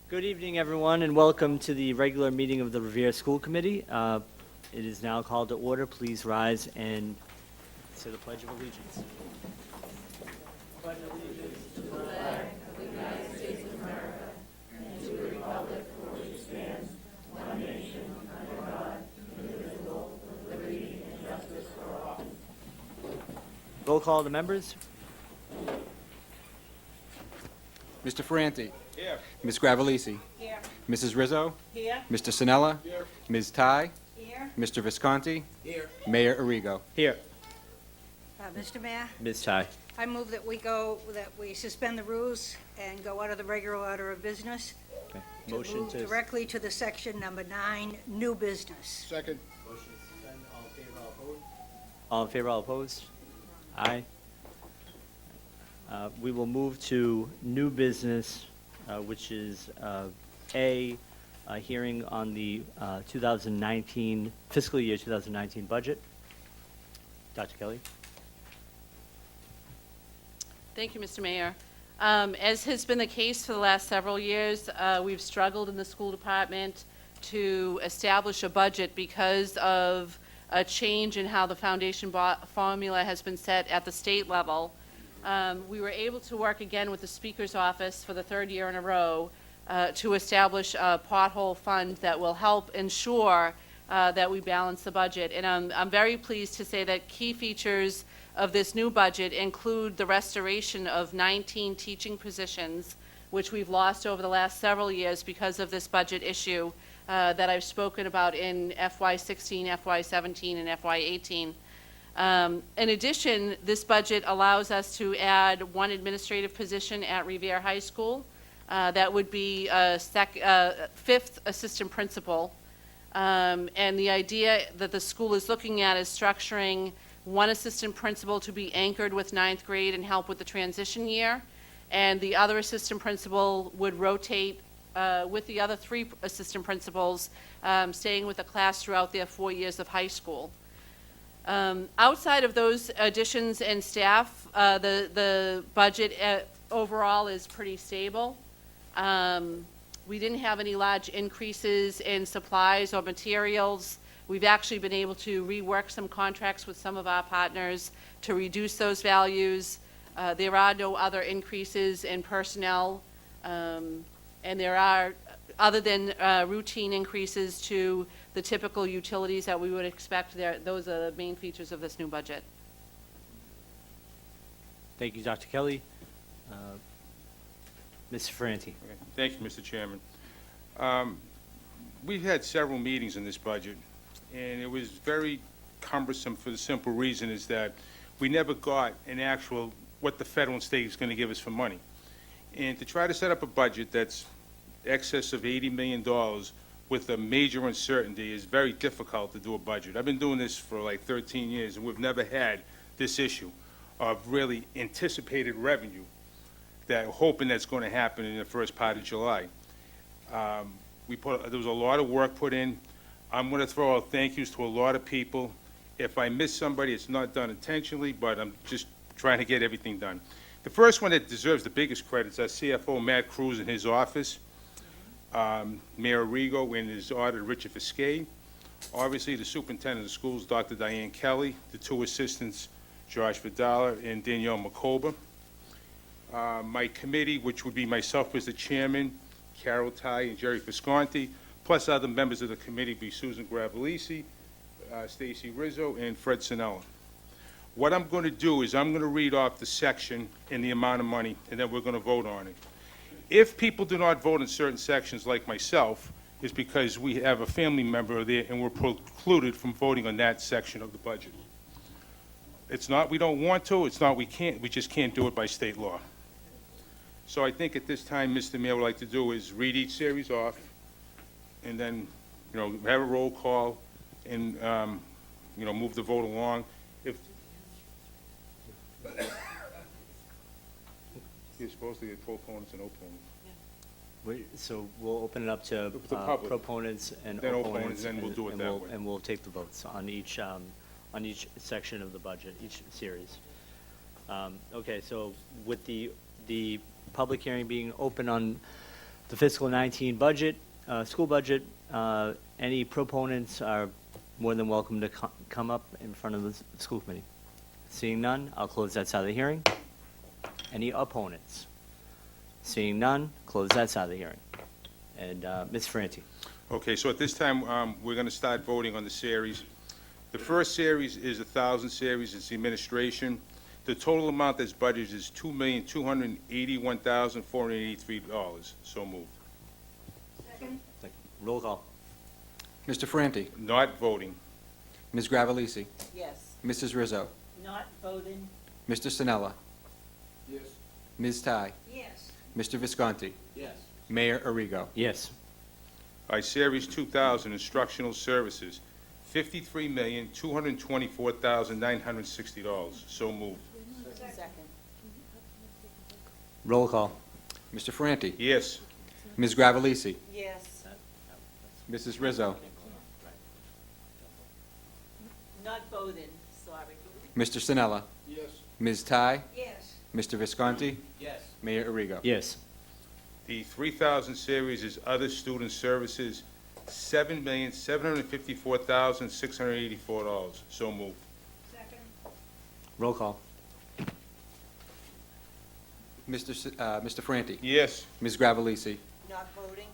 Good evening, everyone, and welcome to the regular meeting of the Revere School Committee. It is now called to order. Please rise and say the Pledge of Allegiance. Roll call of the members. Mr. Ferranti. Here. Ms. Gravellisi. Here. Mrs. Rizzo. Here. Mr. Sinella. Here. Ms. Ty. Here. Mr. Visconti. Here. Mayor Arrigo. Here. Mr. Mayor, Ms. Ty. I move that we suspend the rules and go out of the regular order of business Okay. to Motion move to. directly to the section number 9, new business. Second. Motion to suspend. All in favor, all opposed? All in favor, all opposed? Aye. We will move to new business, which is a hearing on the 2019, fiscal year 2019 budget. Dr. Kelly? Thank you, Mr. Mayor. As has been the case for the last several years, we've struggled in the school department to establish a budget because of a change in how the foundation formula has been set at the state level. We were able to work again with the Speaker's office for the third year in a row to establish a pothole fund that will help ensure that we balance the budget. And I'm very pleased to say that key features of this new budget include the restoration of 19 teaching positions, which we've lost over the last several years because of this budget issue that I've spoken about in FY16, FY17, and FY18. In addition, this budget allows us to add one administrative position at Revere High School. That would be a fifth assistant principal. And the idea that the school is looking at is structuring one assistant principal to be anchored with ninth grade and help with the transition year, and the other assistant principal would rotate with the other three assistant principals, staying with the class throughout their 4 years of high school. Outside of those additions and staff, the budget overall is pretty stable. We didn't have any large increases in supplies or materials. We've actually been able to rework some contracts with some of our partners to reduce those values. There are no other increases in personnel, and there are, other than routine increases to the typical utilities that we would expect, those are the main features of this new budget. Thank you, Dr. Kelly. Mr. Ferranti. Okay. Thank you, Mr. Chairman. We've had several meetings in this budget, and it was very cumbersome for the simple reason is that we never got an actual what the federal and state is going to give us for money. And to try to set up a budget that's excess of $80 million with a major uncertainty is very difficult to do a budget. I've been doing this for like 13 years, and we've never had this issue of really anticipated revenue that hoping that's going to happen in the first part of July. There was a lot of work put in. I'm going to throw out thank yous to a lot of people. If I miss somebody, it's not done intentionally, but I'm just trying to get everything done. The first one that deserves the biggest credit is our CFO, Matt Cruz, in his office, Mayor Arrigo in his audit, Richard Fiscay, obviously the superintendent of the schools, Dr. Diane Kelly, the two assistants, Josh Vidala and Danielle McCoba. My committee, which would be myself as the chairman, Carol Ty and Jerry Visconti, plus other members of the committee be Susan Gravellisi, Stacy Rizzo, and Fred Sinella. What I'm going to do is I'm going to read off the section and the amount of money, and then we're going to vote on it. If people do not vote in certain sections, like myself, is because we have a family member there and we're precluded from voting on that section of the budget. It's not we don't want to, it's not we can't, we just can't do it by state law. So I think at this time, Mr. Mayor, what I'd like to do is read each series off, and then, have a roll call, and, move the vote along. If you're supposed to get proponents and opponents. So we'll open it up to The public. proponents and Then opponents. opponents, then we'll do it that way. And we'll take the votes on each section of the budget, each series. Okay, so with the public hearing being open on the fiscal 19 budget, school budget. Any proponents are more than welcome to come up in front of the school committee. Seeing none, I'll close that side of the hearing. Any opponents? Seeing none, close that side of the hearing. And Ms. Franti. Okay, so at this time, we're going to start voting on the series. The first series is 1,000 series, it's the administration. The total amount that's budgeted is $2,281,483. So moved. Second? Roll call. Mr. Franti, Not voting. Ms. Gravellisi, Yes. Mrs. Rizzo, Not voting. Mr. Sinella, Yes. Ms. Ty, Yes. Mr. Visconti, Yes. Mayor Arrigo. Yes. All right, Series 2000, instructional services, $53,224,960. So moved. Second. Roll call. Mr. Franti, Yes. Ms. Gravellisi, Yes. Mrs. Rizzo, Not voting, sorry. Mr. Sinella, Yes. Ms. Ty, Yes. Mr. Visconti, Yes. Mayor Arrigo. Yes. The 3,000 series is other student services, $7,754,684. So moved. Second? Roll call. Mr. Franti, Yes. Ms. Gravellisi, Not voting.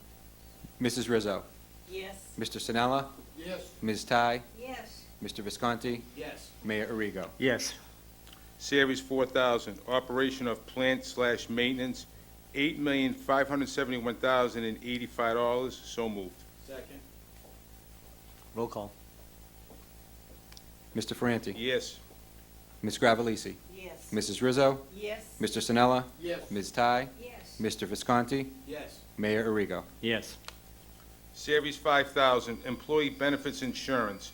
Mrs. Rizzo, Yes. Mr. Sinella, Yes. Ms. Ty, Yes. Mr. Visconti, Yes. Mayor Arrigo. Yes. Series 4,000, operation of plant/maintenance, $8,571,085. So moved. Second. Roll call. Mr. Franti, Yes. Ms. Gravellisi, Yes. Mrs. Rizzo, Yes. Mr. Sinella, Yes. Ms. Ty, Yes. Mr. Visconti, Yes. Mayor Arrigo. Yes. Series 5,000, employee benefits insurance,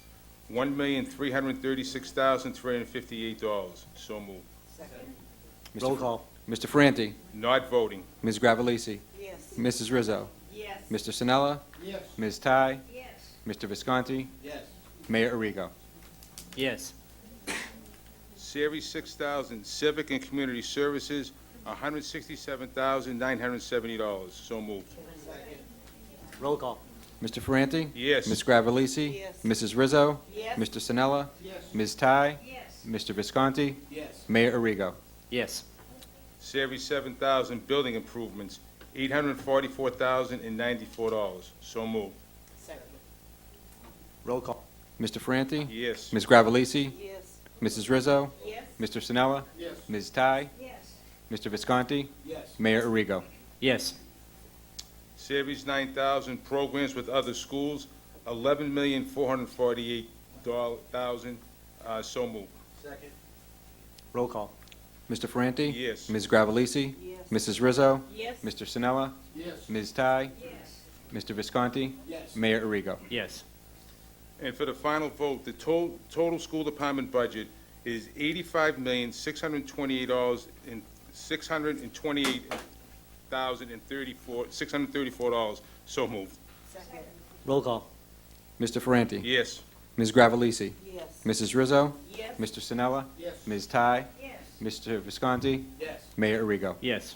$1,336,358. So moved. Second. Mr. Roll call. Mr. Franti, Not voting. Ms. Gravellisi, Yes. Mrs. Rizzo, Yes. Mr. Sinella, Yes. Ms. Ty, Yes. Mr. Visconti, Yes. Mayor Arrigo. Yes. Series 6,000, civic and community services, $167,970. So moved. Roll call. Mr. Franti, Yes. Ms. Gravellisi, Yes. Mrs. Rizzo, Yes. Mr. Sinella, Yes. Ms. Ty, Yes. Mr. Visconti, Yes. Mayor Arrigo. Yes. Series 7,000, building improvements, $844,094. So moved. Second. Roll call. Mr. Franti, Yes. Ms. Gravellisi, Yes. Mrs. Rizzo, Yes. Mr. Sinella, Yes. Ms. Ty, Yes. Mr. Visconti, Yes. Mayor Arrigo. Yes. Series 9,000, programs with other schools, $11,448,000. So moved. Second. Roll call. Mr. Franti, Yes. Ms. Gravellisi, Yes. Mrs. Rizzo, Yes. Mr. Sinella, Yes. Ms. Ty, Yes. Mr. Visconti, Yes. Mayor Arrigo. Yes. And for the final vote, the total school department budget is $85,628,634. So moved. Second. Roll call. Mr. Franti, Yes. Ms. Gravellisi, Yes. Mrs. Rizzo, Yes. Mr. Sinella, Yes. Ms. Ty, Yes. Mr. Visconti, Yes. Mayor Arrigo. Yes.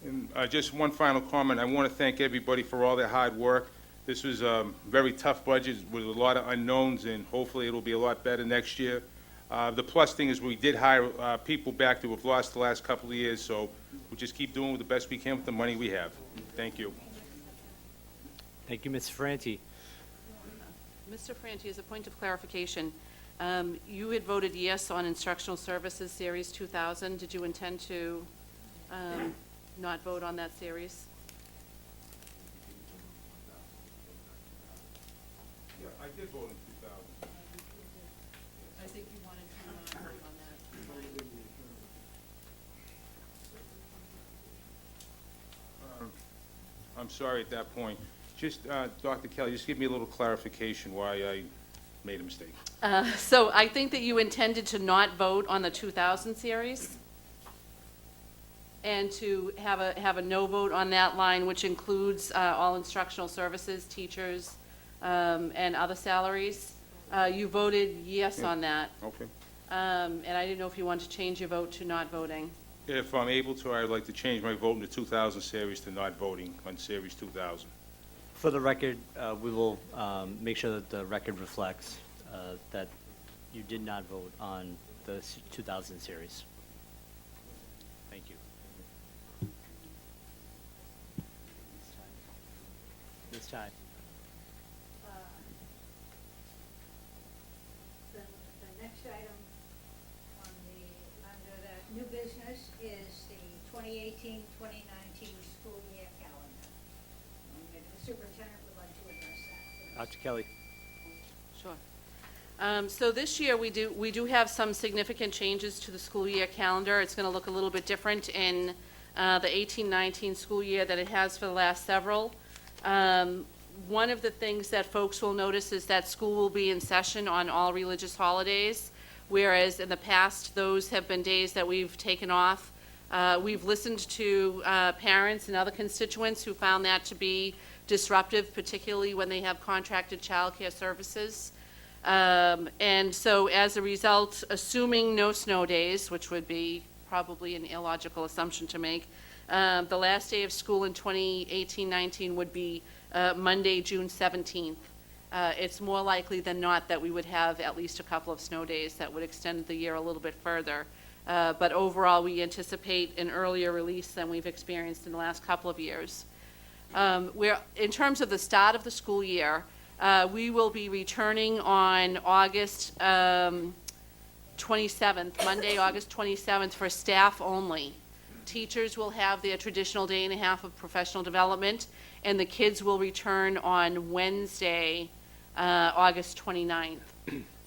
And just one final comment. I want to thank everybody for all their hard work. This was a very tough budget with a lot of unknowns, and hopefully it'll be a lot better next year. The plus thing is we did hire people back that we've lost the last couple of years, so we'll just keep doing the best we can with the money we have. Thank you. Thank you, Ms. Franti. Mr. Franti, as a point of clarification, you had voted yes on instructional services, Series 2000. Did you intend to not vote on that series? Yeah, I did vote in 2000. I think you wanted to not vote on that. I'm sorry at that point. Just, Dr. Kelly, just give me a little clarification why I made a mistake. So I think that you intended to not vote on the 2000 series and to have a no vote on that line, which includes all instructional services, teachers, and other salaries. You voted yes on that, Okay. and I didn't know if you wanted to change your vote to not voting. If I'm able to, I'd like to change my vote in the 2000 series to not voting on Series 2000. For the record, we will make sure that the record reflects that you did not vote on the 2000 series. Thank you. Ms. Ty. The next item under the new business is the 2018-2019 school year calendar. Maybe the superintendent would like to address that. Dr. Kelly. Sure. So this year, we do have some significant changes to the school year calendar. It's going to look a little bit different in the 18-19 school year than it has for the last several. One of the things that folks will notice is that school will be in session on all religious holidays, whereas in the past, those have been days that we've taken off. We've listened to parents and other constituents who found that to be disruptive, particularly when they have contracted childcare services. And so as a result, assuming no snow days, which would be probably an illogical assumption to make, the last day of school in 2018-19 would be Monday, June 17th. It's more likely than not that we would have at least a couple of snow days that would extend the year a little bit further. But overall, we anticipate an earlier release than we've experienced in the last couple of years. In terms of the start of the school year, we will be returning on August 27th, Monday, August 27th, for staff only. Teachers will have their traditional day and a half of professional development, and the kids will return on Wednesday, August 29th.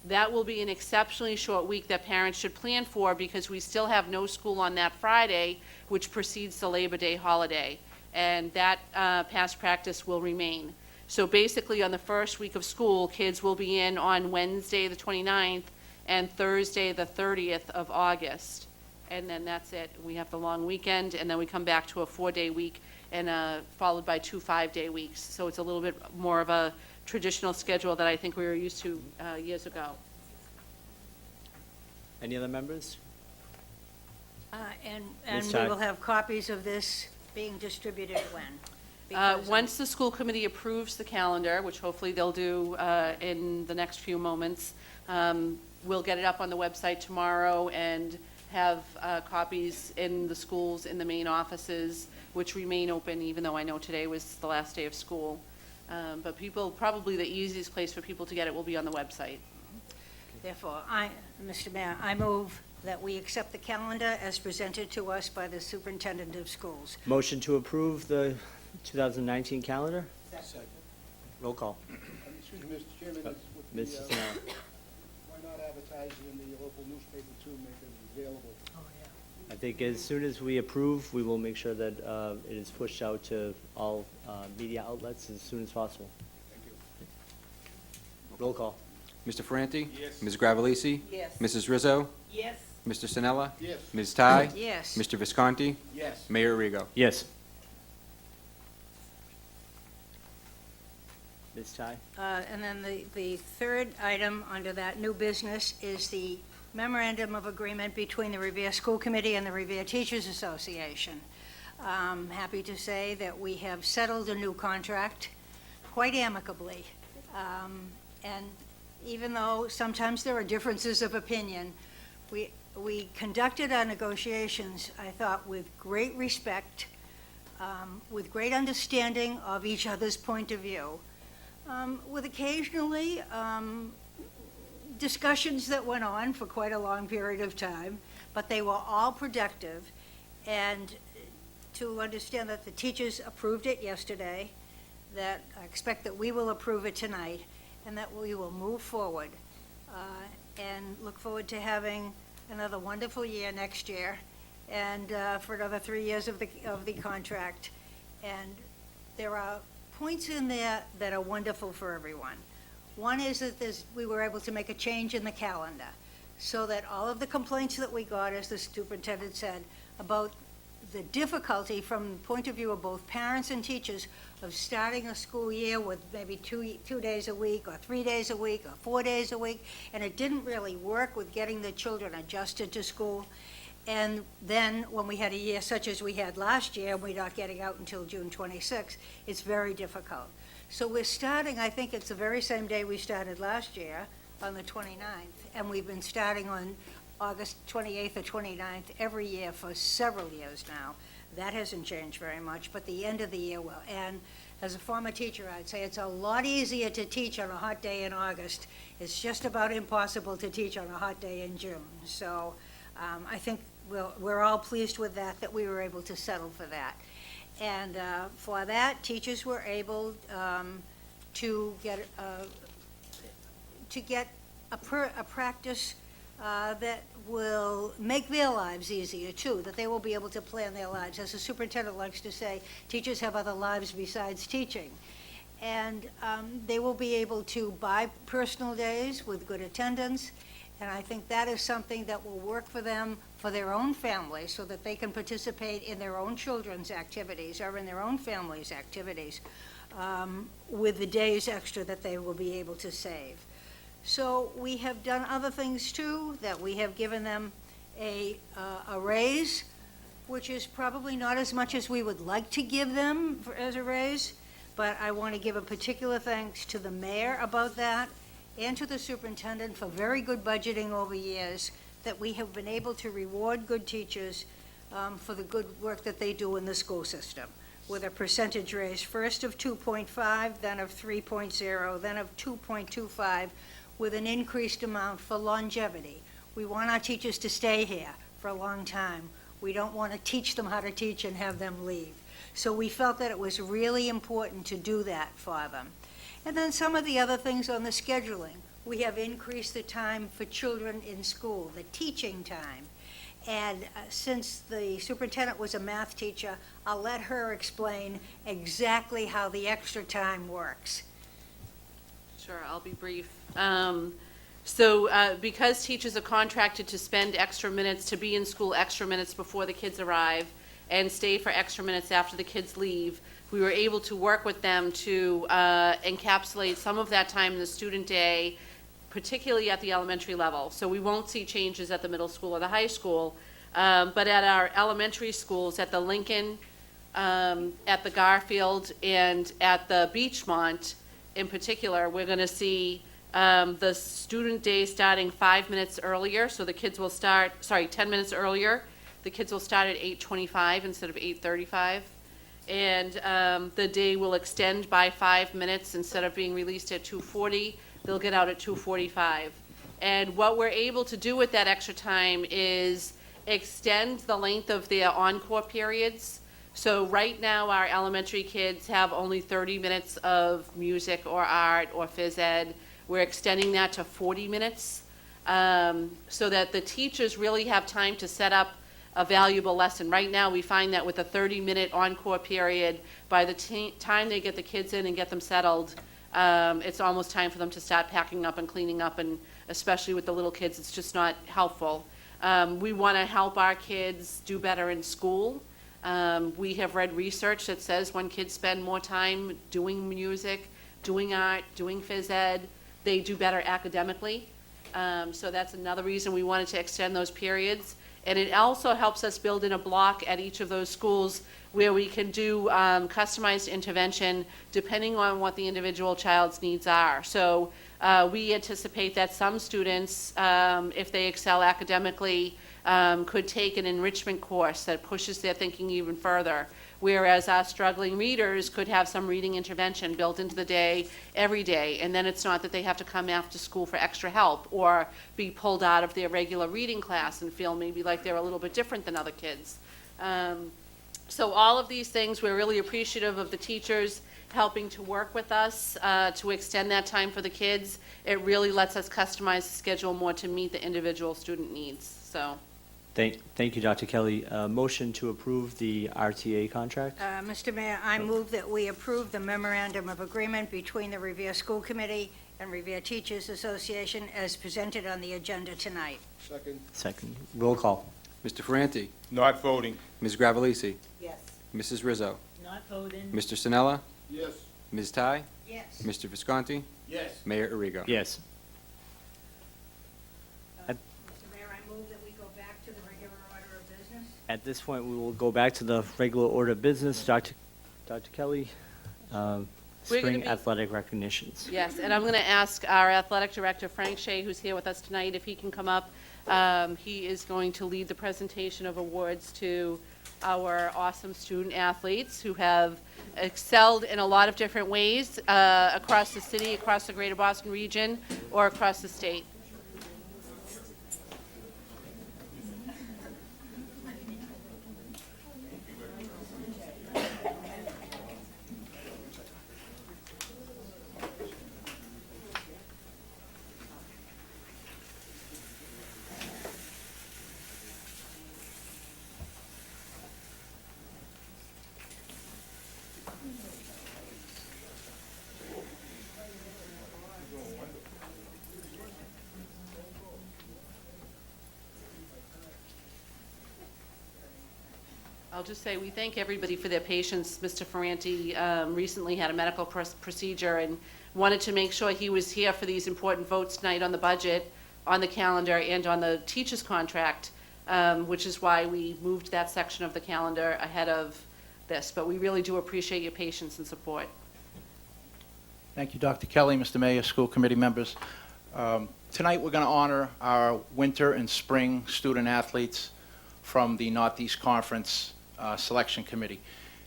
That will be an exceptionally short week that parents should plan for because we still have no school on that Friday, which precedes the Labor Day holiday, and that past practice will remain. So basically, on the first week of school, kids will be in on Wednesday, the 29th, and Thursday, the 30th of August. And then that's it. We have the long weekend, and then we come back to a 4-day week, and followed by 2 5-day weeks. So it's a little bit more of a traditional schedule that I think we were used to years ago. Any other members? And Ms. we Ty? will have copies of this being distributed when? Because- Once the school committee approves the calendar, which hopefully they'll do in the next few moments, we'll get it up on the website tomorrow and have copies in the schools, in the main offices, which remain open, even though I know today was the last day of school. But probably the easiest place for people to get it will be on the website. Therefore, Mr. Mayor, I move that we accept the calendar as presented to us by the superintendent of schools. Motion to approve the 2019 calendar? Second. Roll call. Excuse me, Mr. Chairman, with Ms. the, Snell. why not advertise it in the local newspaper too, make it available? I think as soon as we approve, we will make sure that it is pushed out to all media outlets as soon as possible. Thank you. Roll call. Mr. Ferranti? Yes. Ms. Gravellisi? Yes. Mrs. Rizzo? Yes. Mr. Sinella? Yes. Ms. Ty? Yes. Mr. Visconti? Yes. Mayor Arrigo? Yes. Ms. Ty? And then the third item under that new business is the memorandum of agreement between the Revere School Committee and the Revere Teachers Association. Happy to say that we have settled a new contract quite amicably. And even though sometimes there are differences of opinion, we conducted our negotiations, I thought, with great respect, with great understanding of each other's point of view, with occasionally discussions that went on for quite a long period of time, but they were all productive. And to understand that the teachers approved it yesterday, that I expect that we will approve it tonight, and that we will move forward and look forward to having another wonderful year next year, and for another 3 years of the contract. And there are points in there that are wonderful for everyone. One is that we were able to make a change in the calendar, so that all of the complaints that we got, as the superintendent said, about the difficulty from the point of view of both parents and teachers of starting a school year with maybe 2 days a week, or 3 days a week, or 4 days a week, and it didn't really work with getting the children adjusted to school. And then, when we had a year such as we had last year, and we're not getting out until June 26th, it's very difficult. So we're starting, I think it's the very same day we started last year, on the 29th, and we've been starting on August 28th or 29th every year for several years now. That hasn't changed very much, but the end of the year will. And as a former teacher, I'd say it's a lot easier to teach on a hot day in August. It's just about impossible to teach on a hot day in June. So I think we're all pleased with that we were able to settle for that. And for that, teachers were able to get a practice that will make their lives easier, too, that they will be able to plan their lives. As the superintendent likes to say, teachers have other lives besides teaching. And they will be able to buy personal days with good attendance, and I think that is something that will work for them, for their own families, so that they can participate in their own children's activities or in their own family's activities with the days extra that they will be able to save. So we have done other things, too, that we have given them a raise, which is probably not as much as we would like to give them as a raise, but I want to give a particular thanks to the mayor about that and to the superintendent for very good budgeting over years, that we have been able to reward good teachers for the good work that they do in the school system, with a percentage raise first of 2.5, then of 3.0, then of 2.25, with an increased amount for longevity. We want our teachers to stay here for a long time. We don't want to teach them how to teach and have them leave. So we felt that it was really important to do that for them. And then some of the other things on the scheduling. We have increased the time for children in school, the teaching time. And since the superintendent was a math teacher, I'll let her explain exactly how the extra time works. Sure, I'll be brief. Because teachers are contracted to spend extra minutes, to be in school extra minutes before the kids arrive, and stay for extra minutes after the kids leave, we were able to work with them to encapsulate some of that time in the student day, particularly at the elementary level. So we won't see changes at the middle school or the high school, but at our elementary schools, at the Lincoln, at the Garfield, and at the Beachmont in particular, we're going to see the student day starting 5 minutes earlier, so the kids will start, 10 minutes earlier. The kids will start at 8:25 instead of 8:35. And the day will extend by 5 minutes. Instead of being released at 2:40, they'll get out at 2:45. And what we're able to do with that extra time is extend the length of their encore periods. So right now, our elementary kids have only 30 minutes of music or art or phys ed. We're extending that to 40 minutes so that the teachers really have time to set up a valuable lesson. Right now, we find that with a 30-minute encore period, by the time they get the kids in and get them settled, it's almost time for them to start packing up and cleaning up, and especially with the little kids, it's just not helpful. We want to help our kids do better in school. We have read research that says when kids spend more time doing music, doing art, doing phys ed, they do better academically. So that's another reason we wanted to extend those periods. And it also helps us build in a block at each of those schools where we can do customized intervention depending on what the individual child's needs are. So we anticipate that some students, if they excel academically, could take an enrichment course that pushes their thinking even further, whereas our struggling readers could have some reading intervention built into the day every day, and then it's not that they have to come after school for extra help or be pulled out of their regular reading class and feel maybe like they're a little bit different than other kids. So all of these things, we're really appreciative of the teachers helping to work with us to extend that time for the kids. It really lets us customize the schedule more to meet the individual student needs. So. Thank you, Dr. Kelly. Motion to approve the RTA contract? Mr. Mayor, I move that we approve the memorandum of agreement between the Revere School Committee and Revere Teachers Association as presented on the agenda tonight. Second. Second. Roll call. Mr. Ferranti, Not voting. Ms. Gravellisi, Yes. Mrs. Rizzo, Not voting. Mr. Sinella, Yes. Ms. Ty, Yes. Mr. Visconti, Yes. Mayor Arrigo. Yes. Mr. Mayor, I move that we go back to the regular order of At this point, we will go back to the regular order of business. Dr. Kelly, We're gonna spring be- athletic recognitions. Yes, and I'm going to ask our athletic director, Frank Shea, who's here with us tonight, if he can come up. He is going to lead the presentation of awards to our awesome student athletes who have excelled in a lot of different ways across the city, across the greater Boston region, or across the state. I'll just say, we thank everybody for their patience. Mr. Ferranti recently had a medical procedure and wanted to make sure he was here for these important votes tonight on the budget, on the calendar, and on the teacher's contract, which is why we moved that section of the calendar ahead of this. But we really do appreciate your patience and support. Thank you, Dr. Kelly, Mr. Mayor, school committee members. Tonight, we're going to honor our winter and spring student athletes from the Northeast Conference Selection Committee.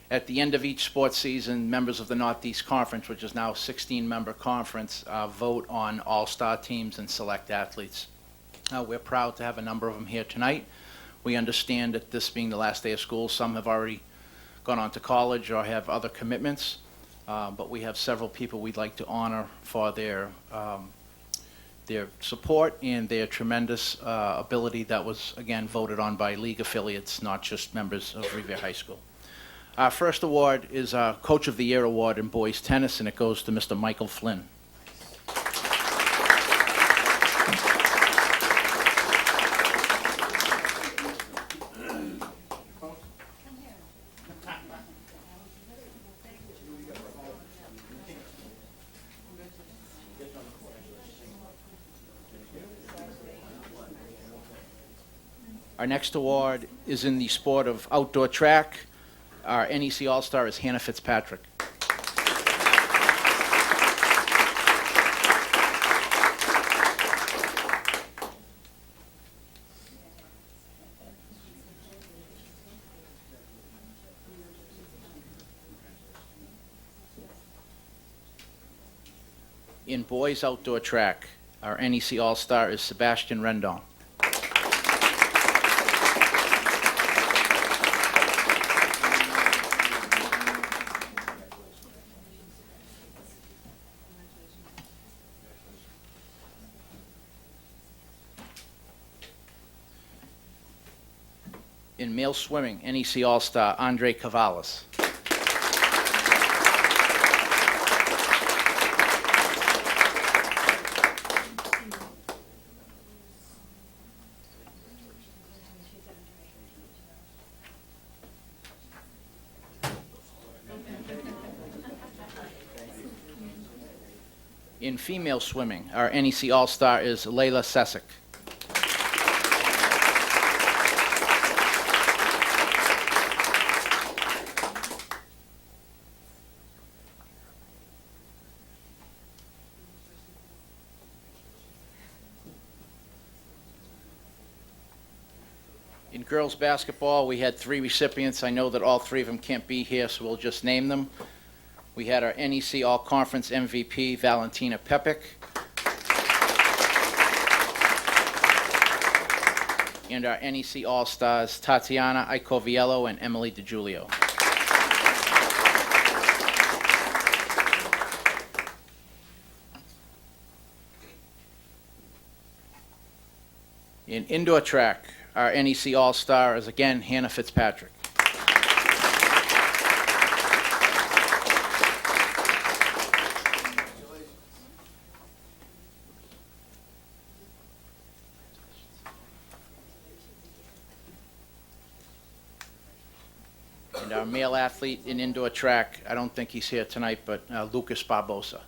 At the end of each sports season, members of the Northeast Conference, which is now a 16-member conference, vote on all-star teams and select athletes. We're proud to have a number of them here tonight. We understand that this being the last day of school, some have already gone on to college or have other commitments, but we have several people we'd like to honor for their support and their tremendous ability that was, again, voted on by league affiliates, not just members of Revere High School. Our first award is our Coach of the Year Award in boys tennis, and it goes to Mr. Michael Flynn. Our next award is in the sport of outdoor track. Our NEC All-Star is Hannah Fitzpatrick. In boys outdoor track, our NEC All-Star is Sebastian Rendon. In male swimming, NEC All-Star Andre Cavalas. In female swimming, our NEC All-Star is Layla Sessick. In girls basketball, we had 3 recipients. I know that all 3 of them can't be here, so we'll just name them. We had our NEC All-Conference MVP, Valentina Pepic. And our NEC All-Stars, Tatiana Icoviello and Emily DiGiulio. In indoor track, our NEC All-Star is again Hannah Fitzpatrick. And our male athlete in indoor track, I don't think he's here tonight, but Lucas Barbosa.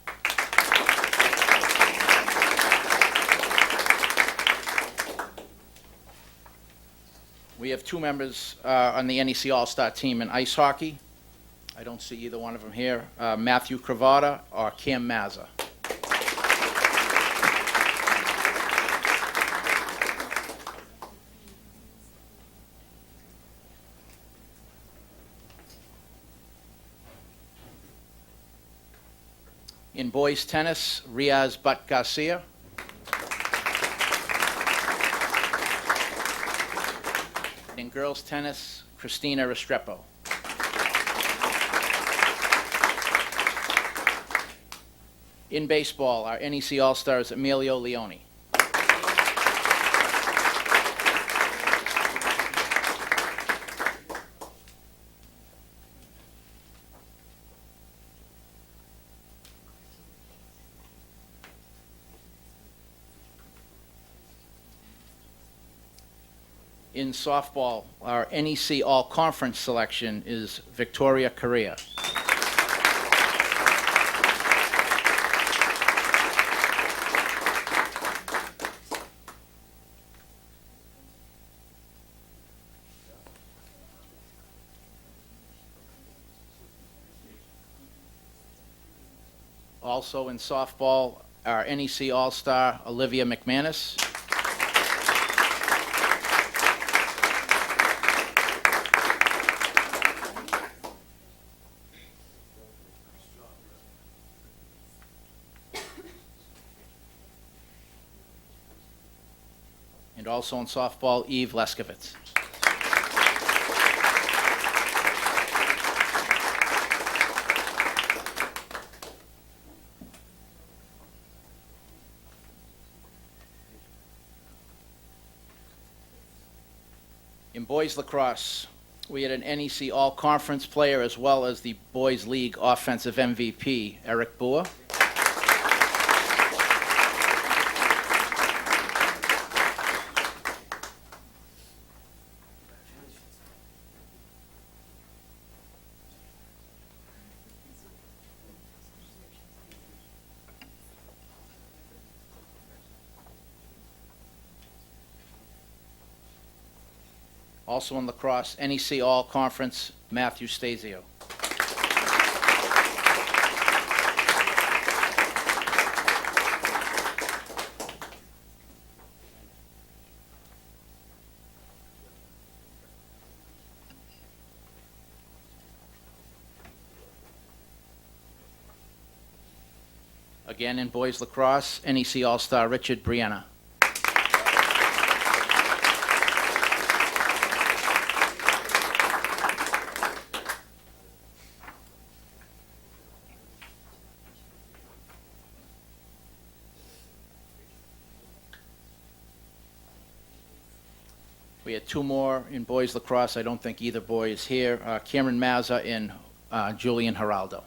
We We have two members on the NEC All-Star team in ice hockey. I don't see either one of them here. Matthew Cravata or Cam Mazza. In boys tennis, Riaz Butt Garcia. In girls tennis, Christina Restrepo. In baseball, our NEC All-Stars Emilio Leone. In softball, our NEC All-Conference selection is Victoria Correa. Also in softball, our NEC All-Star Olivia McManus. And also in softball, Eve Leskovitz. In boys lacrosse, we had an NEC All-Conference player as well as the Boys League Offensive MVP, Eric Boer. Also in lacrosse, NEC All-Conference, Matthew Stasio. Again, in boys lacrosse, NEC All-Star Richard Brianna. We had two more in boys lacrosse. I don't think either boy is here. Cameron Mazza and Julian Geraldo.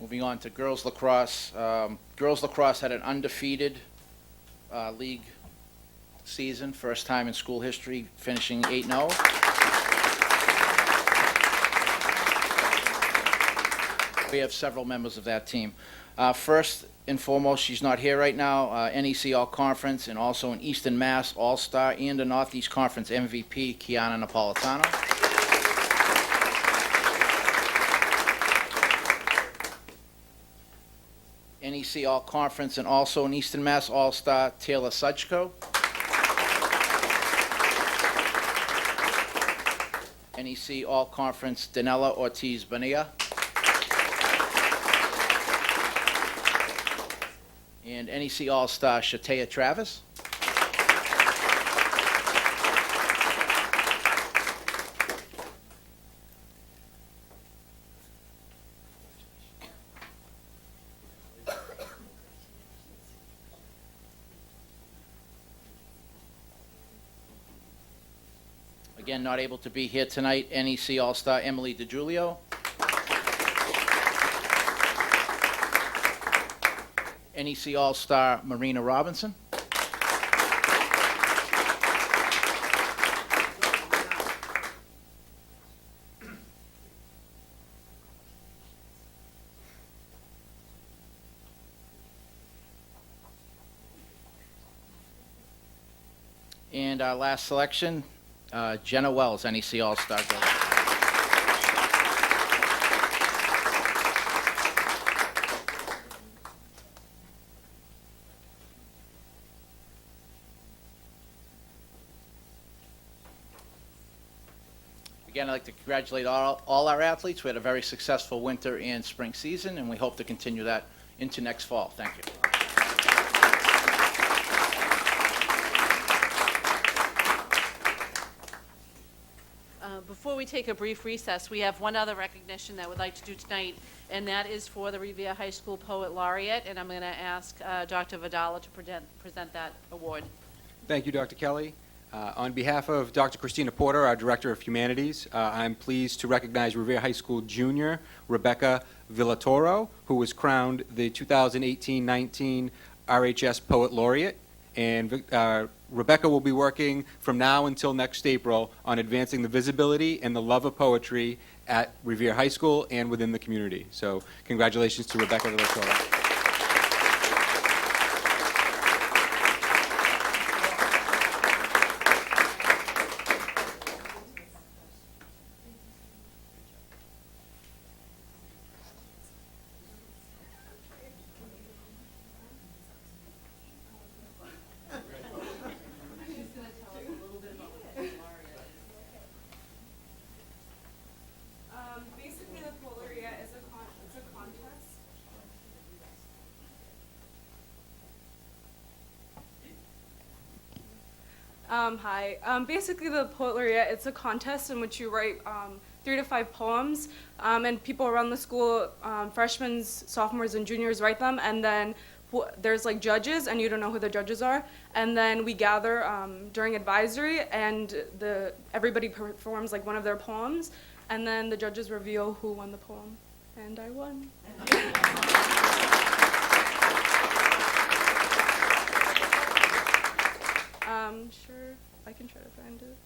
Moving on to girls lacrosse. Girls lacrosse had an undefeated league season, first time in school history, finishing 8-0. We have several members of that team. First and foremost, she's not here right now, NEC All-Conference and also an Eastern Mass All-Star and a Northeast Conference MVP, Kiana Napolitano. NEC All-Conference and also an Eastern Mass All-Star, Taylor Sudchko. NEC All-Conference, Danella Ortiz Bonilla. And NEC All-Star, Shatea Travis. Again, not able to be here tonight, NEC All-Star Emily DiGiulio. NEC All-Star Marina Robinson. And our last selection, Jenna Wells, NEC All-Star Girl. Again, I'd like to congratulate all our athletes. We had a very successful winter and spring season, and we hope to continue that into next fall. Thank you. Before we take a brief recess, we have one other recognition that we'd like to do tonight, and that is for the Revere High School Poet Laureate, and I'm going to ask Dr. Vidala to present that award. Thank you, Dr. Kelly. On behalf of Dr. Christina Porter, our Director of Humanities, I'm pleased to recognize Revere High School junior Rebecca Villatoro, who was crowned the 2018-19 RHS Poet Laureate. And Rebecca will be working from now until next April on advancing the visibility and the love of poetry at Revere High School and within the community. So congratulations to Rebecca Villatoro. Basically, the Poet Laureate is it's a contest. Hi. Basically, the Poet Laureate, it's a contest in which you write 3 to 5 poems, and people around the school, freshmen, sophomores, and juniors write them, and then there's like judges, and you don't know who the judges are, and then we gather during advisory, and everybody performs like one of their poems, and then the judges reveal who won the poem, and I won. Sure, I can try to find it.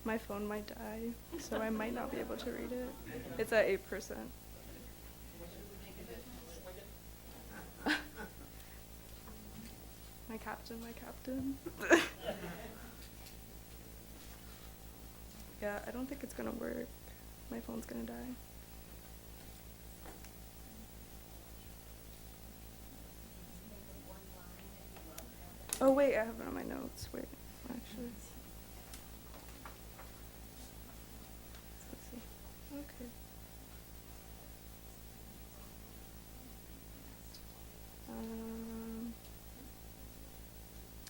My phone might die, so I might not be able to read it. It's at 8%. My captain, my captain. Yeah, I don't think it's gonna work. My phone's gonna die. Oh wait, I have it on my notes. Wait, actually. Let's see. Okay.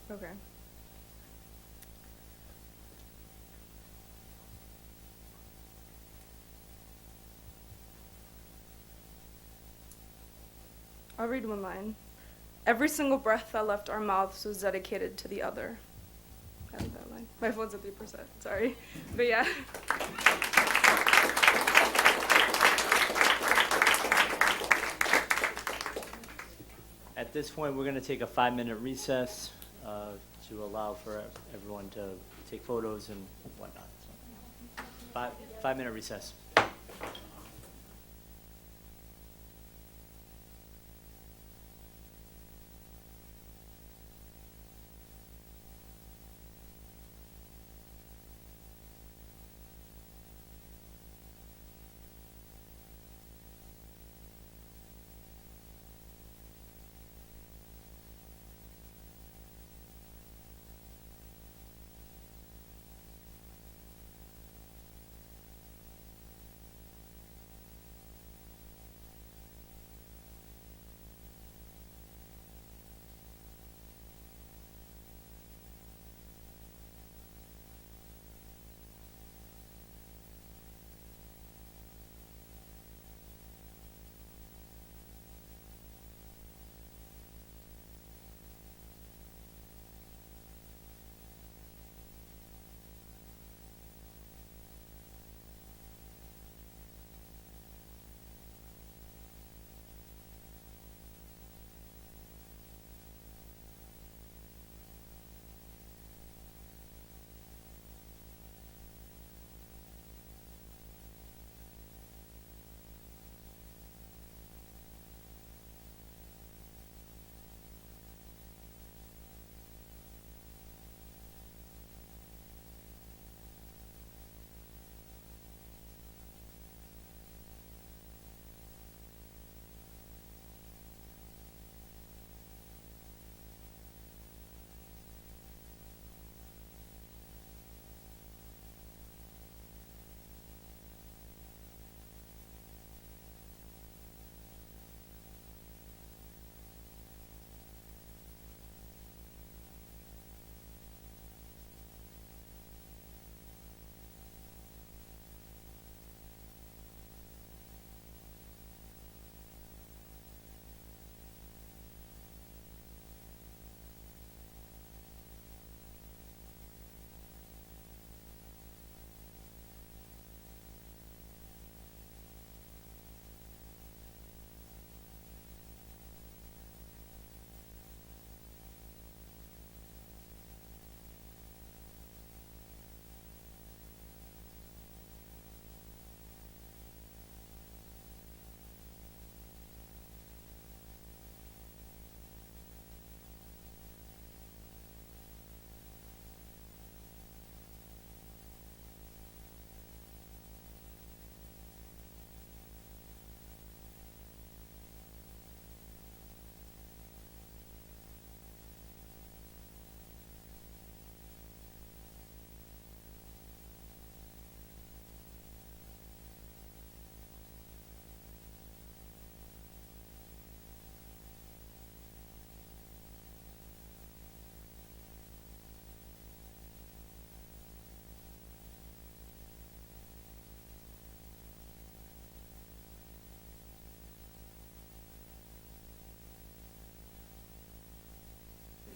Okay. I'll read one line. Every single breath that left our mouths was dedicated to the other. I like that line. My phone's at 3%, sorry. But yeah. At this point, we're going to take a 5-minute recess to allow for everyone to take photos and whatnot. So, 5-minute recess.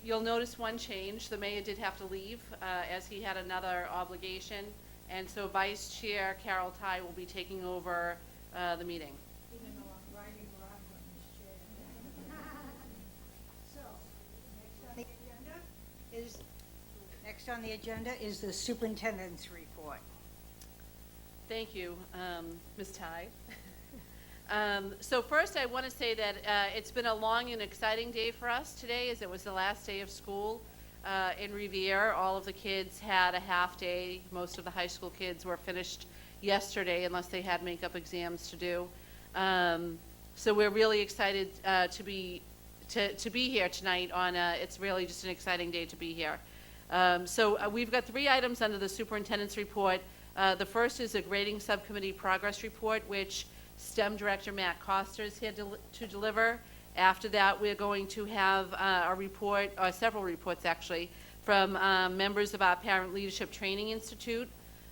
You'll notice one change. The mayor did have to leave as he had another obligation. And so Vice Chair Carol Ty will be taking over the meeting. Next on the agenda is the superintendent's report. Thank you, Ms. Ty. So first, I want to say that it's been a long and exciting day for us today, as it was the last day of school in Revere. All of the kids had a half day. Most of the high school kids were finished yesterday, unless they had makeup exams to do. So we're really excited to be here tonight. It's really just an exciting day to be here. So we've got 3 items under the superintendent's report. The first is a grading subcommittee progress report, which STEM Director Matt Coster is here to deliver. After that, we're going to have a report, or several reports actually, from members of our Parent Leadership Training Institute.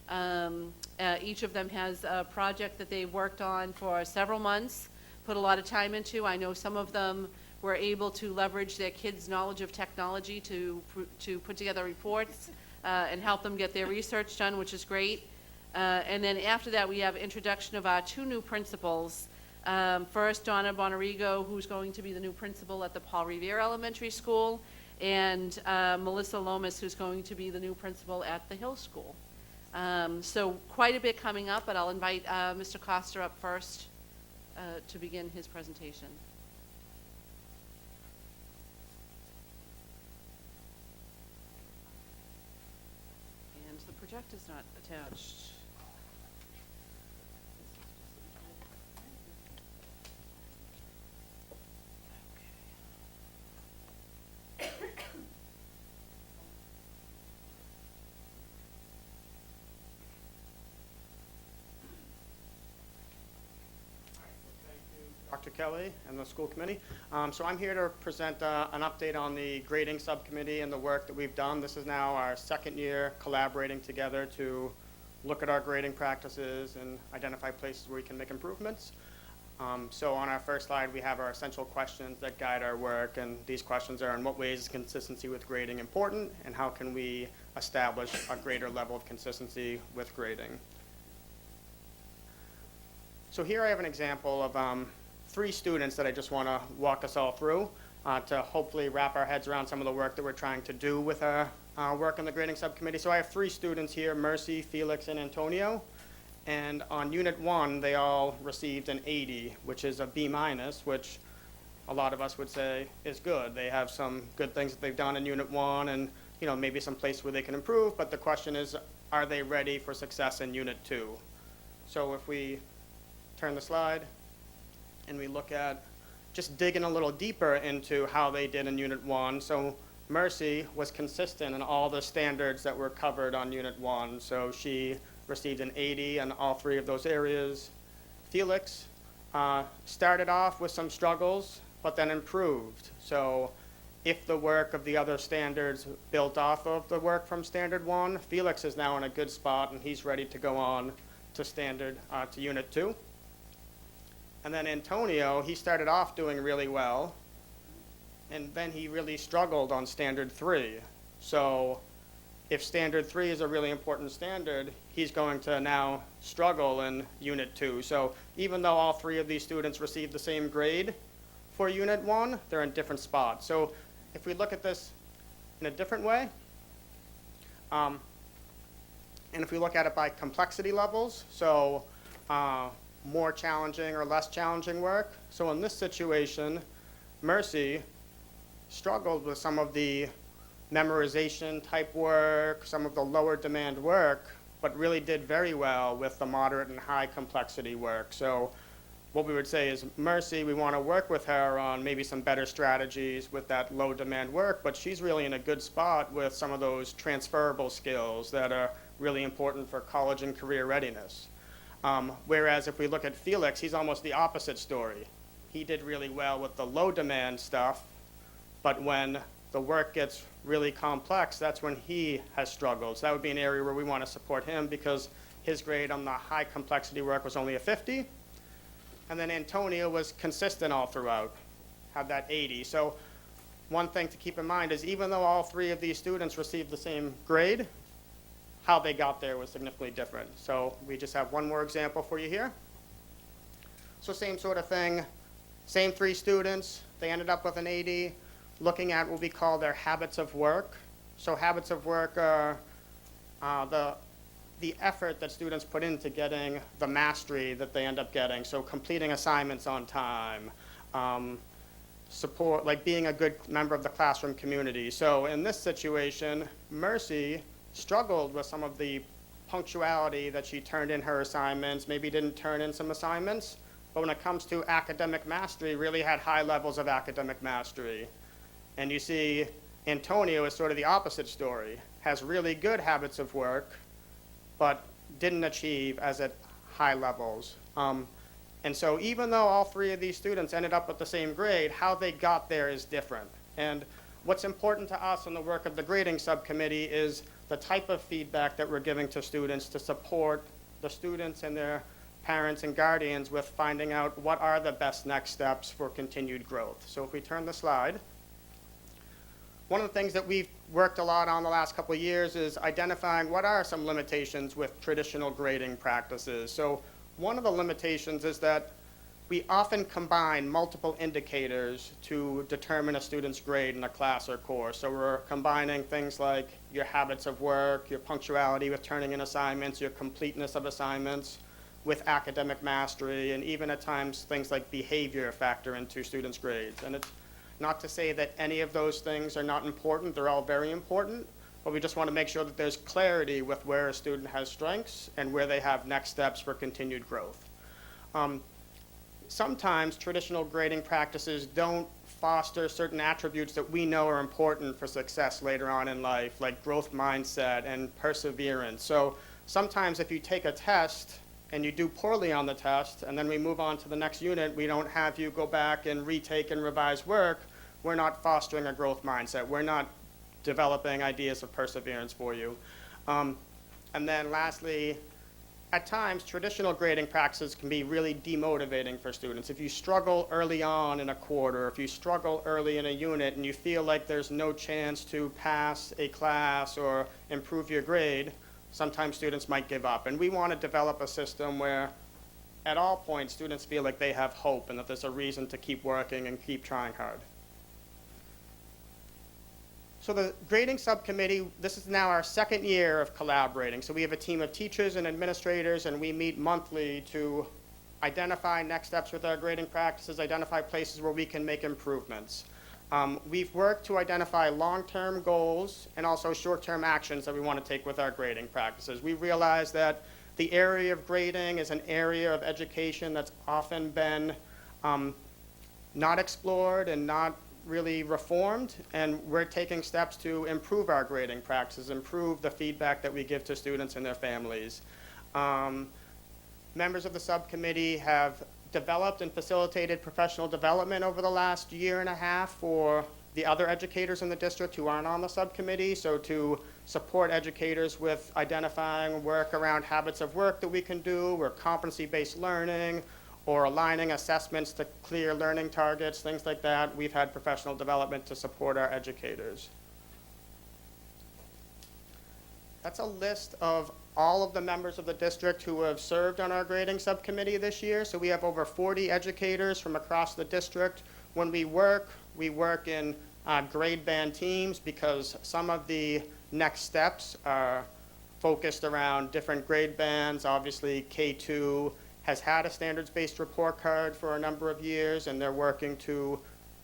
Each of them has a project that they've worked on for several months, put a lot of time into. I know some of them were able to leverage their kids' knowledge of technology to put together reports and help them get their research done, which is great. And then after that, we have introduction of our 2 new principals. First, Donna Bonarigo, who's going to be the new principal at the Paul Revere Elementary School, and Melissa Lomas, who's going to be the new principal at the Hill School. So quite a bit coming up, but I'll invite Mr. Coster up first to begin his presentation. And the projector's not attached. Dr. Kelly and the school committee. So I'm here to present an update on the grading subcommittee and the work that we've done. This is now our 2nd year collaborating together to look at our grading practices and identify places where we can make improvements. So on our first slide, we have our essential questions that guide our work, and these questions are: in what ways is consistency with grading important, and how can we establish a greater level of consistency with grading? So here I have an example of 3 students that I just want to walk us all through to hopefully wrap our heads around some of the work that we're trying to do with our work in the grading subcommittee. So I have 3 students here: Mercy, Felix, and Antonio. And on Unit 1, they all received an 80, which is a B-, which a lot of us would say is good. They have some good things that they've done in Unit 1 and, maybe some place where they can improve. But the question is, are they ready for success in Unit 2? So if we turn the slide and we look at just digging a little deeper into how they did in Unit 1. So Mercy was consistent in all the standards that were covered on Unit 1. So she received an 80 in all 3 of those areas. Felix started off with some struggles, but then improved. So if the work of the other standards built off of the work from Standard 1, Felix is now in a good spot, and he's ready to go on to to Unit 2. And then Antonio, he started off doing really well, and then he really struggled on Standard 3. So if Standard 3 is a really important standard, he's going to now struggle in Unit 2. So even though all 3 of these students received the same grade for Unit 1, they're in different spots. So if we look at this in a different way, and if we look at it by complexity levels, so more challenging or less challenging work. So in this situation, Mercy struggled with some of the memorization type work, some of the lower demand work, but really did very well with the moderate and high complexity work. So what we would say is, Mercy, we want to work with her on maybe some better strategies with that low demand work, but she's really in a good spot with some of those transferable skills that are really important for college and career readiness. Whereas if we look at Felix, he's almost the opposite story. He did really well with the low demand stuff, but when the work gets really complex, that's when he has struggled. So that would be an area where we want to support him, because his grade on the high complexity work was only a 50. And then Antonio was consistent all throughout, had that 80. So one thing to keep in mind is even though all three of these students received the same grade, how they got there was significantly different. So we just have one more example for you here. So same sort of thing, same three students, they ended up with an 80, looking at what we call their habits of work. So habits of work are the effort that students put into getting the mastery that they end up getting. So completing assignments on time, support, like being a good member of the classroom community. So in this situation, Mercy struggled with some of the punctuality that she turned in her assignments, maybe didn't turn in some assignments, but when it comes to academic mastery, really had high levels of academic mastery. And you see Antonio is sort of the opposite story, has really good habits of work, but didn't achieve as at high levels. And so even though all three of these students ended up with the same grade, how they got there is different. And what's important to us in the work of the grading subcommittee is the type of feedback that we're giving to students to support the students and their parents and guardians with finding out what are the best next steps for continued growth. So if we turn the slide, one of the things that we've worked a lot on the last couple of years is identifying what are some limitations with traditional grading practices. So one of the limitations is that we often combine multiple indicators to determine a student's grade in a class or course. So we're combining things like your habits of work, your punctuality with turning in assignments, your completeness of assignments with academic mastery, and even at times things like behavior factor into students' grades. And it's not to say that any of those things are not important, they're all very important, but we just want to make sure that there's clarity with where a student has strengths and where they have next steps for continued growth. Sometimes traditional grading practices don't foster certain attributes that we know are important for success later on in life, like growth mindset and perseverance. So sometimes if you take a test and you do poorly on the test, and then we move on to the next unit, we don't have you go back and retake and revise work, we're not fostering a growth mindset. We're not developing ideas of perseverance for you. And then lastly, at times, traditional grading practices can be really demotivating for students. If you struggle early on in a quarter, if you struggle early in a unit and you feel like there's no chance to pass a class or improve your grade, sometimes students might give up. And we want to develop a system where at all points students feel like they have hope and that there's a reason to keep working and keep trying hard. So the grading subcommittee, this is now our second year of collaborating. So we have a team of teachers and administrators, and we meet monthly to identify next steps with our grading practices, identify places where we can make improvements. We've worked to identify long-term goals and also short-term actions that we want to take with our grading practices. We realize that the area of grading is an area of education that's often been not explored and not really reformed, and we're taking steps to improve our grading practices, improve the feedback that we give to students and their families. Members of the subcommittee have developed and facilitated professional development over the last year and a half for the other educators in the district who aren't on the subcommittee, so to support educators with identifying work around habits of work that we can do, or competency-based learning, or aligning assessments to clear learning targets, things like that. We've had professional development to support our educators. That's a list of all of the members of the district who have served on our grading subcommittee this year. So we have over 40 educators from across the district. When we work in grade band teams because some of the next steps are focused around different grade bands. Obviously, K2 has had a standards-based report card for a number of years, and they're working to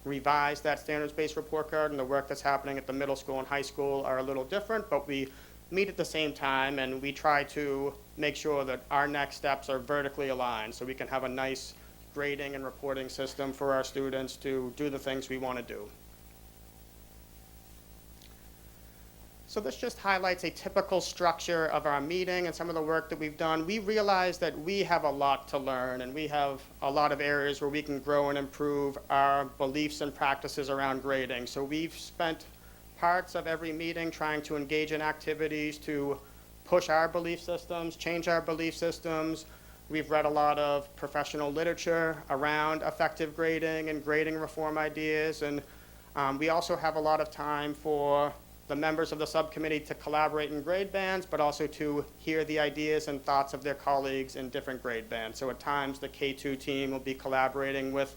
revise that standards-based report card, and the work that's happening at the middle school and high school are a little different, but we meet at the same time, and we try to make sure that our next steps are vertically aligned so we can have a nice grading and reporting system for our students to do the things we want to do. So this just highlights a typical structure of our meeting and some of the work that we've done. We realize that we have a lot to learn, and we have a lot of areas where we can grow and improve our beliefs and practices around grading. So we've spent parts of every meeting trying to engage in activities to push our belief systems, change our belief systems. We've read a lot of professional literature around effective grading and grading reform ideas, and We also have a lot of time for the members of the subcommittee to collaborate in grade bands, but also to hear the ideas and thoughts of their colleagues in different grade bands. So at times, the K2 team will be collaborating with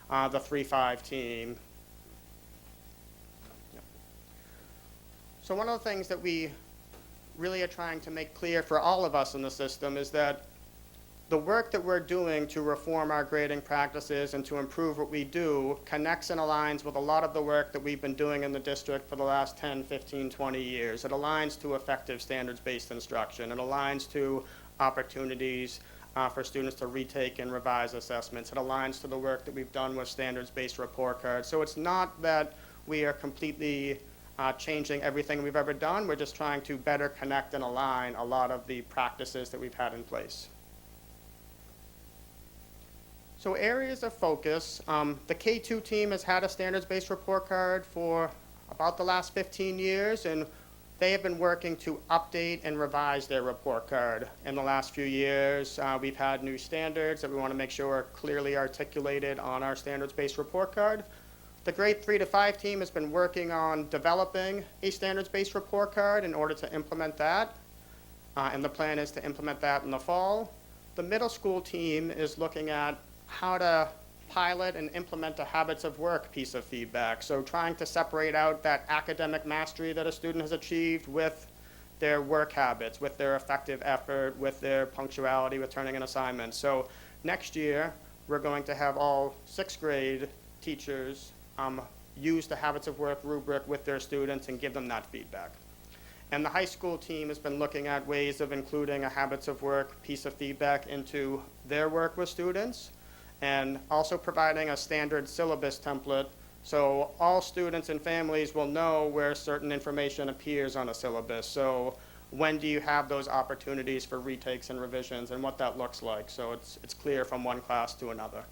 the 3-5 team. Yep. So one of the things that we really are trying to make clear for all of us in the system is that the work that we're doing to reform our grading practices and to improve what we do connects and aligns with a lot of the work that we've been doing in the district for the last 10, 15, 20 years. It aligns to effective standards-based instruction. It aligns to opportunities for students to retake and revise assessments. It aligns to the work that we've done with standards-based report cards. So it's not that we are completely changing everything we've ever done. We're just trying to better connect and align a lot of the practices that we've had in place. So areas of focus, the K2 team has had a standards-based report card for about the last 15 years, and they have been working to update and revise their report card. In the last few years, we've had new standards that we want to make sure are clearly articulated on our standards-based report card. The grade 3 to 5 team has been working on developing a standards-based report card in order to implement that, and the plan is to implement that in the fall. The middle school team is looking at how to pilot and implement a habits of work piece of feedback. So trying to separate out that academic mastery that a student has achieved with their work habits, with their effective effort, with their punctuality, with turning in assignments. So next year, we're going to have all 6th grade teachers use the habits of work rubric with their students and give them that feedback. And the high school team has been looking at ways of including a habits of work piece of feedback into their work with students, and also providing a standard syllabus template so all students and families will know where certain information appears on a syllabus. So when do you have those opportunities for retakes and revisions and what that looks like, so it's clear from one class to another.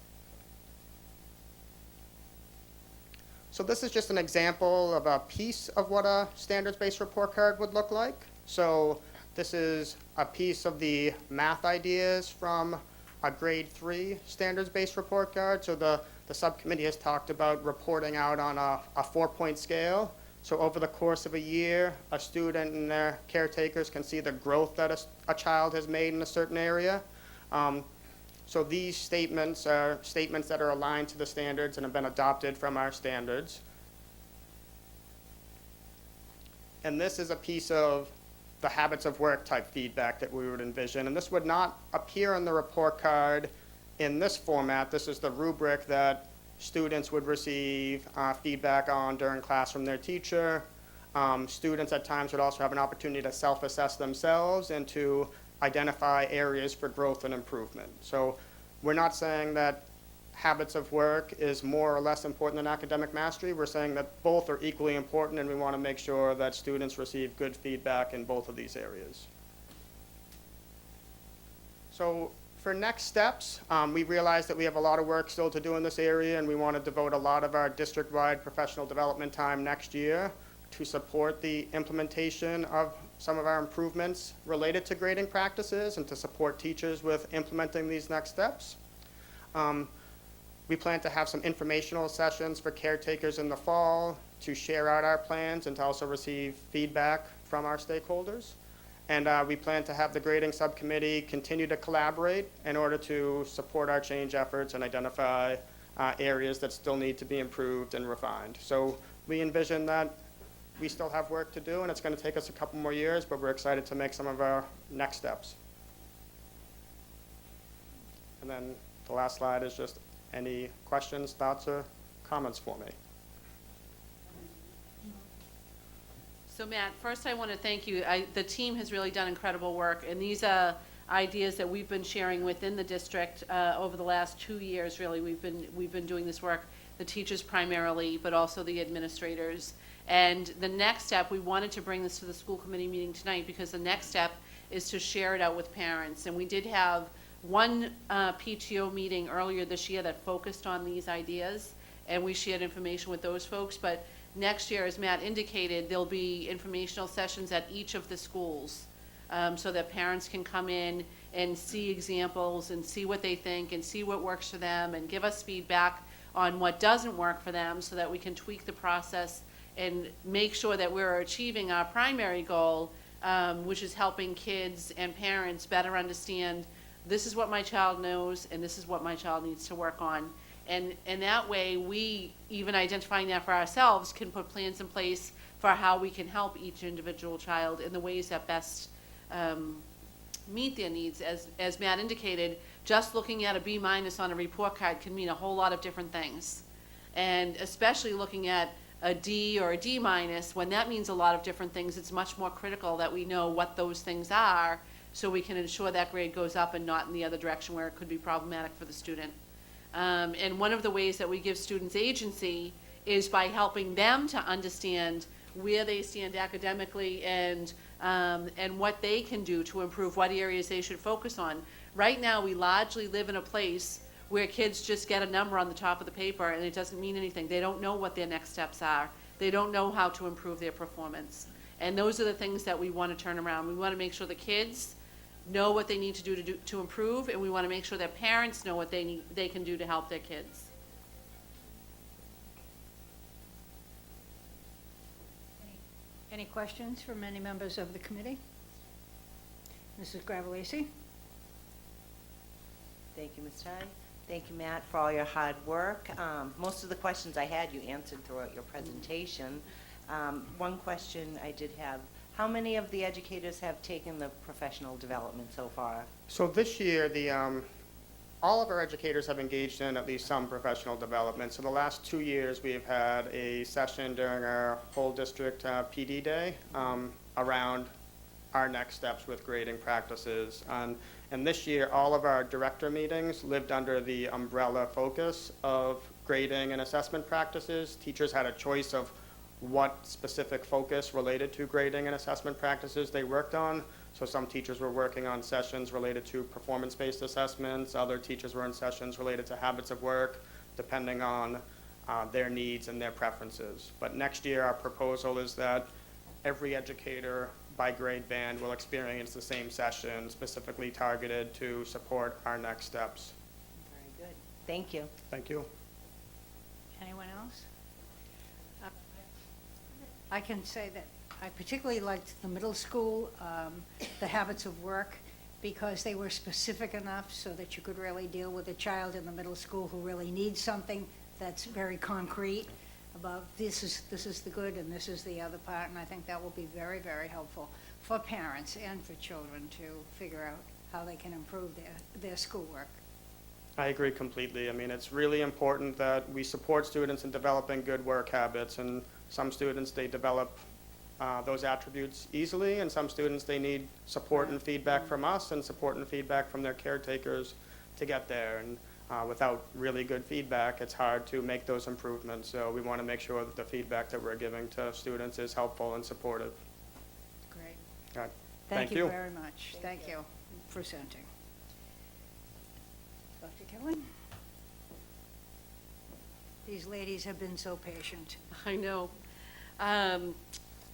So this is just an example of a piece of what a standards-based report card would look like. So this is a piece of the math ideas from a grade 3 standards-based report card. So the subcommittee has talked about reporting out on a 4-point scale. So over the course of a year, a student and their caretakers can see the growth that a child has made in a certain area. So these statements are statements that are aligned to the standards and have been adopted from our standards. And this is a piece of the habits of work type feedback that we would envision. And this would not appear on the report card in this format. This is the rubric that students would receive feedback on during class from their teacher. Students at times would also have an opportunity to self-assess themselves and to identify areas for growth and improvement. So we're not saying that habits of work is more or less important than academic mastery. We're saying that both are equally important, and we want to make sure that students receive good feedback in both of these areas. So for next steps, we realize that we have a lot of work still to do in this area, and we want to devote a lot of our district-wide professional development time next year to support the implementation of some of our improvements related to grading practices and to support teachers with implementing these next steps. We plan to have some informational sessions for caretakers in the fall to share out our plans and to also receive feedback from our stakeholders. And we plan to have the grading subcommittee continue to collaborate in order to support our change efforts and identify areas that still need to be improved and refined. So we envision that we still have work to do, and it's going to take us a couple more years, but we're excited to make some of our next steps. And then the last slide is just any questions, thoughts, or comments for me. So Matt, first I want to thank you. The team has really done incredible work, and these are ideas that we've been sharing within the district over the last 2 years. Really, we've been doing this work, the teachers primarily, but also the administrators. And the next step, we wanted to bring this to the school committee meeting tonight because the next step is to share it out with parents. And we did have one PTO meeting earlier this year that focused on these ideas, and we shared information with those folks. But next year, as Matt indicated, there'll be informational sessions at each of the schools so that parents can come in and see examples and see what they think and see what works for them and give us feedback on what doesn't work for them so that we can tweak the process and make sure that we're achieving our primary goal, which is helping kids and parents better understand this is what my child knows and this is what my child needs to work on. And that way, we, even identifying that for ourselves, can put plans in place for how we can help each individual child in the ways that best meet their needs. As Matt indicated, just looking at a B- on a report card can mean a whole lot of different things. And especially looking at a D or a D-, when that means a lot of different things, it's much more critical that we know what those things are so we can ensure that grade goes up and not in the other direction where it could be problematic for the student. And one of the ways that we give students agency is by helping them to understand where they stand academically and what they can do to improve, what areas they should focus on. Right now, we largely live in a place where kids just get a number on the top of the paper and it doesn't mean anything. They don't know what their next steps are. They don't know how to improve their performance. And those are the things that we want to turn around. We want to make sure the kids know what they need to do to improve, and we want to make sure that parents know what they can do to help their kids. Any questions from any members of the committee? Mrs. Gravellisi? Thank you, Ms. Ty. Thank you, Matt, for all your hard work. Most of the questions I had, you answered throughout your presentation. One question I did have, how many of the educators have taken the professional development so far? So this year, all of our educators have engaged in at least some professional development. So the last 2 years, we've had a session during our whole district PD day around our next steps with grading practices. And this year, all of our director meetings lived under the umbrella focus of grading and assessment practices. Teachers had a choice of what specific focus related to grading and assessment practices they worked on. So some teachers were working on sessions related to performance-based assessments, other teachers were in sessions related to habits of work, depending on their needs and their preferences. But next year, our proposal is that every educator by grade band will experience the same session specifically targeted to support our next steps. Very good. Thank you. Thank you. Anyone else? I can say that I particularly liked the middle school, the habits of work, because they were specific enough so that you could really deal with a child in the middle school who really needs something that's very concrete about this is the good and this is the other part, and I think that will be very, very helpful for parents and for children to figure out how they can improve their schoolwork. I agree completely. I mean, it's really important that we support students in developing good work habits, and some students, they develop those attributes easily, and some students, they need support and feedback from us and support and feedback from their caretakers to get there. And without really good feedback, it's hard to make those improvements. So we want to make sure that the feedback that we're giving to students is helpful and supportive. Great. All right. Thank you very much. Thank you for presenting. Dr. Kelly? These ladies have been so patient. I know.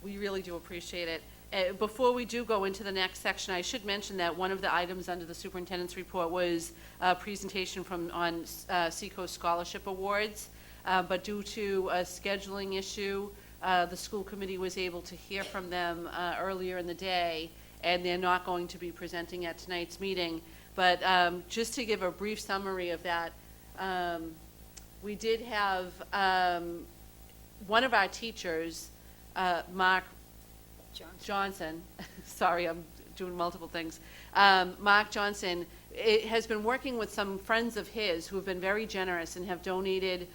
We really do appreciate it. Before we do go into the next section, I should mention that one of the items under the superintendent's report was a presentation on Seacoast Scholarship Awards. But due to a scheduling issue, the school committee was able to hear from them earlier in the day, and they're not going to be presenting at tonight's meeting. But just to give a brief summary of that, we did have one of our teachers, Mark Johnson, sorry, I'm doing multiple things. Mark Johnson has been working with some friends of his who have been very generous and have donated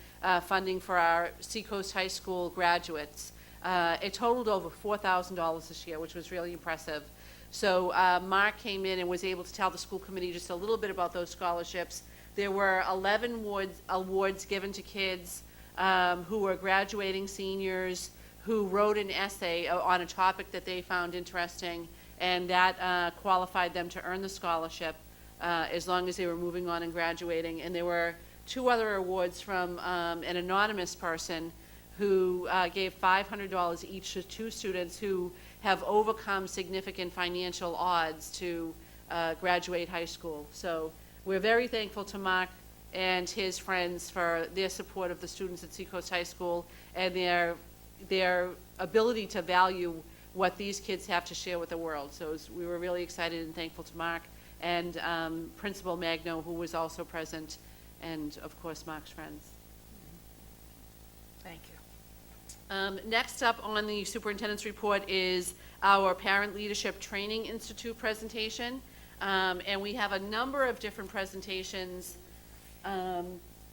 funding for our Seacoast High School graduates. It totaled over $4,000 this year, which was really impressive. So Mark came in and was able to tell the school committee just a little bit about those scholarships. There were 11 awards given to kids who were graduating seniors who wrote an essay on a topic that they found interesting, and that qualified them to earn the scholarship as long as they were moving on and graduating. And there were 2 other awards from an anonymous person who gave $500 each to 2 students who have overcome significant financial odds to graduate high school. So we're very thankful to Mark and his friends for their support of the students at Seacoast High School and their ability to value what these kids have to share with the world. So we were really excited and thankful to Mark and Principal Magno, who was also present, and of course Mark's friends. Thank you. Next up on the superintendent's report is our Parent Leadership Training Institute presentation. And we have a number of different presentations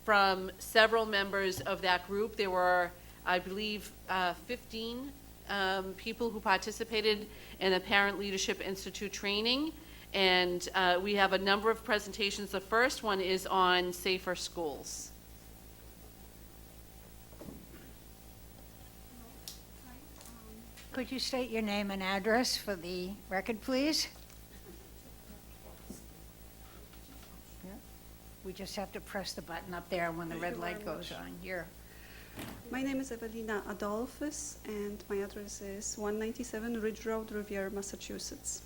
from several members of that group. There were, I believe, 15 people who participated in the Parent Leadership Institute training. And we have a number of presentations. The first one is on safer schools. Could you state your name and address for the record, please? Yeah. We just have to press the button up there when the red light goes on. My name is Evelina Adolphus, and my address is 197 Ridge Road, Revere, Massachusetts.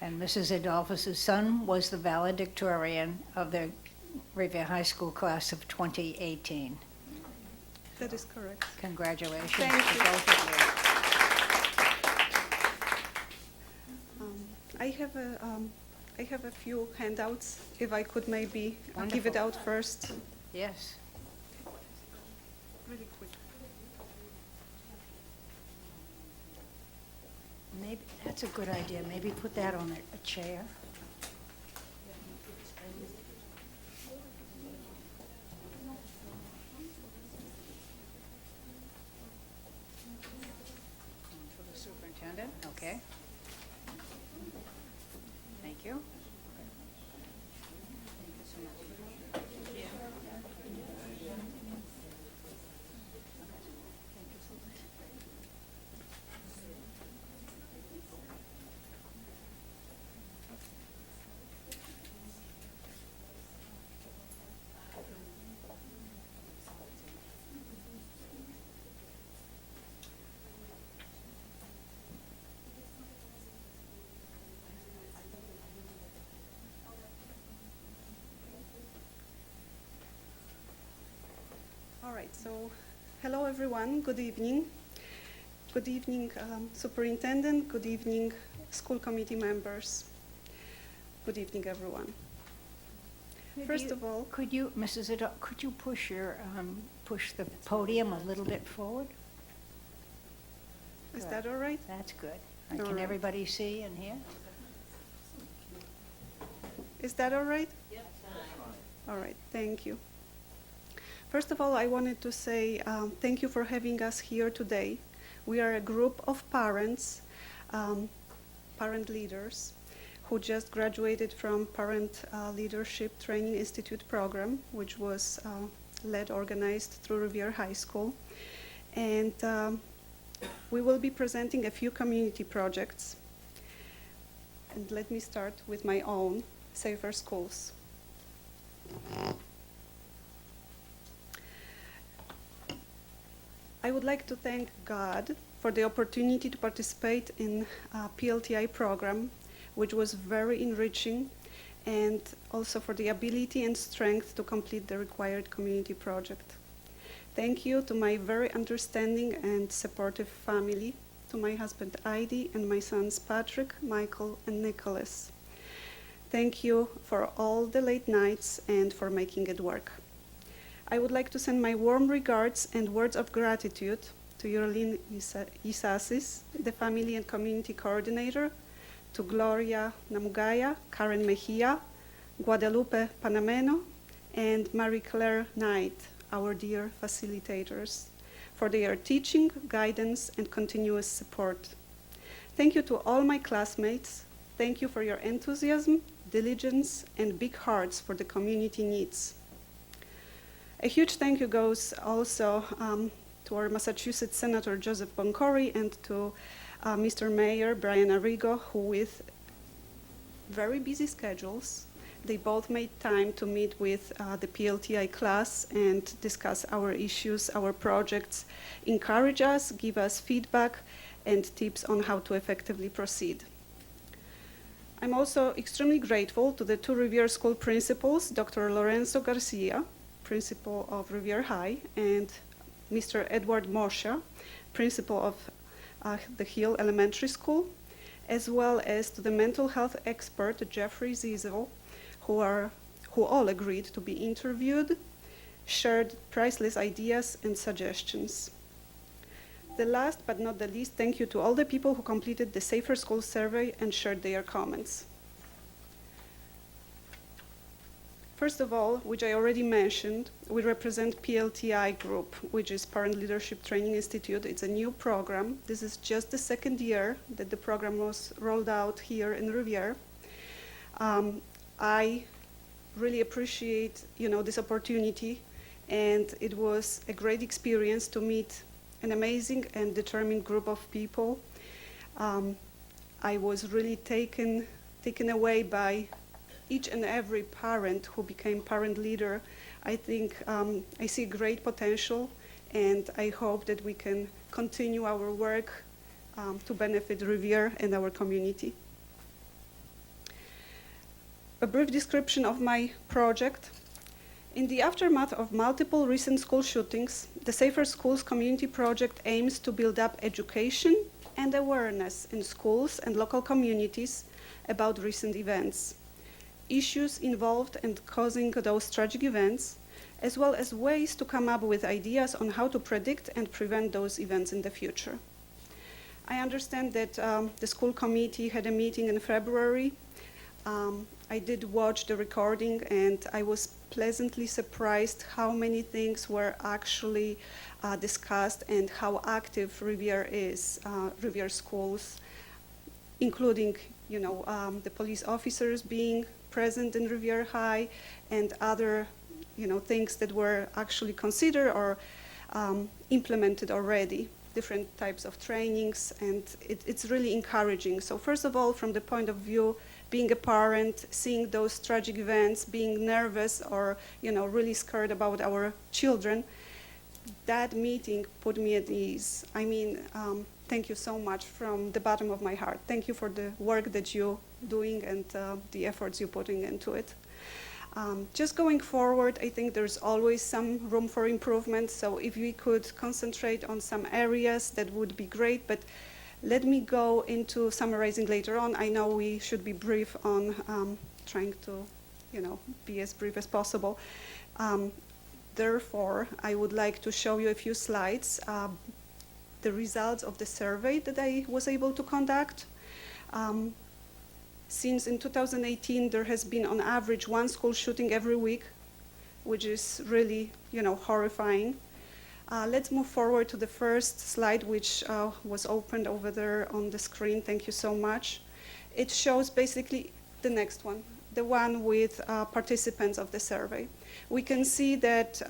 And Mrs. Adolphus's son was the valedictorian of the Revere High School class of 2018. That is correct. Congratulations Thank to you. both of you. I have a few handouts, if I could maybe give it Wonderful. out first. Yes. Really quick. Maybe, that's a good idea. Maybe put that on a chair. For the superintendent, okay. Thank you. All right, so hello everyone, good evening. Good evening, Superintendent, good evening, school committee members. Good evening, everyone. First of all, Could you, Mrs. could you push push the podium a little bit forward? is that all right? That's good. All Can right. everybody see and hear? Is that all right? Yep. All right, thank you. First of all, I wanted to say thank you for having us here today. We are a group of parents, parent leaders, who just graduated from Parent Leadership Training Institute program, which was organized through Revere High School. And we will be presenting a few community projects. And let me start with my own, Safer Schools. I would like to thank God for the opportunity to participate in a PLTI program, which was very enriching, and also for the ability and strength to complete the required community project. Thank you to my very understanding and supportive family, to my husband Heidi and my sons Patrick, Michael, and Nicholas. Thank you for all the late nights and for making it work. I would like to send my warm regards and words of gratitude to Yorlin Isasis, the Family and Community Coordinator, to Gloria Namugaya, Karen Mejia, Guadalupe Panameno, and Marie-Claire Knight, our dear facilitators, for their teaching, guidance, and continuous support. Thank you to all my classmates. Thank you for your enthusiasm, diligence, and big hearts for the community needs. A huge thank you goes also to our Massachusetts Senator Joseph Boncori and to Mr. Mayor Brian Arrigo, who with very busy schedules, they both made time to meet with the PLTI class and discuss our issues, our projects, encourage us, give us feedback and tips on how to effectively proceed. I'm also extremely grateful to the two Revere School principals, Dr. Lorenzo Garcia, principal of Revere High, and Mr. Edward Mosha, principal of the Hill Elementary School, as well as to the mental health expert, Jeffrey Ziesel, who all agreed to be interviewed, shared priceless ideas and suggestions. The last but not the least, thank you to all the people who completed the Safer School survey and shared their comments. First of all, which I already mentioned, we represent PLTI Group, which is Parent Leadership Training Institute. It's a new program. This is just the second year that the program was rolled out here in Revere. I really appreciate, this opportunity, and it was a great experience to meet an amazing and determined group of people. I was really taken away by each and every parent who became parent leader. I think I see great potential, and I hope that we can continue our work to benefit Revere and our community. A brief description of my project. In the aftermath of multiple recent school shootings, the Safer Schools Community Project aims to build up education and awareness in schools and local communities about recent events, issues involved in causing those tragic events, as well as ways to come up with ideas on how to predict and prevent those events in the future. I understand that the school committee had a meeting in February. I did watch the recording, and I was pleasantly surprised how many things were actually discussed and how active Revere is, Revere schools, including the police officers being present in Revere High and other things that were actually considered or implemented already, different types of trainings, and it's really encouraging. So first of all, from the point of view being a parent, seeing those tragic events, being nervous or really scared about our children, that meeting put me at ease. I mean, thank you so much from the bottom of my heart. Thank you for the work that you're doing and the efforts you're putting into it. Just going forward, I think there's always some room for improvement, so if we could concentrate on some areas, that would be great, but let me go into summarizing later on. I know we should be brief on trying to, be as brief as possible. Therefore, I would like to show you a few slides, the results of the survey that I was able to conduct. Since in 2018, there has been on average one school shooting every week, which is really, horrifying. Let's move forward to the first slide, which was opened over there on the screen. Thank you so much. It shows basically the next one, the one with participants of the survey. We can see that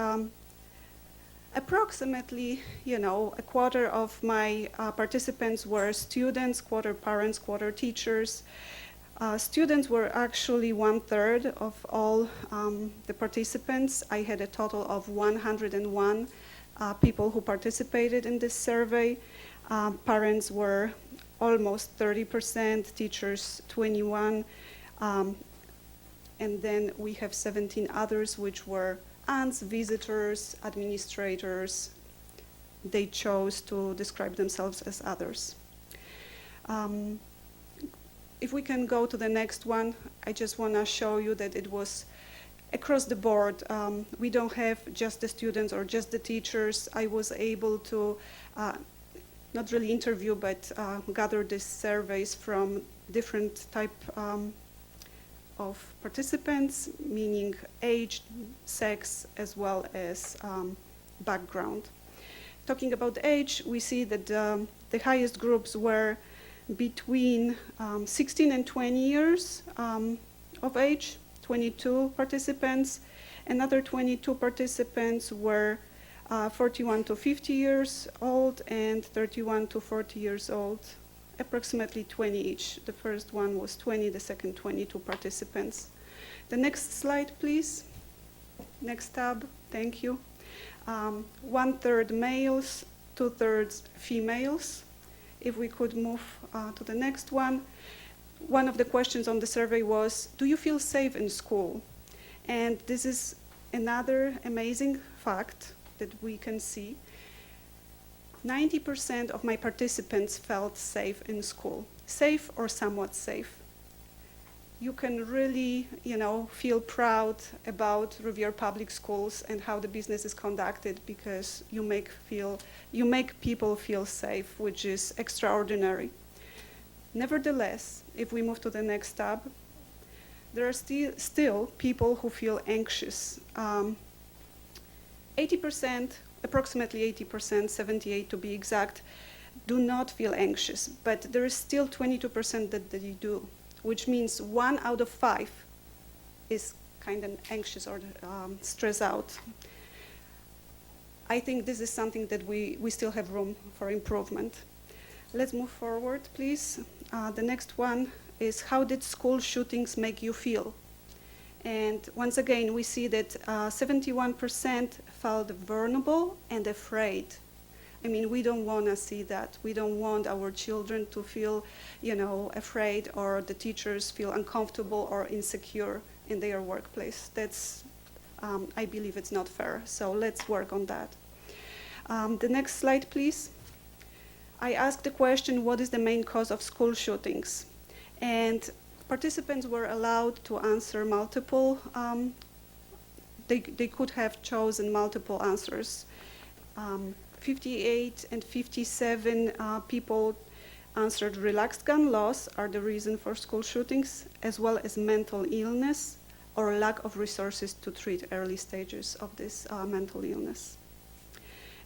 approximately, a quarter of my participants were students, quarter parents, quarter teachers. Students were actually 1/3 of all the participants. I had a total of 101 people who participated in this survey. Parents were almost 30%, teachers 21, and then we have 17 others, which were aunts, visitors, administrators. They chose to describe themselves as others. If we can go to the next one, I just want to show you that it was across the board. We don't have just the students or just the teachers. I was able to not really interview, but gather these surveys from different type of participants, meaning age, sex, as well as background. Talking about age, we see that the highest groups were between 16 and 20 years of age, 22 participants. Another 22 participants were 41 to 50 years old and 31 to 40 years old, approximately 20 each. The first one was 20, the second 22 participants. The next slide, please. Next tab, thank you. 1/3 males, 2/3 females. If we could move to the next one. one of the questions on the survey was, do you feel safe in school? And this is another amazing fact that we can see. 90% of my participants felt safe in school, safe or somewhat safe. You can really, feel proud about Revere Public Schools and how the business is conducted because you make people feel safe, which is extraordinary. Nevertheless, if we move to the next tab, there are still people who feel anxious. 80%, approximately 80%, 78 to be exact, do not feel anxious, but there is still 22% that they do, which means 1 out of 5 is kind of anxious or stressed out. I think this is something that we still have room for improvement. Let's move forward, please. The next one is, how did school shootings make you feel? And once again, we see that 71% felt vulnerable and afraid. I mean, we don't want to see that. We don't want our children to feel, afraid, or the teachers feel uncomfortable or insecure in their workplace. That's, I believe it's not fair. So let's work on that. The next slide, please. I asked the question, what is the main cause of school shootings? And participants were allowed to answer multiple, they could have chosen multiple answers. 58 and 57 people answered relaxed gun laws are the reason for school shootings, as well as mental illness or lack of resources to treat early stages of this mental illness.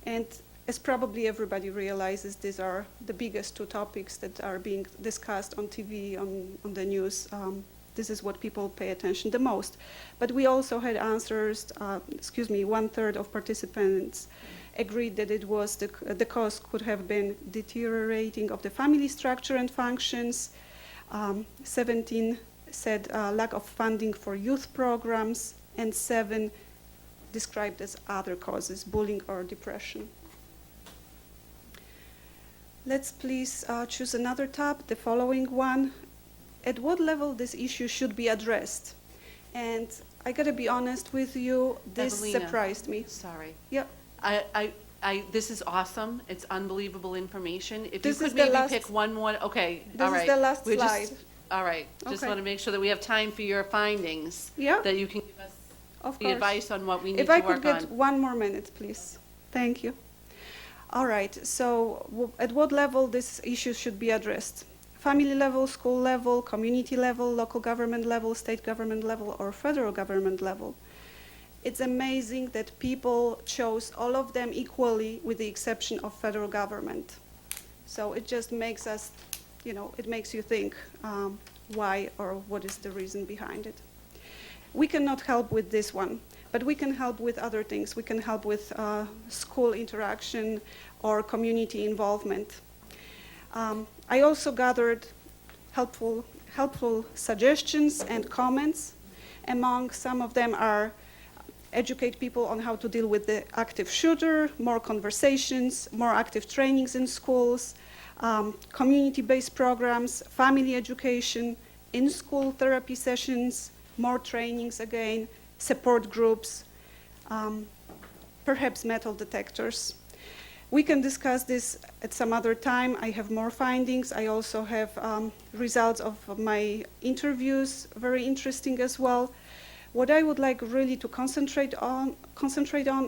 And as probably everybody realizes, these are the biggest two topics that are being discussed on TV, on the news. This is what people pay attention the most. But we also had answers, 1/3 of participants agreed that it was the cause could have been deteriorating of the family structure and functions. 17 said lack of funding for youth programs, and 7 described as other causes, bullying or depression. Let's please choose another tab, the following one. At what level this issue should be addressed? And I gotta be honest with you, this Evelina, surprised me. Sorry. Yep. This is awesome. It's unbelievable information. If This you is could the maybe last- pick one more, okay, This all is right. the last We're just- slide. All right, just Okay. want to make sure that we have time for your findings. Yeah. That you can give us Of the course. advice on what we need If to I work could get on. 1 more minute, please. Thank you. All right, so at what level this issue should be addressed? Family level, school level, community level, local government level, state government level, or federal government level? It's amazing that people chose all of them equally with the exception of federal government. So it just makes us, it makes you think why or what is the reason behind it. We cannot help with this one, but we can help with other things. We can help with school interaction or community involvement. I also gathered helpful suggestions and comments. Among some of them are educate people on how to deal with the active shooter, more conversations, more active trainings in schools, community-based programs, family education, in-school therapy sessions, more trainings again, support groups, perhaps metal detectors. We can discuss this at some other time. I have more findings. I also have results of my interviews, very interesting as well. What I would like really to concentrate on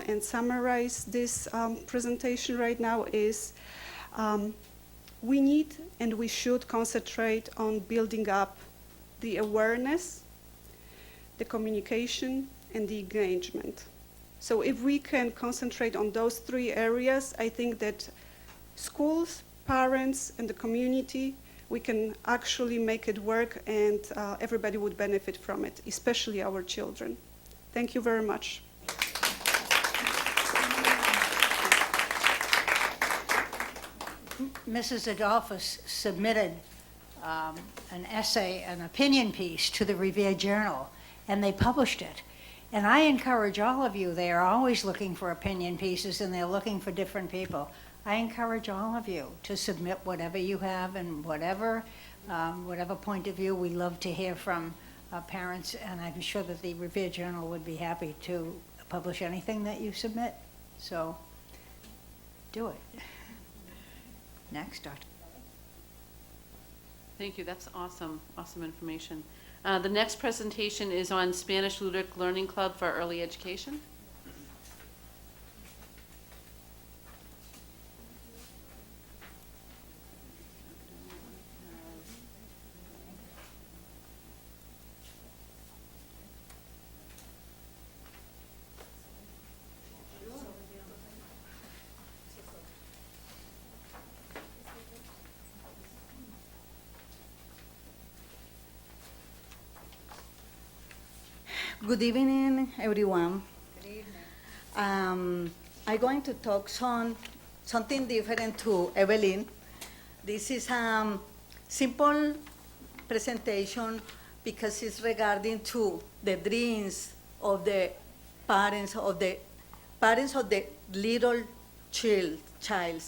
and summarize this presentation right now is we need and we should concentrate on building up the awareness, the communication, and the engagement. So if we can concentrate on those 3 areas, I think that schools, parents, and the community, we can actually make it work, and everybody would benefit from it, especially our children. Thank you very much. Mrs. Adolphus submitted an essay, an opinion piece to the Revere Journal, and they published it. And I encourage all of you, they are always looking for opinion pieces and they're looking for different people. I encourage all of you to submit whatever you have and whatever whatever point of view. We love to hear from parents, and I'm sure that the Revere Journal would be happy to publish anything that you submit. So do it. Next, Dr. Thank you, that's awesome, awesome information. The next presentation is on Spanish Ludic Learning Club for Early Education. Good evening, everyone. Good evening. I'm going to talk something different to Evelyn. This is a simple presentation because it's regarding to the dreams of the parents of the little child.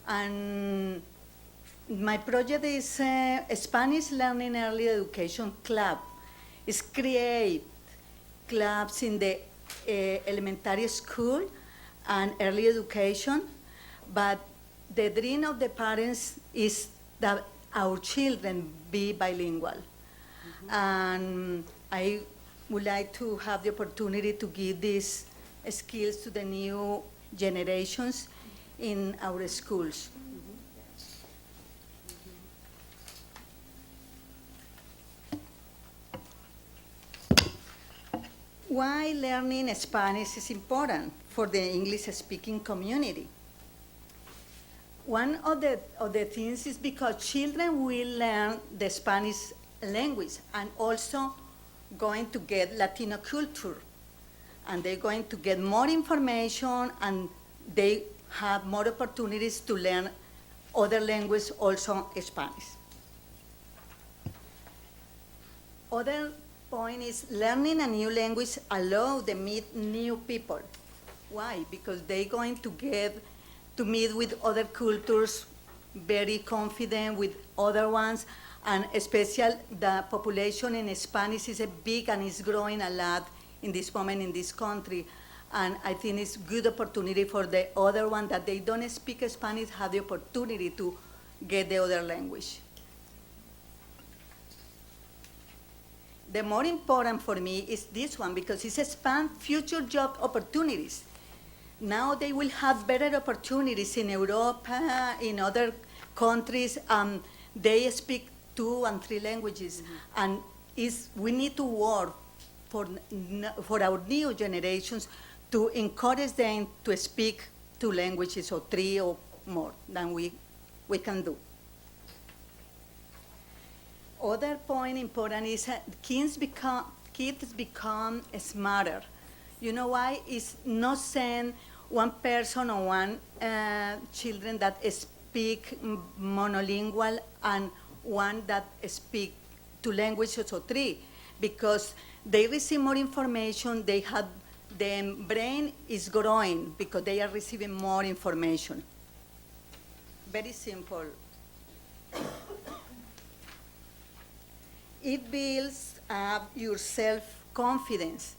And my project is a Spanish Learning Early Education Club. It's create clubs in the elementary school and early education, but the dream of the parents is that our children be bilingual. And I would like to have the opportunity to give these skills to the new generations in our schools. Why learning Spanish is important for the English-speaking community? One of the things is because children will learn the Spanish language and also going to get Latino culture. And they're going to get more information and they have more opportunities to learn other languages, also Spanish. Other point is learning a new language allow them to meet new people. Why? Because they're going to get to meet with other cultures, very confident with other ones, and especially the population in Spanish is big and is growing a lot in this moment in this country. And I think it's good opportunity for the other one that they don't speak Spanish have the opportunity to get the other language. The more important for me is this one because it expands future job opportunities. Now they will have better opportunities in Europe, in other countries. They speak 2 and 3 languages, and we need to work for our new generations to encourage them to speak 2 languages or 3 or more than we can do. Other point important is kids become smarter. You know why? It's not saying one person or one children that speak monolingual and one that speak 2 languages or 3, because they receive more information, the brain is growing because they are receiving more information. Very simple. It builds up your self-confidence.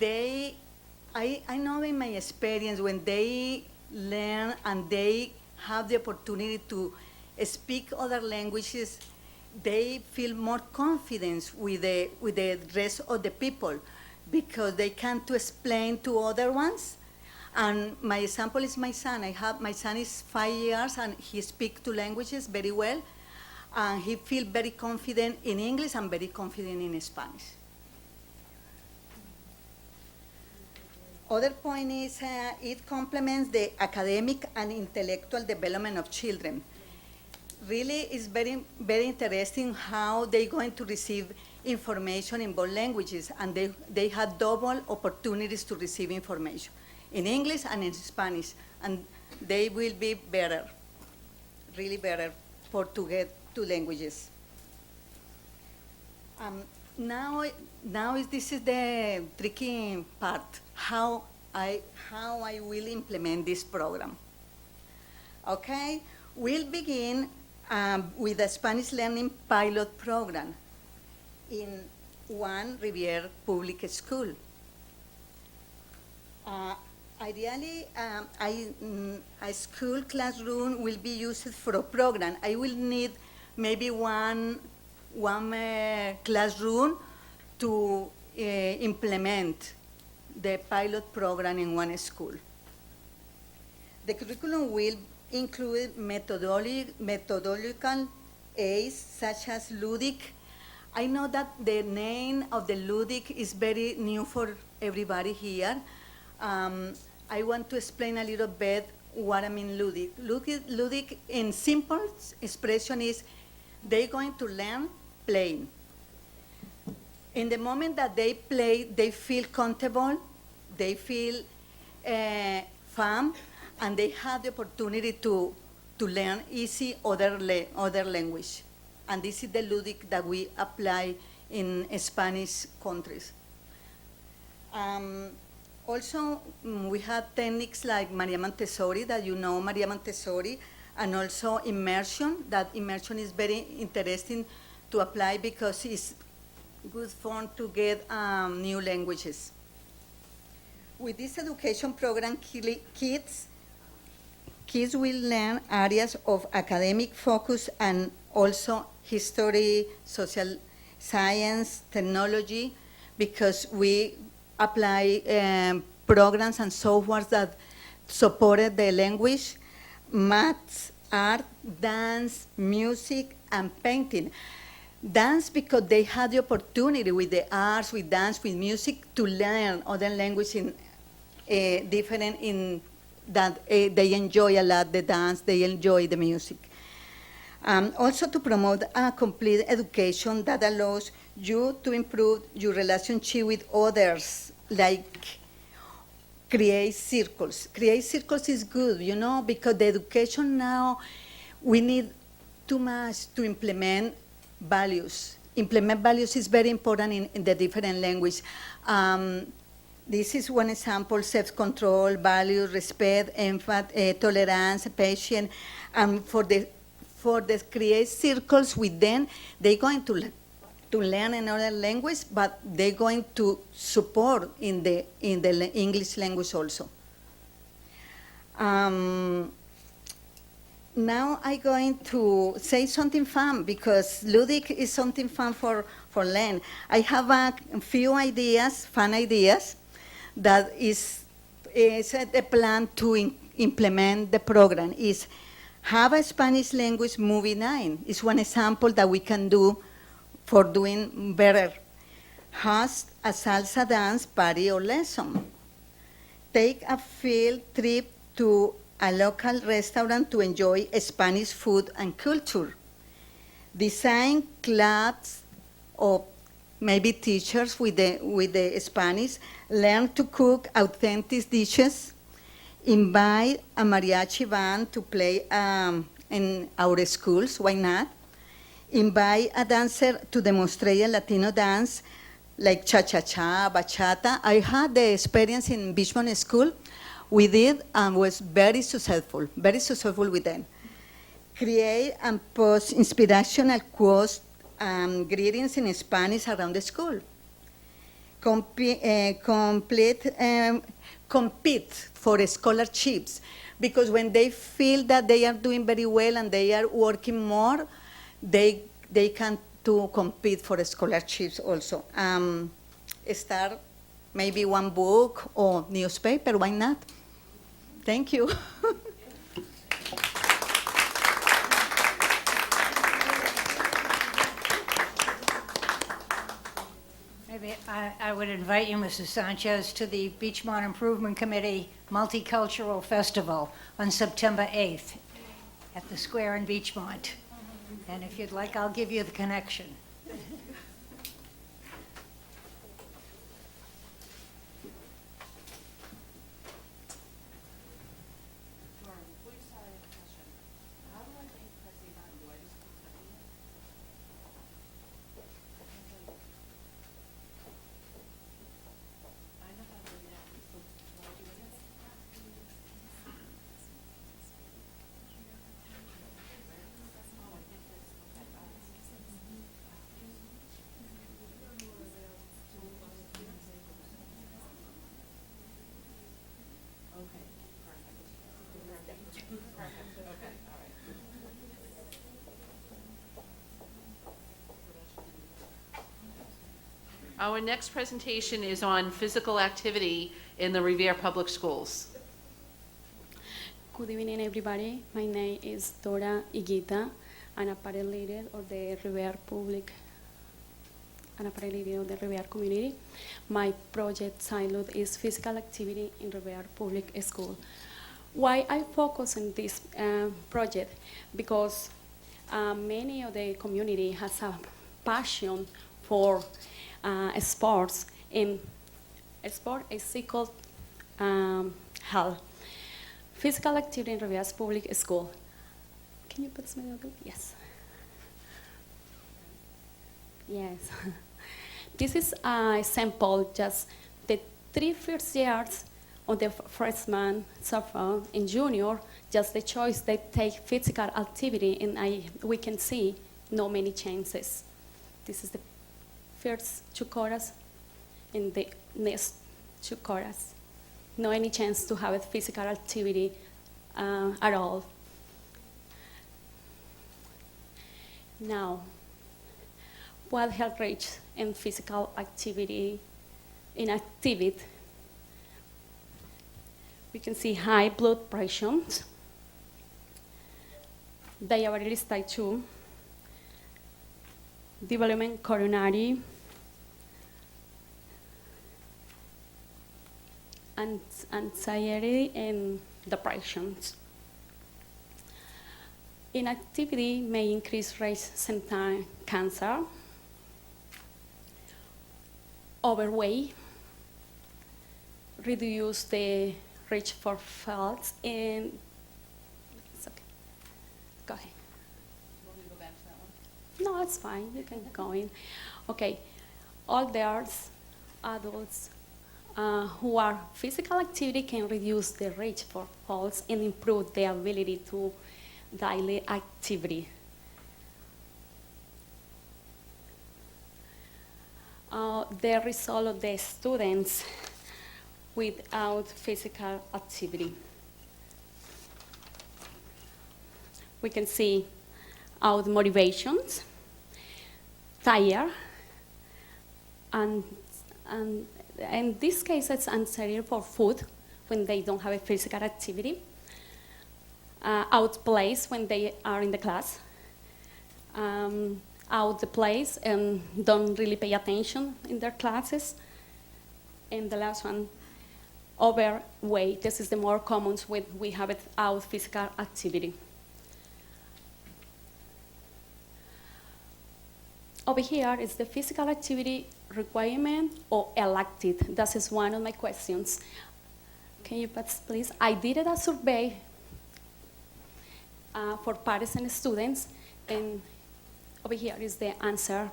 I know in my experience when they learn and they have the opportunity to speak other languages, they feel more confidence with the rest of the people because they can to explain to other ones. And my example is my son. My son is 5 years and he speaks 2 languages very well. And he feels very confident in English and very confident in Spanish. Other point is it complements the academic and intellectual development of children. Really, it's very, very interesting how they're going to receive information in both languages, and they have double opportunities to receive information in English and in Spanish, and they will be better, really better to get 2 languages. This is the tricky part, how I will implement this program. Okay, we'll begin with a Spanish learning pilot program in one Revere public school. Ideally, a school classroom will be used for a program. I will need maybe one classroom to implement the pilot program in one school. The curriculum will include methodological aids such as ludic. I know that the name of the ludic is very new for everybody here. I want to explain a little bit what I mean ludic. Ludic in simple expression is they're going to learn playing. In the moment that they play, they feel comfortable, they feel fun, and they have the opportunity to learn easy other language. And this is the ludic that we apply in Spanish countries. Also, we have techniques like Maria Montessori, that you know Maria Montessori, and also immersion. That immersion is very interesting to apply because it's good fun to get new languages. With this education program, kids will learn areas of academic focus and also history, social science, technology, because we apply programs and softwares that supported the language, maths, art, dance, music, and painting. Dance because they had the opportunity with the arts, with dance, with music to learn other language in different in that they enjoy a lot the dance, they enjoy the music. Also to promote a complete education that allows you to improve your relationship with others, like create circles. Create circles is good, you know, because the education now, we need too much to implement values. Implement values is very important in the different language. This is one example: self-control, value, respect, empathy, tolerance, patience. And for the create circles with them, they're going to learn another language, but they're going to support in the English language also. Now I'm going to say something fun, because ludic is something fun for learn. I have a few ideas, fun ideas, that is a plan to implement the program. Is have a Spanish language movie night. It's one example that we can do for doing better. Host a salsa dance party or lesson. Take a field trip to a local restaurant to enjoy Spanish food and culture. Design clubs or maybe teachers with the Spanish. Learn to cook authentic dishes. Invite a mariachi band to play in our schools, why not? Invite a dancer to demonstrate a Latino dance like cha-cha-cha, bachata. I had the experience in Beachmont School. We did and was very successful with them. Create and post inspirational quotes and greetings in Spanish around the school. Compete for scholarships, because when they feel that they are doing very well and they are working more, they can to compete for scholarships also. Start maybe one book or newspaper, why not? Thank you. Maybe I would invite you, Mrs. Sanchez, to the Beachmont Improvement Committee Multicultural Festival on September 8th at the Square in Beachmont. And if you'd like, I'll give you the connection. Our next presentation is on physical activity in the Revere Public Schools. Good evening, everybody. My name is Dora Iguita. I'm a parent leader of the Revere community. My project title is Physical Activity in Revere Public School. Why I focus on this project? Because many of the community has a passion for sports, and sport is equal health. Physical activity in Revere's public school. Can you put this video? Yes. Yes. This is a sample, just the 3 first years of the freshman, sophomore, and junior, just the choice they take physical activity, and we can see no many chances. This is the first 2 quarters, and the next 2 quarters. No any chance to have a physical activity at all. Now, what health rates and physical activity inactivity? We can see high blood pressure, diabetes type 2, development coronary, and anxiety and depression. Inactivity may increase risk sometimes cancer, overweight, reduce the risk for falls, and it's okay. Go ahead. Want me to go back to that one? No, it's fine. You can go in. Okay. Older adults who are physical activity can reduce the risk for falls and improve the ability to daily activity. The result of the students without physical activity. We can see out motivations, tired, and in this case, it's anxiety for food when they don't have a physical activity, out place when they are in the class, out the place and don't really pay attention in their classes, and the last one, overweight. This is the more common when we have it out physical activity. Over here is the physical activity requirement or elected. That is one of my questions. Can you please? I did a survey for parents and students, and over here is the answer.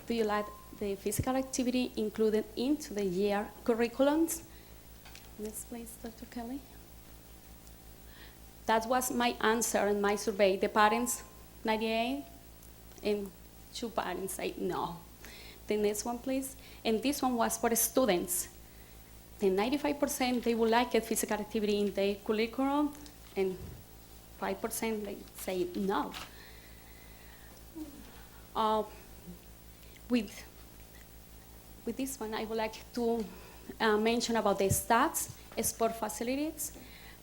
Do you like the physical activity included into the year curriculums? Next, please, Dr. Kelly. That was my answer in my survey. The parents, 98, and 2 parents say no. The next one, please. And this one was for students. The 95% they would like a physical activity in the curriculum, and 5% they say no. With this one, I would like to mention about the stats, sport facilities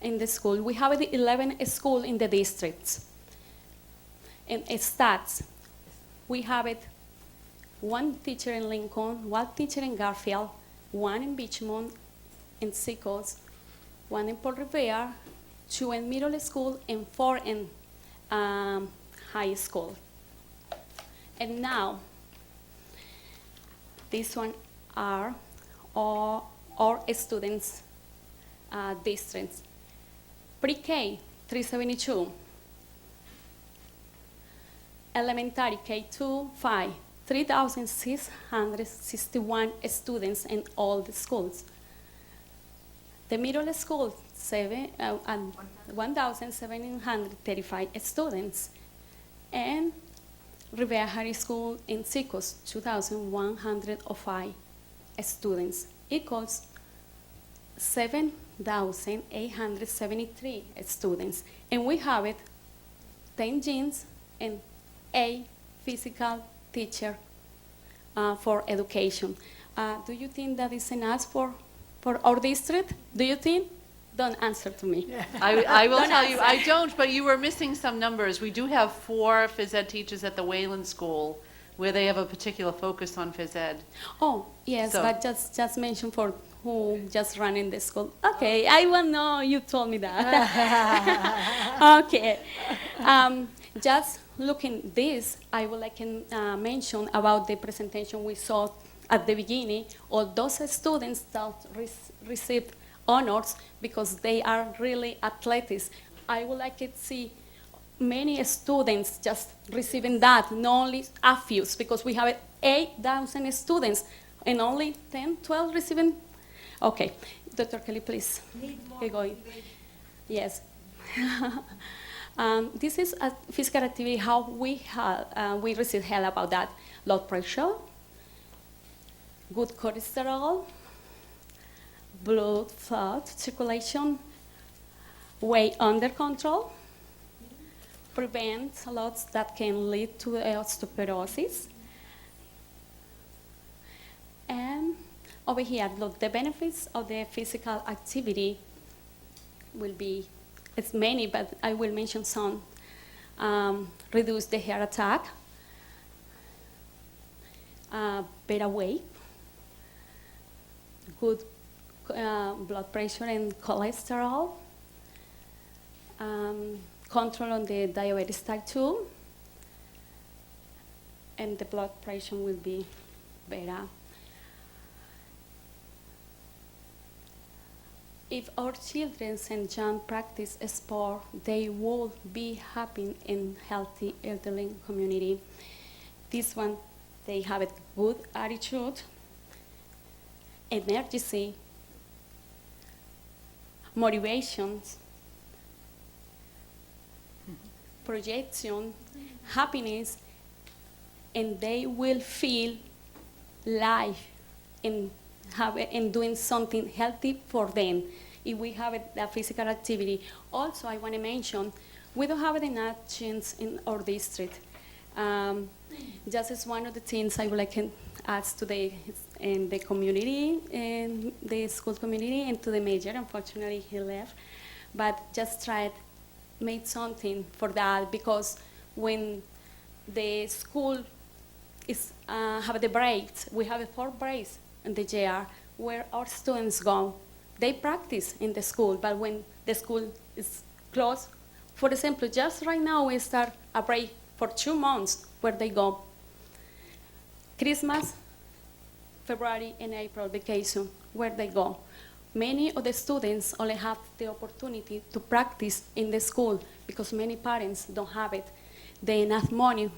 in the school. We have 11 schools in the districts. And stats, we have 1 teacher in Lincoln, 1 teacher in Garfield, 1 in Richmond, in Seacoast, 1 in Port Revere, 2 in middle school, and 4 in high school. And now, this one are all students districts. Pre-K, 372. Elementary K2, 5, 3,661 students in all the schools. The middle school, 1,735 students. And Revere High School in Seacoast, 2,105 students, equals 7,873 students. And we have 10 gyms and 8 physical teacher for education. Do you think that is enough for our district? Do you think? Don't answer to me. I will Don't tell you, I answer. don't, but you were missing some numbers. We do have 4 phys ed teachers at the Wayland School where they have a particular focus on phys ed. Oh, yes, So- but just mention for who just running the school. Okay, I will know, you told me that. Okay. Just looking this, I would like to mention about the presentation we saw at the beginning, all those students that received honors because they are really athletics. I would like to see many students just receiving that, not only a few, because we have 8,000 students and only 10, 12 receiving. Okay, Dr. Kelly, please get going. Yes. This is a physical activity, how we receive help about that. Blood pressure, good cholesterol, blood flow circulation, weight under control, prevents lots that can lead to osteoporosis. And over here, look, the benefits of the physical activity will be, it's many, but I will mention some. Reduce the heart attack, better weight, good blood pressure and cholesterol, control on the diabetes type 2, and the blood pressure will be better. If our children and young practice sport, they will be happy and healthy elderly community. This one, they have a good attitude, energy, motivations, projection, happiness, and they will feel life and doing something healthy for them if we have a physical activity. Also, I want to mention, we don't have enough gyms in our district. Just as one of the things I would like to ask to the community, and the school community, and to the mayor. Unfortunately, he left. But just try to make something for that, because when the school is have the breaks, we have 4 breaks in the year where our students go. They practice in the school, but when the school is closed, for example, just right now we start a break for 2 months where they go. Christmas, February, and April vacation, where they go. Many of the students only have the opportunity to practice in the school because many parents don't have it. They enough money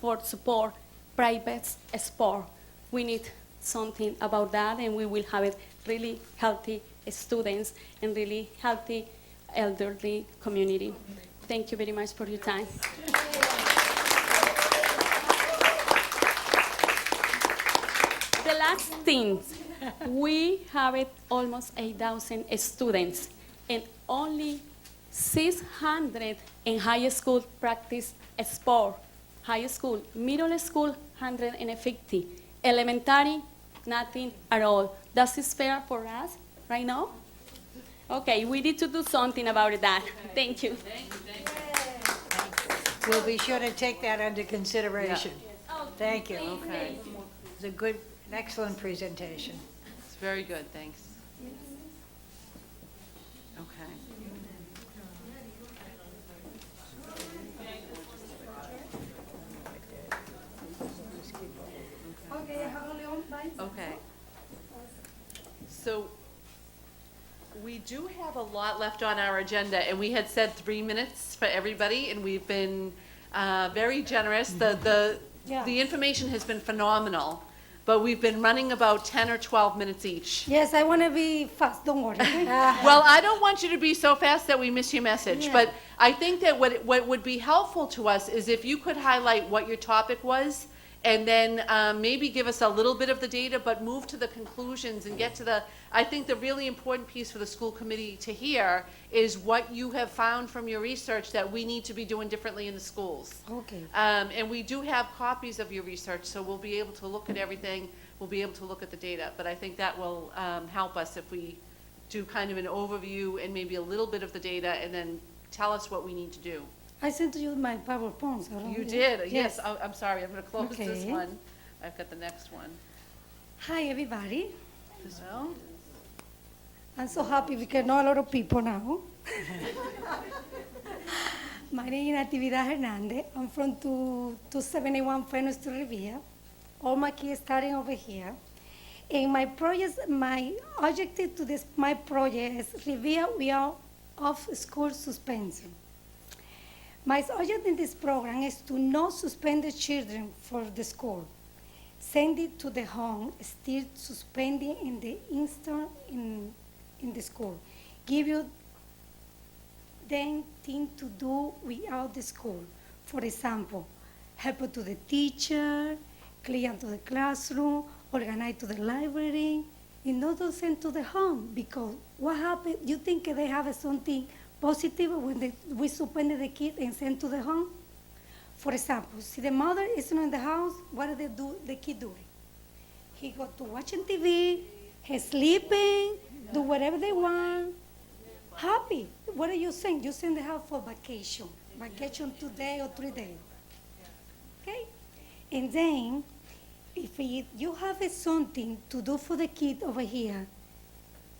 for support private sport. We need something about that, and we will have it really healthy students and really healthy elderly community. Thank you very much for your time. The last thing, we have it almost 8,000 students, and only 600 in high school practice sport. High school, middle school, 150. Elementary, nothing at all. Does this fair for us right now? Okay, we need to do something about that. Thank you. We'll be sure to take that under consideration. Oh, Thank you. Okay. It's a good, an excellent presentation. It's very good, thanks. Okay. Okay. So we do have a lot left on our agenda, and we had said 3 minutes for everybody, and we've been very generous. The information has been phenomenal, but we've been running about 10 or 12 minutes each. Yes, I want to be fast, don't worry. Well, I don't want you to be so fast that we miss your message, Yeah. but I think that what would be helpful to us is if you could highlight what your topic was and then maybe give us a little bit of the data, but move to the conclusions and get to the, I think the really important piece for the school committee to hear is what you have found from your research that we need to be doing differently in the schools. Okay. And we do have copies of your research, so we'll be able to look at everything, we'll be able to look at the data. But I think that will help us if we do kind of an overview and maybe a little bit of the data, and then tell us what we need to do. I sent you my PowerPoint. You did, yes. Oh, I'm sorry, I'm going to close this Okay. one. I've got the next one. Hi, everybody. So, I'm so happy because I know a lot of people now. My name is Natividad Hernandez. I'm from 271 Fenus to Revere. All my kids starting over here. And my project, my objective to this, my project is Revere, we are off school suspension. My objective in this program is to not suspend the children for the school. Send it to the home, still suspending in the instant in the school. Give you then thing to do without the school. For example, help to the teacher, clean to the classroom, organize to the library, and not to send to the home, because what happened, you think they have something positive when we suspend the kid and send to the home? For example, see the mother is not in the house, what do they do, the kid doing? He go to watching TV, he's sleeping, do whatever they want, happy. What are you saying? You send the house for vacation 2 days or 3 days. Okay? And then, if you have something to do for the kid over here,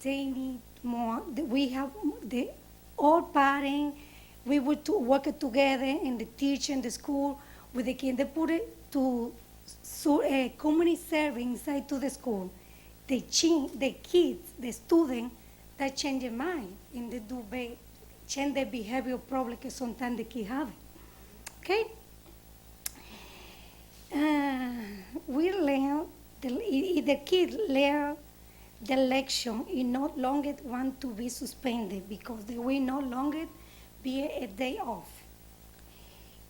they need more. We have the all parents, we would work together in the teacher in the school with the kid. They put it to community service inside to the school. They change the kids, the students, that change their mind and they do change their behavior problem that sometimes the kids have. Okay? We learn, the kid learn the election is no longer want to be suspended because they will no longer be a day off.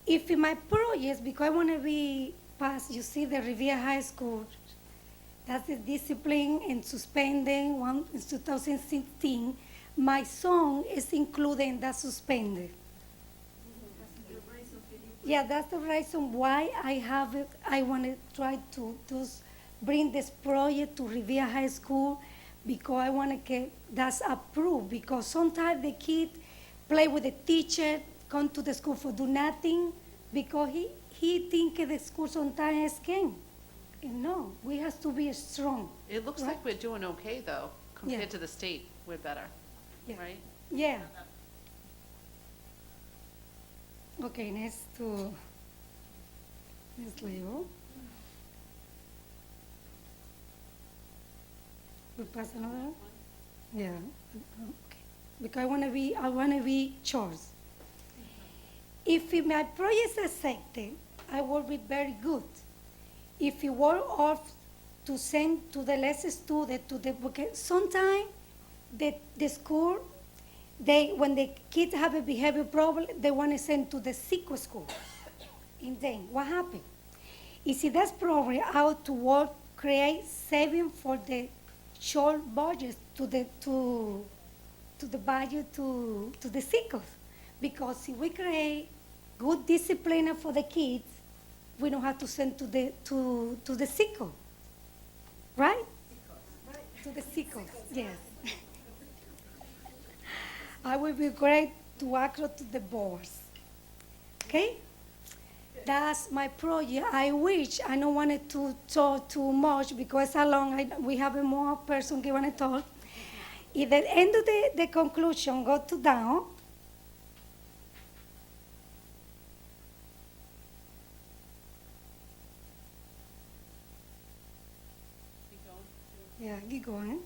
If in my projects, because I want to be passed, you see the Revere High School, that's the discipline and suspending one in 2016. My song is included in that suspended. Yeah, that's the reason why I have it. I want to try to bring this project to Revere High School because I want to get that's approved, because sometimes the kid play with the teacher, come to the school for do nothing because he think the school sometimes is game. And no, we have to be strong. it looks Right. like we're doing okay, though, compared Yeah. to the state, we're better, Yeah. right? Yeah. Okay, next level. We pass another one? Yeah. Okay. Because I want to be choice. If my project is accepted, I will be very good. If you were off to send to the less student to the book, sometimes the school, when the kids have a behavior problem, they want to send to the secret school. And then what happened? You see, that's probably how to work, create saving for the short budget to the budget to the secret. Because if we create good discipline for the kids, we don't have to send to the secret. Right? To the secret, yes. I will be great to access to the boards. Okay? That's my project. I wish I don't want it to talk too much because it's long. We have a more person who want to talk. At the end of the conclusion, go to down. Yeah, keep going.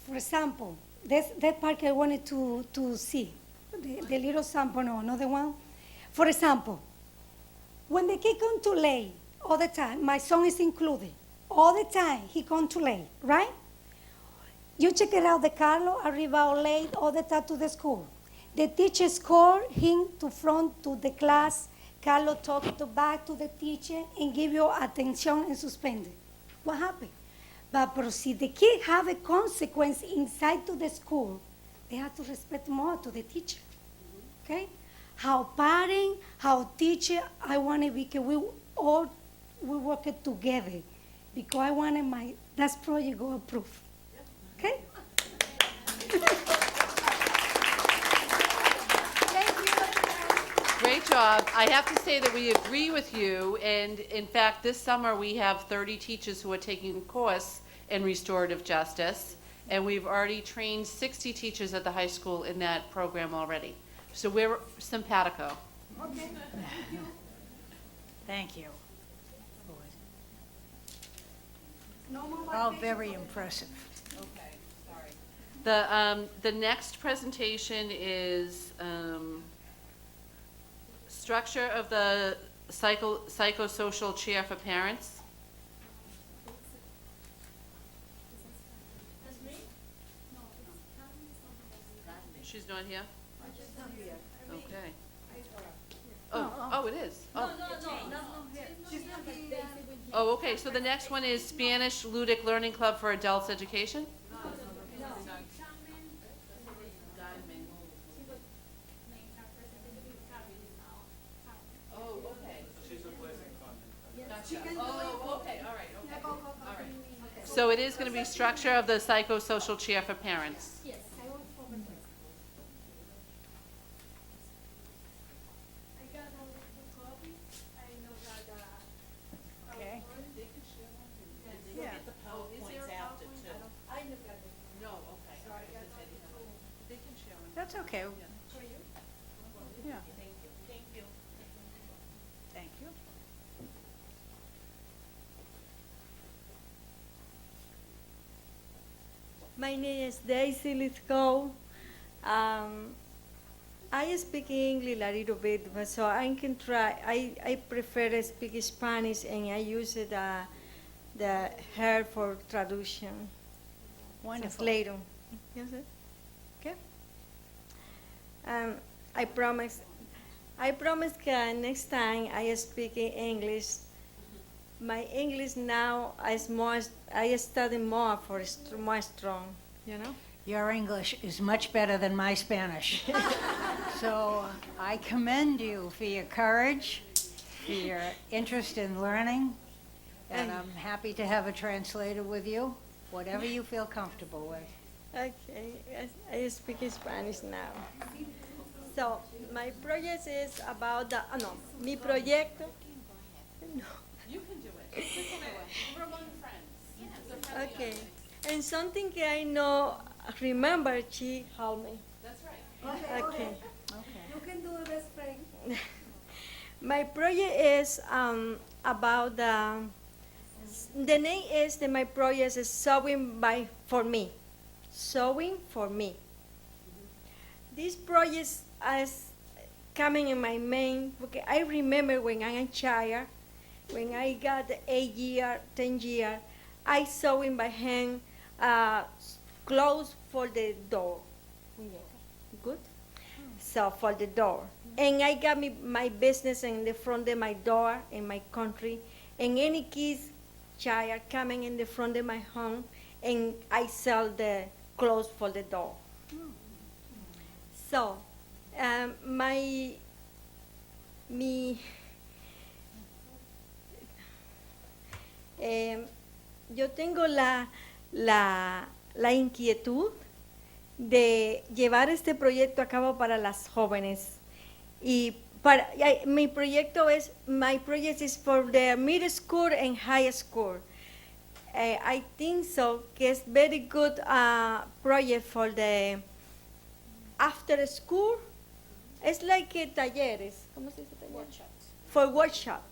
For example, that part I wanted to see, the little sample, no, not the one. For example, when the kid come too late all the time, my son is included. All the time, he come too late, right? You check it out, the Carlos arriba late all the time to the school. The teacher score him to front to the class, Carlos back to the teacher and give you attention and suspended. What happened? But see, the kid have a consequence inside to the school. They have to respect more to the teacher. Okay? How parent, how teacher, I want to be, we work it together. Because I wanted my, that project go approved. Okay? Great job. I have to say that we agree with you, and in fact, this summer, we have 30 teachers who are taking a course in restorative justice, and we've already trained 60 teachers at the high school in that program already. So we're simpatico. Okay. Thank you. No more All vacation very for the- impressive. Okay, sorry. The next presentation is structure of the psychosocial chair for parents. She's not here? Okay. Oh, it is? Oh. Oh, okay, so the next one is Spanish Ludic Learning Club for Adults Education? Oh, okay. Oh, okay, all right, okay. All right. So it is going to be structure of the psychosocial chair for parents. Yes, I want for the I got all the copies. I know that, Okay. Yeah. Oh, Is there a PowerPoint? I look at it. No, okay. They can share one. That's okay. For you? Yeah. Thank you. Thank you. My name is Daisy Lithgow. I speak English a little bit, but so I can try. I prefer to speak Spanish, and I use the hair for traduction. Wonderful. Later. Yes, sir. Okay. I promise that next time I speak in English. My English now is more. I study more for more strong. You know. Your English is much better than my Spanish. So I commend you for your courage, for your interest in learning, and I'm happy to have a translator with you, whatever you feel comfortable with. Okay, yes, I speak Spanish now. So my project is about the mi proyecto. No. You can do it. We're among friends. It's a friendly Okay, audience. and something I know, remember, she helped me. That's right. Okay. You can do the best friend. My project is about the name is that my project is sewing for me. Sewing for me. This project is coming in my mind because I remember when I was a child, when I got 8 years, 10 years, I sewing by hand clothes for the door. Good? So for the door. And I got my business in the front of my door in my country. And any kids, child coming in the front of my home, and I sell the clothes for the door. So, yo tengo la inquietud de llevar este proyecto a cabo para las jóvenes. Y my project is for the middle school and high school. I think so, que es very good project for the after school. It's like talleres, ¿cómo se dice taller? Workshops. For workshop.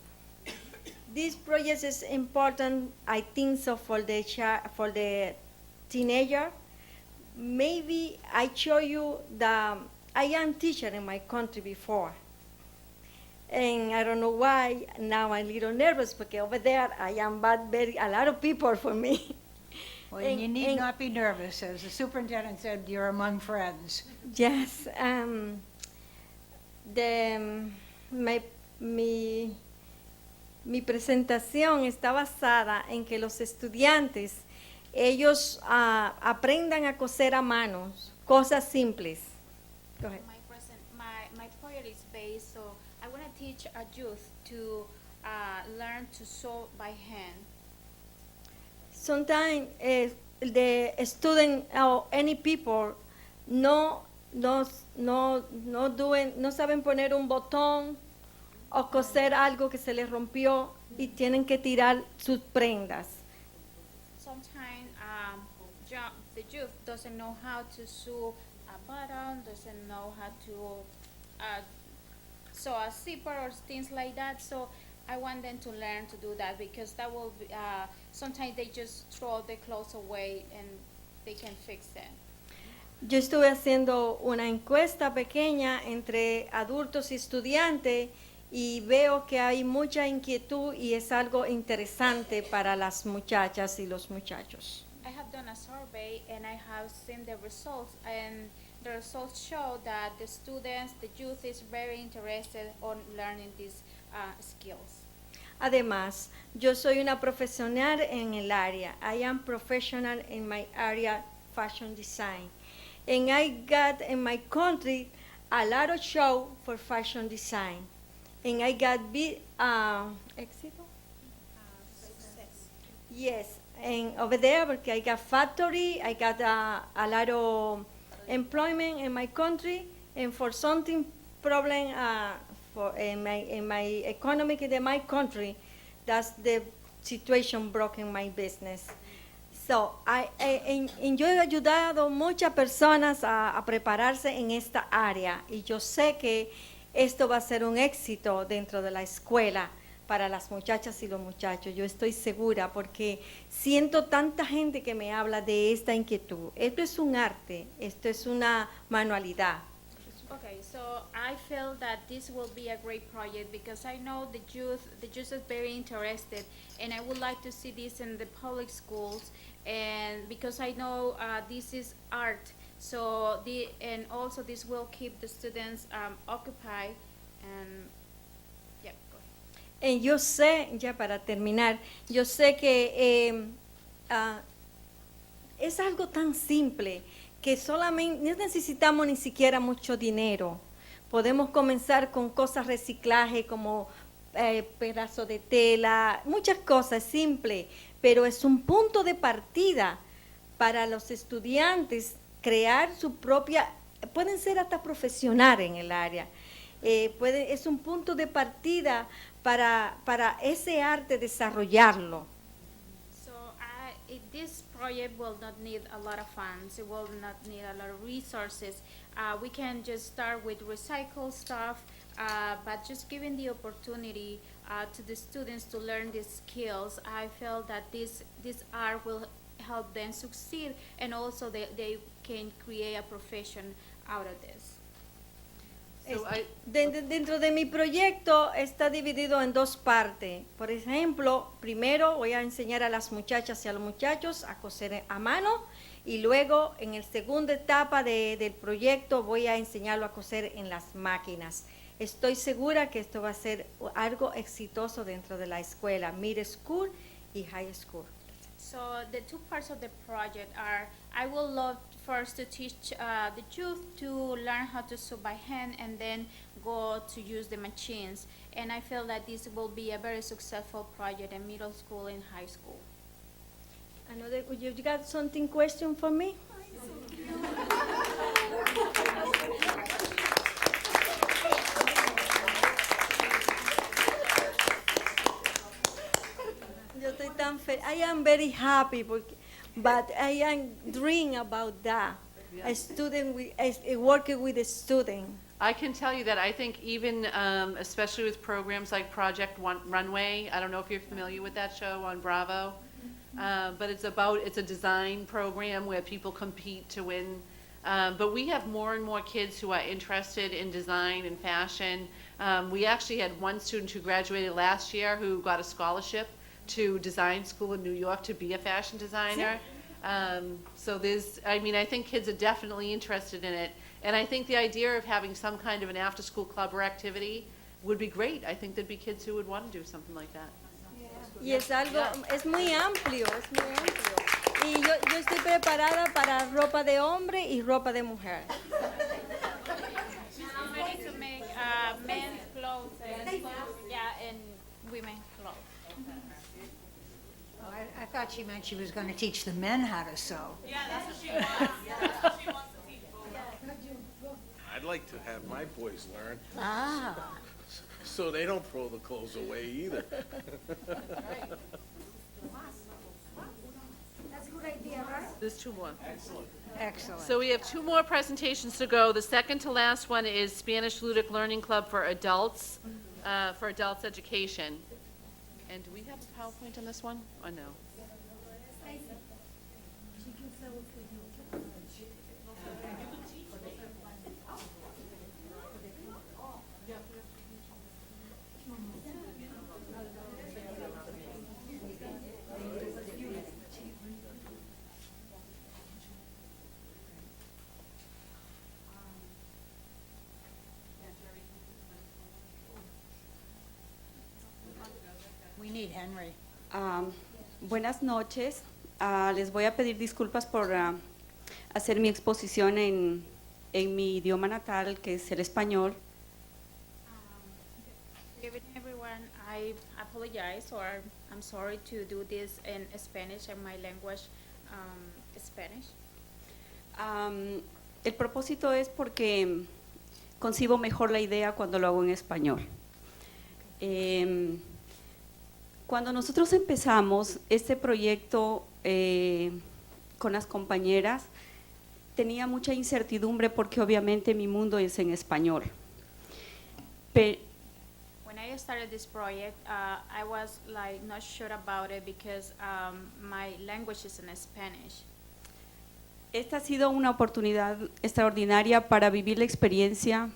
This project is important, I think so, for the teenager. Maybe I show you I am teacher in my country before. And I don't know why, now I'm a little nervous because over there I am a lot of people for me. Well, you need not be nervous. As the superintendent said, you're among friends. Yes, mi presentación está basada en que los estudiantes, ellos aprendan a coser a mano, cosas simples. Go ahead. My project is based, so I want to teach our youth to learn to sew by hand. Sometimes the student or any people no saben poner un botón o coser algo que se les rompió y tienen que tirar sus prendas. Sometimes the youth doesn't know how to sew a button, doesn't know how to sew a zipper or things like that. So I want them to learn to do that because that will be, sometimes they just throw the clothes away and they can fix it. Yo estuve haciendo una encuesta pequeña entre adultos y estudiantes y veo que hay mucha inquietud y es algo interesante para las muchachas y los muchachos. I have done a survey and I have seen the results, and the results show that the students, the youth is very interested on learning these skills. Además, yo soy una profesional en el área. I am professional in my area, fashion design. And I got in my country a lot of show for fashion design. And I got big éxito? Yes, and over there, because I got factory, I got a lot of employment in my country, and for something problem for in my economic in my country, that's the situation broke in my business. So, yo he ayudado muchas personas a prepararse en esta área y yo sé que esto va a ser un éxito dentro de la escuela para las muchachas y los muchachos. Yo estoy segura porque siento tanta gente que me habla de esta inquietud. Esto es un arte, esto es una manualidad. Okay, so I feel that this will be a great project because I know the youth is very interested, and I would like to see this in the public schools, and because I know this is art, so and also this will keep the students occupied, and yeah, go ahead. Yo sé, ya para terminar, yo sé que es algo tan simple que solamente no necesitamos ni siquiera mucho dinero. Podemos comenzar con cosas reciclaje como pedazos de tela, muchas cosas simples, pero es un punto de partida para los estudiantes crear su propia, pueden ser hasta profesionales en el área. Es un punto de partida para ese arte desarrollarlo. This project will not need a lot of funds. It will not need a lot of resources. We can just start with recycled stuff, but just giving the opportunity to the students to learn these skills, I feel that this art will help them succeed, and also they can create a profession out of this. Dentro de mi proyecto está dividido en dos partes. Por ejemplo, primero voy a enseñar a las muchachas y a los muchachos a coser a mano y luego en la segunda etapa del proyecto voy a enseñarlo a coser en las máquinas. Estoy segura que esto va a ser algo exitoso dentro de la escuela, middle school y high school. So the two parts of the project are, I would love first to teach the youth to learn how to sew by hand and then go to use the machines. And I feel that this will be a very successful project in middle school and high school. You got something question for me? Yo estoy tan feliz. I am very happy, but I am dreaming about that. A student, working with a student. I can tell you that I think even, especially with programs like Project Runway, I don't know if you're familiar with that show on Bravo, but it's a design program where people compete to win. But we have more and more kids who are interested in design and fashion. We actually had one student who graduated last year who got a scholarship to design school in New York to be a fashion designer. So I think kids are definitely interested in it. And I think the idea of having some kind of an after-school club or activity would be great. I think there'd be kids who would want to do something like that. Y es algo, es muy amplio, es muy amplio. Y yo estoy preparada para ropa de hombre y ropa de mujer. I'm ready to make men's clothes and women's clothes. Oh, I thought she meant she was going to teach the men how to sew. Yeah, that's what she wants. I'd like to have my boys learn, Ah. so they don't throw the clothes away either. That's a good idea, right? There's two more. Excellent. So we have two more presentations to go. The second to last one is Spanish Ludic Learning Club for adults education. And do we have a PowerPoint on this one, or no? We need Henry. Buenas noches. Les voy a pedir disculpas por hacer mi exposición en mi idioma natal, que es el español. Good evening, everyone. I apologize, or I'm sorry to do this in Spanish and my language, Spanish. El propósito es porque concibo mejor la idea cuando lo hago en español. Cuando nosotros empezamos este proyecto con las compañeras, tenía mucha incertidumbre porque obviamente mi mundo es en español. When I started this project, I was like not sure about it because my language is in Spanish. Esta ha sido una oportunidad extraordinaria para vivir la experiencia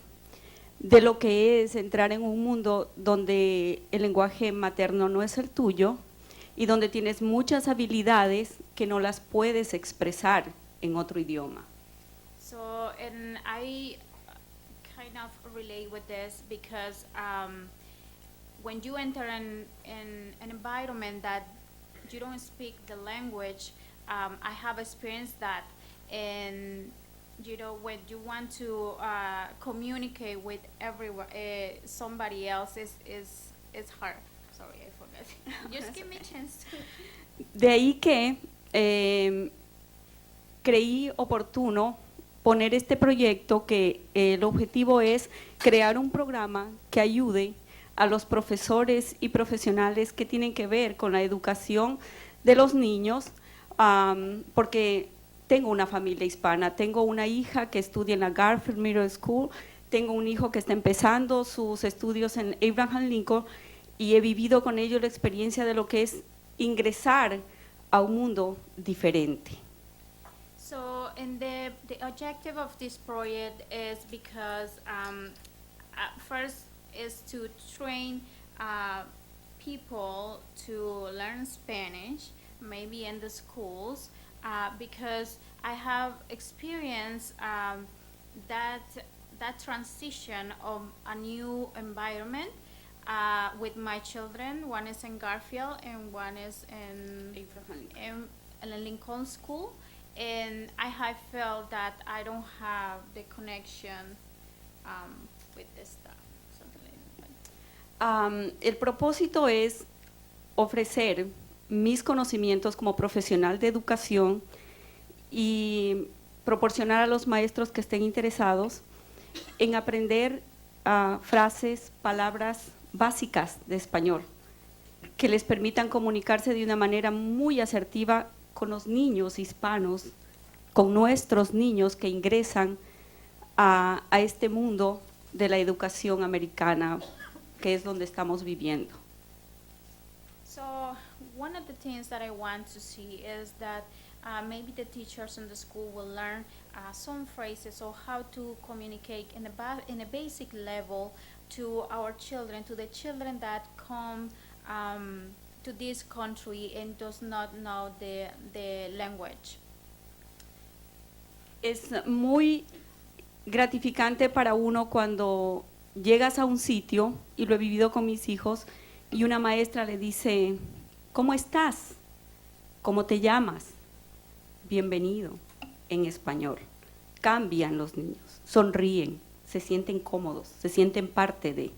de lo que es entrar en un mundo donde el lenguaje materno no es el tuyo y donde tienes muchas habilidades que no las puedes expresar en otro idioma. So, and I kind of relate with this because when you enter in an environment that you don't speak the language, I have experienced that. And you know, when you want to communicate with everyone, somebody else is hard. Sorry, I forgot. Just give me a chance. De ahí que creí oportuno poner este proyecto que el objetivo es crear un programa que ayude a los profesores y profesionales que tienen que ver con la educación de los niños, porque tengo una familia hispana, tengo una hija que estudia en la Garfield Middle School, tengo un hijo que está empezando sus estudios en Abraham Lincoln y he vivido con ellos la experiencia de lo que es ingresar a un mundo diferente. So, and the objective of this project is because first is to train people to learn Spanish, maybe in the schools, because I have experienced that transition of a new environment with my children. One is in Garfield and one is in Lincoln School. And I have felt that I don't have the connection with this stuff. Something like that. El propósito es ofrecer mis conocimientos como profesional de educación y proporcionar a los maestros que estén interesados en aprender frases, palabras básicas de español que les permitan comunicarse de una manera muy asertiva con los niños hispanos, con nuestros niños que ingresan a este mundo de la educación americana, que es donde estamos viviendo. So one of the things that I want to see is that maybe the teachers in the school will learn some phrases or how to communicate in a basic level to our children, to the children that come to this country and does not know the language. Es muy gratificante para uno cuando llegas a un sitio, y lo he vivido con mis hijos, y una maestra le dice, ¿cómo estás? ¿Cómo te llamas? Bienvenido, en español. Cambian los niños, sonríen, se sienten cómodos, se sienten parte de.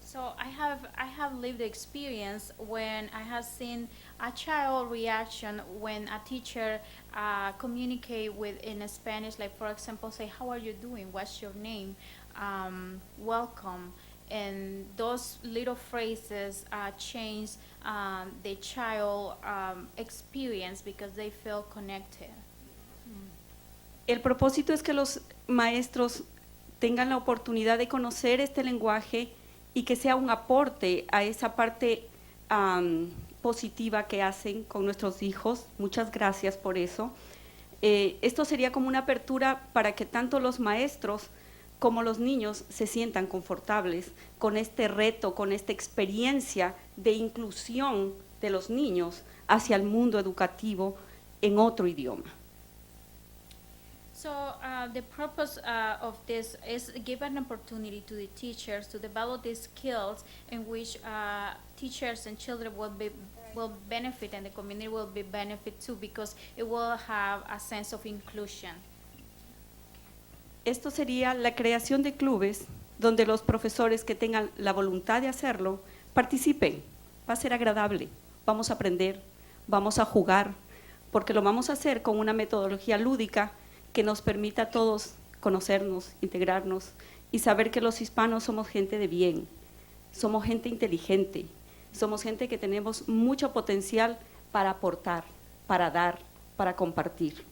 So I have lived experience when I have seen a child reaction when a teacher communicate with in Spanish, like for example, say, "How are you doing? What's your name? Welcome." And those little phrases change the child experience because they feel connected. El propósito es que los maestros tengan la oportunidad de conocer este lenguaje y que sea un aporte a esa parte positiva que hacen con nuestros hijos. Muchas gracias por eso. Esto sería como una apertura para que tanto los maestros como los niños se sientan confortables con este reto, con esta experiencia de inclusión de los niños hacia el mundo educativo en otro idioma. So the purpose of this is give an opportunity to the teachers to develop these skills in which teachers and children will benefit and the community will be benefit too because it will have a sense of inclusion. Esto sería la creación de clubes donde los profesores que tengan la voluntad de hacerlo participen. Va a ser agradable, vamos a aprender, vamos a jugar, porque lo vamos a hacer con una metodología lúdica que nos permita a todos conocernos, integrarnos y saber que los hispanos somos gente de bien, somos gente inteligente, somos gente que tenemos mucho potencial para aportar, para dar, para compartir.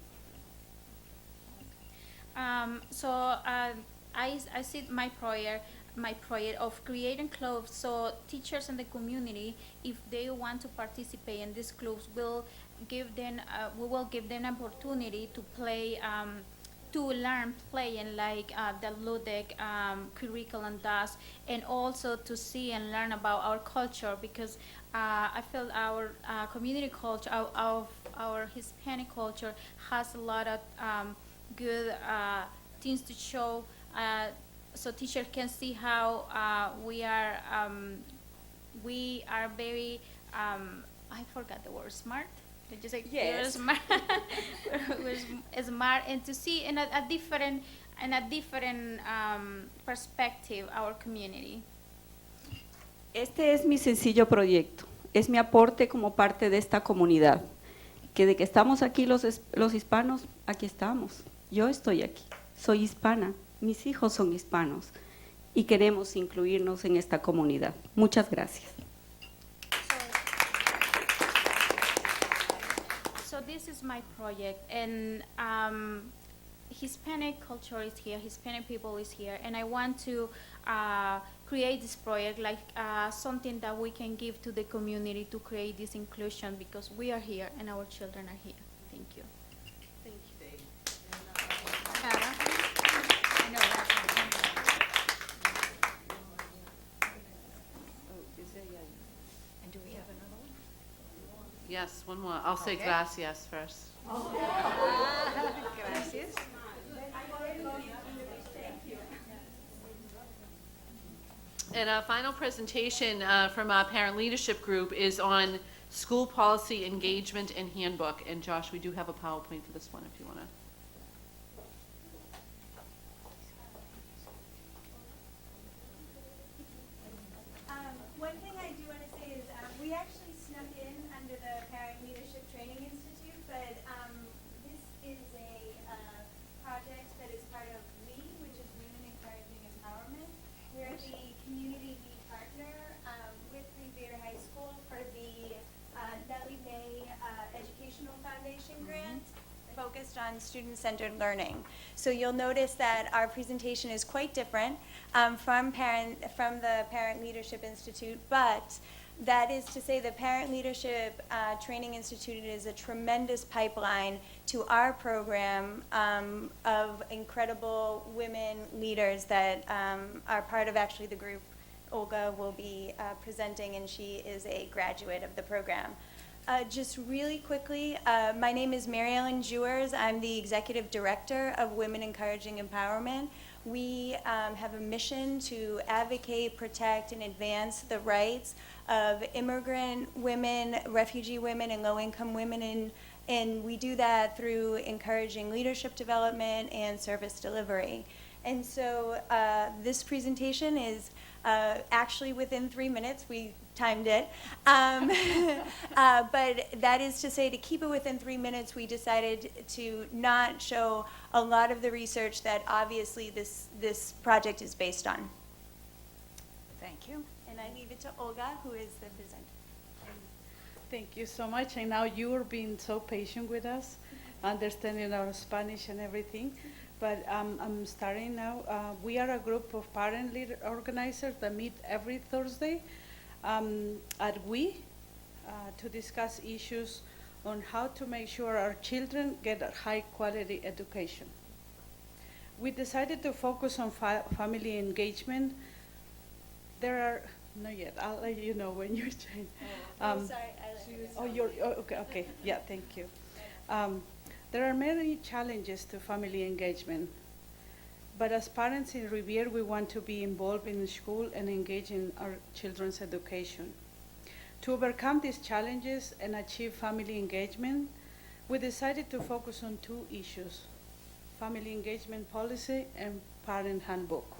I see my project of creating clubs so teachers in the community, if they want to participate in these clubs, we will give them an opportunity to play, to learn playing like the ludic curriculum does, and also to see and learn about our culture because I feel our community culture, our Hispanic culture has a lot of good things to show, so teachers can see how we are very, I forgot the word, smart? Did you say Yes. we're smart? We're smart, and to see in a different perspective our community. Este es mi sencillo proyecto, es mi aporte como parte de esta comunidad, que de que estamos aquí los hispanos, aquí estamos. Yo estoy aquí, soy hispana, mis hijos son hispanos y queremos incluirnos en esta comunidad. Muchas gracias. So this is my project, and Hispanic culture is here, Hispanic people is here, and I want to create this project like something that we can give to the community to create this inclusion because we are here and our children are here. Thank you. Thank you. And do we have another one? Yes, one more. I'll say Okay. gracias first. Gracias. And our final presentation from our parent leadership group is on school policy engagement and handbook. And Josh, we do have a PowerPoint for this one if you want to. One thing I do want to say is we actually snuck in under the Parent Leadership Training Institute, but this is a project that is part of WE, which is Women Encouraging Empowerment. We're the community lead partner with Revere High School for the Nellie May Educational Foundation grant focused on student-centered learning. So you'll notice that our presentation is quite different from the Parent Leadership Institute, but that is to say the Parent Leadership Training Institute is a tremendous pipeline to our program of incredible women leaders that are part of actually the group Olga will be presenting, and she is a graduate of the program. Just really quickly, my name is Mary Ellen Jewers. I'm the Executive Director of Women Encouraging Empowerment. We have a mission to advocate, protect, and advance the rights of immigrant women, refugee women, and low-income women, and we do that through encouraging leadership development and service delivery. And so this presentation is actually within 3 minutes. We timed it. But that is to say, to keep it within 3 minutes, we decided to not show a lot of the research that obviously this project is based on. Thank you. And I leave it to Olga, who is the presenter. Thank you so much. And now you are being so patient with us, understanding our Spanish and everything. But I'm starting now. We are a group of parent leader organizers that meet every Thursday at WE to discuss issues on how to make sure our children get a high quality education. We decided to focus on family engagement. There are, not yet, I'll let you know when you're trying. Okay, yeah, thank you. There are many challenges to family engagement, but as parents in Revere, we want to be involved in the school and engage in our children's education. To overcome these challenges and achieve family engagement, we decided to focus on 2 issues: family engagement policy and parent handbook.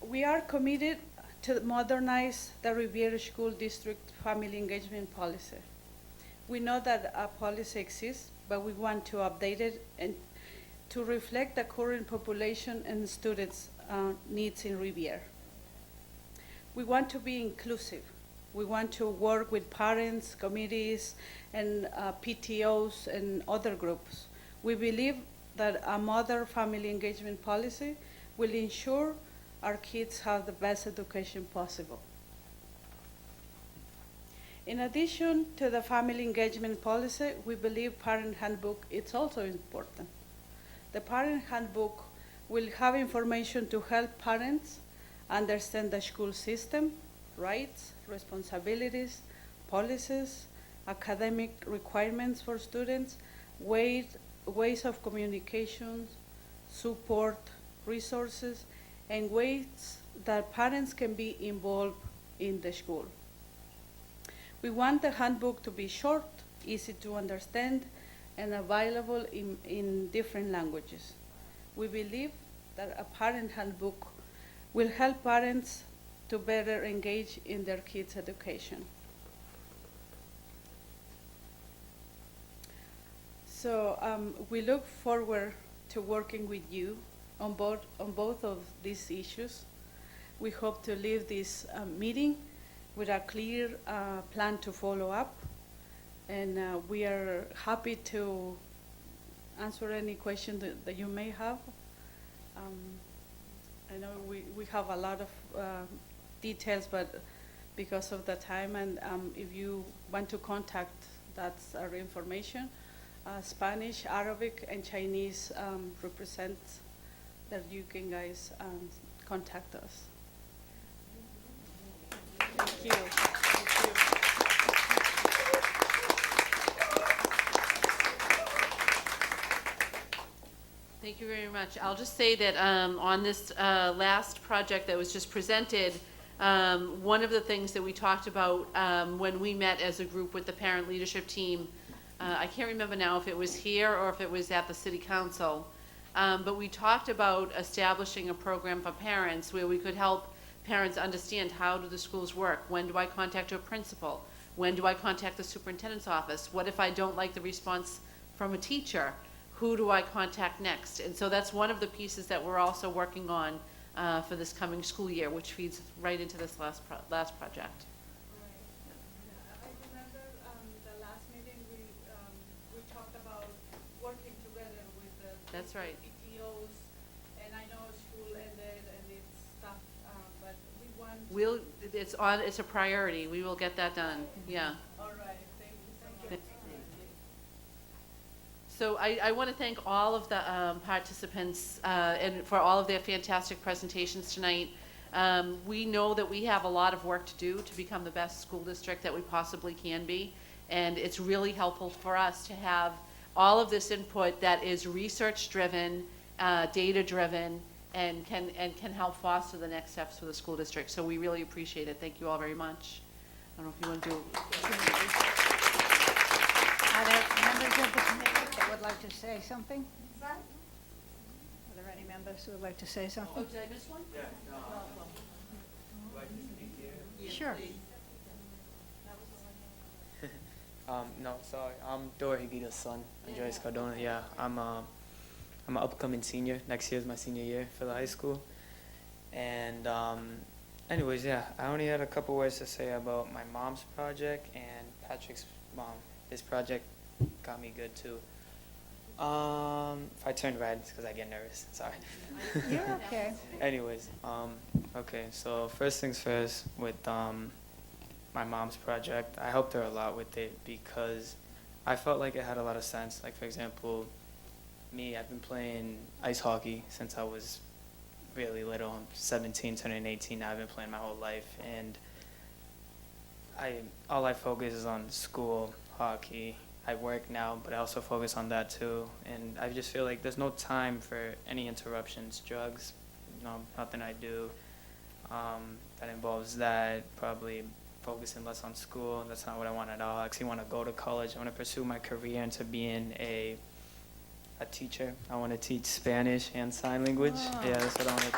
We are committed to modernize the Revere School District family engagement policy. We know that a policy exists, but we want to update it and to reflect the current population and students' needs in Revere. We want to be inclusive. We want to work with parents, committees, and PTOs and other groups. We believe that a modern family engagement policy will ensure our kids have the best education possible. In addition to the family engagement policy, we believe parent handbook is also important. The parent handbook will have information to help parents understand the school system, rights, responsibilities, policies, academic requirements for students, ways of communication, support, resources, and ways that parents can be involved in the school. We want the handbook to be short, easy to understand, and available in different languages. We believe that a parent handbook will help parents to better engage in their kids' education. So we look forward to working with you on both of these issues. We hope to leave this meeting with a clear plan to follow up, and we are happy to answer any question that you may have. I know we have a lot of details, but because of the time, and if you want to contact, that's our information. Spanish, Arabic, and Chinese represent that you can guys contact us. Thank you. Thank you very much. I'll just say that on this last project that was just presented, one of the things that we talked about when we met as a group with the parent leadership team, I can't remember now if it was here or if it was at the city council, but we talked about establishing a program for parents where we could help parents understand how do the schools work, when do I contact a principal, when do I contact the superintendent's office, what if I don't like the response from a teacher, who do I contact next? And so that's one of the pieces that we're also working on for this coming school year, which feeds right into this last project. I remember the last meeting we talked about working together with the That's right. PTOs, and I know school ended and it's tough, but we want. It's a priority. We will get that done. Yeah. All right. Thank you so much. So I want to thank all of the participants and for all of their fantastic presentations tonight. We know that we have a lot of work to do to become the best school district that we possibly can be, and it's really helpful for us to have all of this input that is research-driven, data-driven, and can help foster the next steps for the school district. So we really appreciate it. Thank you all very much. I don't know if you want to do. Are there members of the committee that would like to say something? Are there any members who would like to say something? Oh, did I miss one? Sure. No, sorry. I'm Dora Higuita's son, Andres Cardona. Yeah, I'm an upcoming senior. Next year is my senior year for the high school. And anyways, yeah, I only had a couple words to say about my mom's project and Patrick's mom. His project got me good too. If I turn red, it's because I get nervous. Sorry. You're okay. Anyways, okay, so first things first with my mom's project, I helped her a lot with it because I felt like it had a lot of sense. Like, for example, me, I've been playing ice hockey since I was really little. I'm 17, turning 18 now. I've been playing my whole life, and all I focus is on school, hockey. I work now, but I also focus on that too. And I just feel like there's no time for any interruptions, drugs, nothing I do that involves that, probably focusing less on school. That's not what I want at all. I actually want to go to college. I want to pursue my career into being a teacher. I want to teach Spanish and sign language. Oh. Yeah, that's what I want to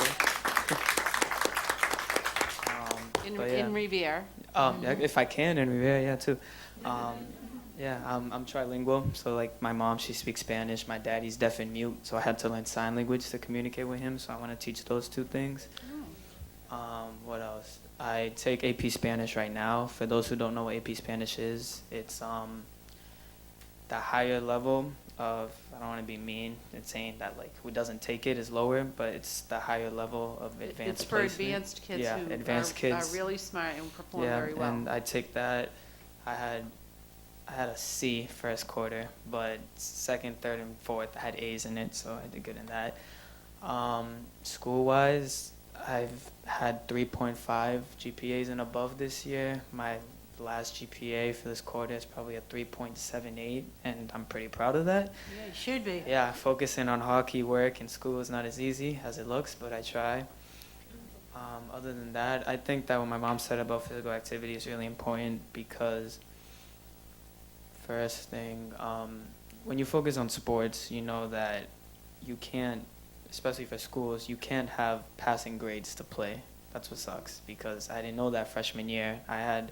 do. In Revere. If I can, in Revere, yeah, too. Yeah, I'm trilingual, so like my mom, she speaks Spanish. My daddy's deaf and mute, so I had to learn sign language to communicate with him, so I want to teach those two things. What else? I take AP Spanish right now. For those who don't know what AP Spanish is, it's the higher level of, I don't want to be mean in saying that like who doesn't take it is lower, but it's the higher level of advanced It's for placement. advanced kids Yeah, who advanced are kids. really smart and perform Yeah, very well. and I take that. I had a C first quarter, but second, third, and fourth I had A's in it, so I did good in that. School-wise, I've had 3.5 GPAs and above this year. My last GPA for this quarter is probably a 3.78, and I'm pretty proud of that. Yeah, you should be. Yeah, focusing on hockey, work, and school is not as easy as it looks, but I try. Other than that, I think that what my mom said about physical activity is really important because first thing, when you focus on sports, you know that you can't, especially for schools, you can't have passing grades to play. That's what sucks because I didn't know that freshman year. I had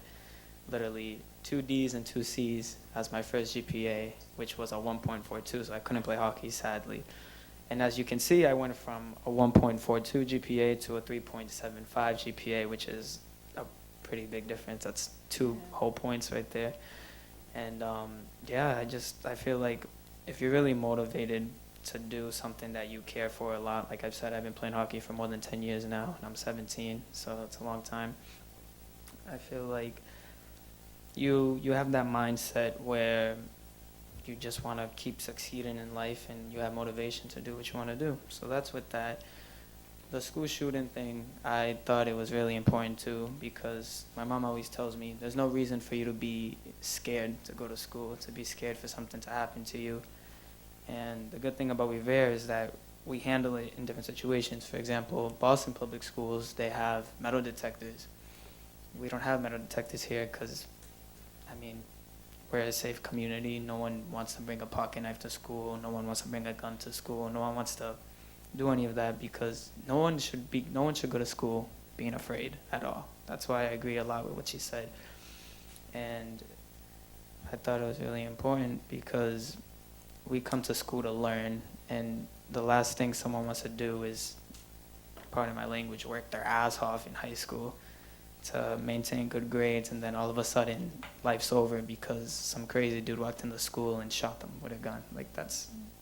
literally 2 D's and 2 C's as my first GPA, which was a 1.42, so I couldn't play hockey, sadly. And as you can see, I went from a 1.42 GPA to a 3.75 GPA, which is a pretty big difference. That's 2 whole points right there. And yeah, I feel like if you're really motivated to do something that you care for a lot, like I've said, I've been playing hockey for more than 10 years now, and I'm 17, so it's a long time. I feel like you have that mindset where you just want to keep succeeding in life and you have motivation to do what you want to do. So that's with that. The school shooting thing, I thought it was really important too because my mom always tells me there's no reason for you to be scared to go to school, to be scared for something to happen to you. And the good thing about Revere is that we handle it in different situations. For example, Boston Public Schools, they have metal detectors. We don't have metal detectors here because, I mean, we're a safe community. No one wants to bring a pocket knife to school. No one wants to bring a gun to school. No one wants to do any of that because no one should go to school being afraid at all. That's why I agree a lot with what she said. And I thought it was really important because we come to school to learn, and the last thing someone wants to do is, pardon my language, work their ass off in high school to maintain good grades, and then all of a sudden life's over because some crazy dude walked into school and shot them with a gun. Like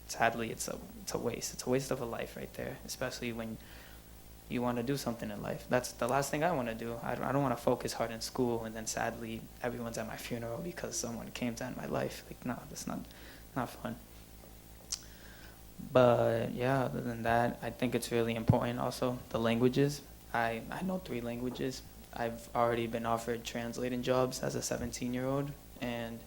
sadly, it's a waste. It's a waste of a life right there, especially when you want to do something in life. That's the last thing I want to do. I don't want to focus hard in school and then sadly everyone's at my funeral because someone came to end my life. Like, no, that's not fun. But yeah, other than that, I think it's really important also, the languages. I know 3 languages. I've already been offered translating jobs as a 17-year-old, and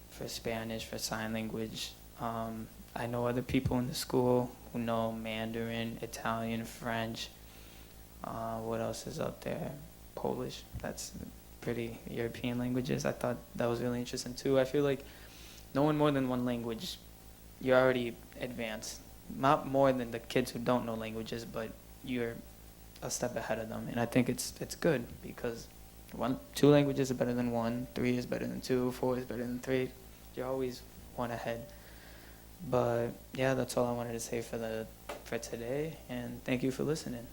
for Spanish, for sign language, I know other people in the school who know Mandarin, Italian, French. What else is up there? Polish. That's pretty European languages. I thought that was really interesting too. I feel like knowing more than one language, you're already advanced. Not more than the kids who don't know languages, but you're a step ahead of them. And I think it's good because two languages are better than one, 3 is better than 2, 4 is better than 3. You're always one ahead. But yeah, that's all I wanted to say for today, and thank you for listening.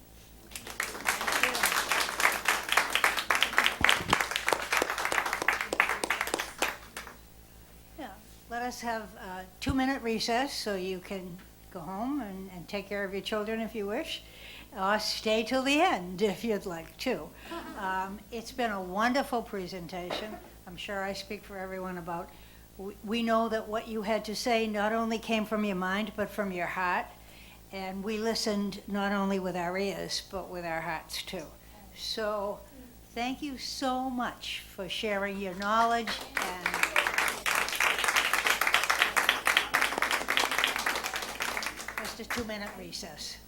Yeah, let us have a 2-minute recess so you can go home and take care of your children if you wish, or stay till the end if you'd like to. It's been a wonderful presentation. I'm sure I speak for everyone about, we know that what you had to say not only came from your mind, but from your heart. And we listened not only with our ears, but with our hearts too. So thank you so much for sharing your knowledge and just a 2-minute recess.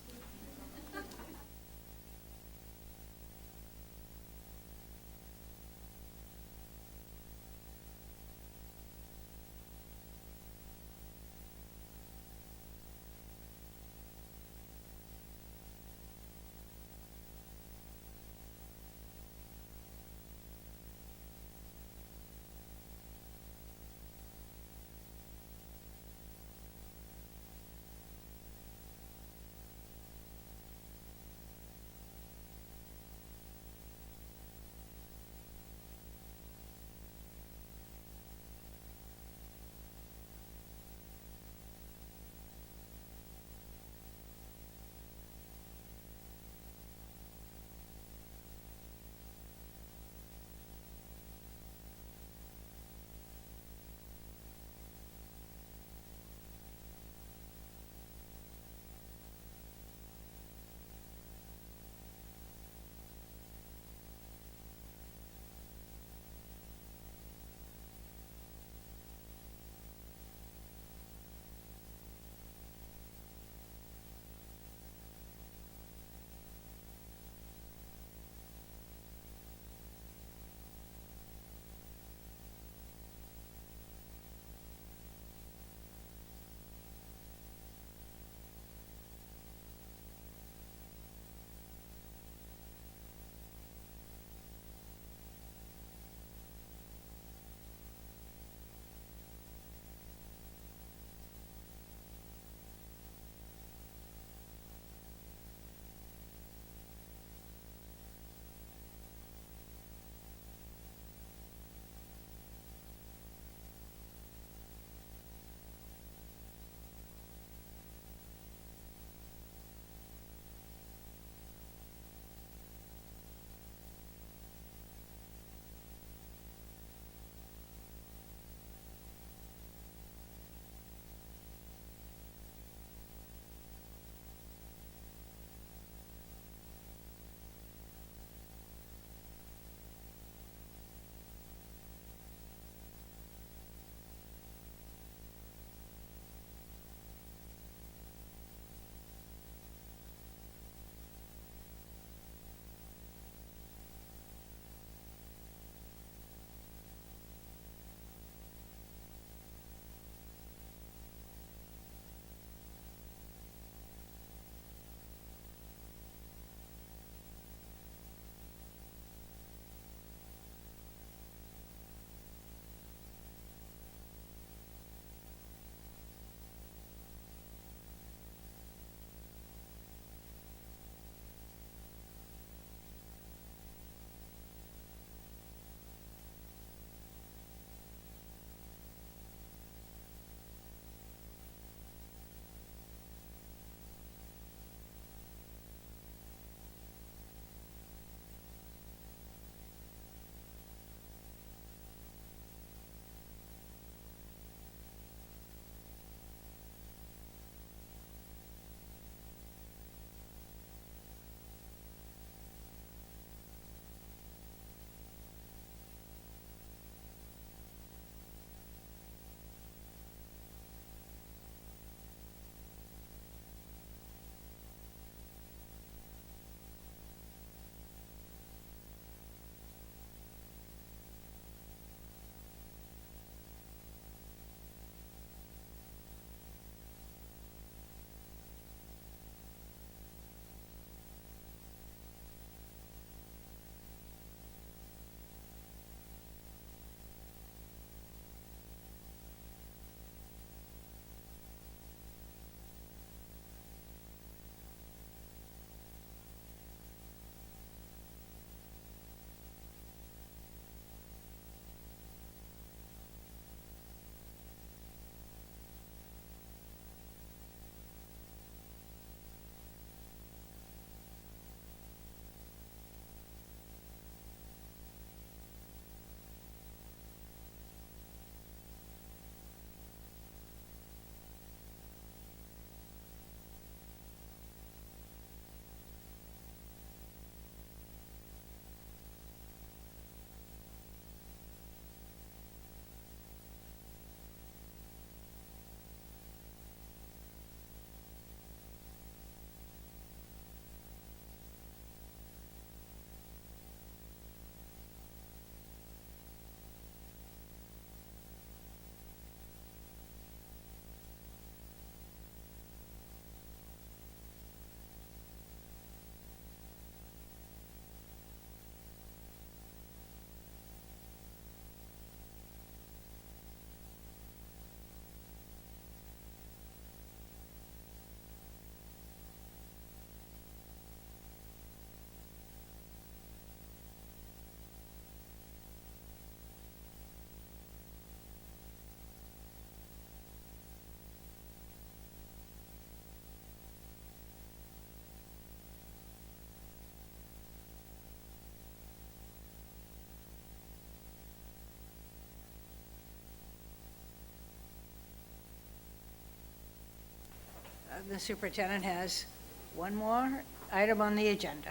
the superintendent has one more item on the agenda.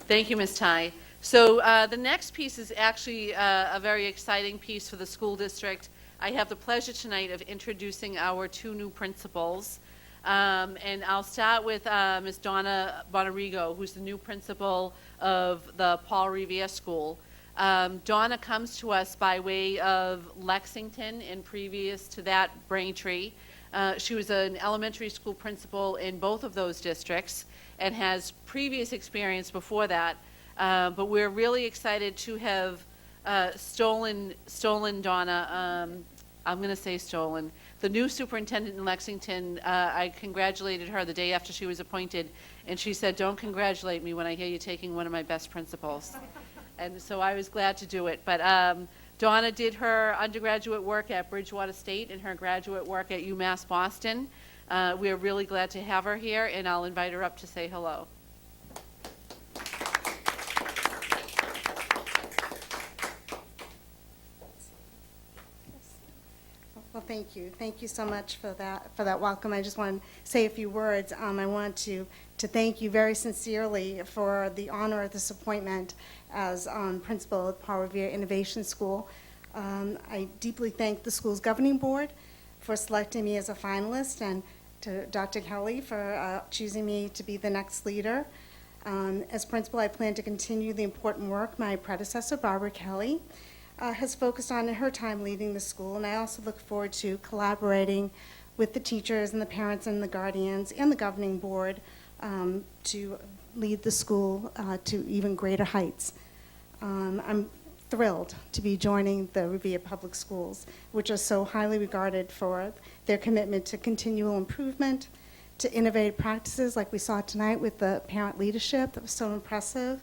Thank you, Ms. Ty. So the next piece is actually a very exciting piece for the school district. I have the pleasure tonight of introducing our two new principals. And I'll start with Ms. Donna Bonarigo, who's the new principal of the Paul Revere School. Donna comes to us by way of Lexington, and previous to that, Braintree. She was an elementary school principal in both of those districts and has previous experience before that. But we're really excited to have stolen Donna. I'm going to say stolen. The new superintendent in Lexington, I congratulated her the day after she was appointed, and she said, "Don't congratulate me when I hear you taking one of my best principals." And so I was glad to do it. But Donna did her undergraduate work at Bridgewater State and her graduate work at UMass Boston. We are really glad to have her here, and I'll invite her up to say hello. Well, thank you. Thank you so much for that welcome. I just want to say a few words. I want to thank you very sincerely for the honor of this appointment as principal at Paul Revere Innovation School. I deeply thank the school's governing board for selecting me as a finalist, and to Dr. Kelly for choosing me to be the next leader. As principal, I plan to continue the important work my predecessor, Barbara Kelly, has focused on in her time leading the school, and I also look forward to collaborating with the teachers and the parents and the guardians and the governing board to lead the school to even greater heights. I'm thrilled to be joining the Revere Public Schools, which are so highly regarded for their commitment to continual improvement, to innovative practices like we saw tonight with the parent leadership that was so impressive,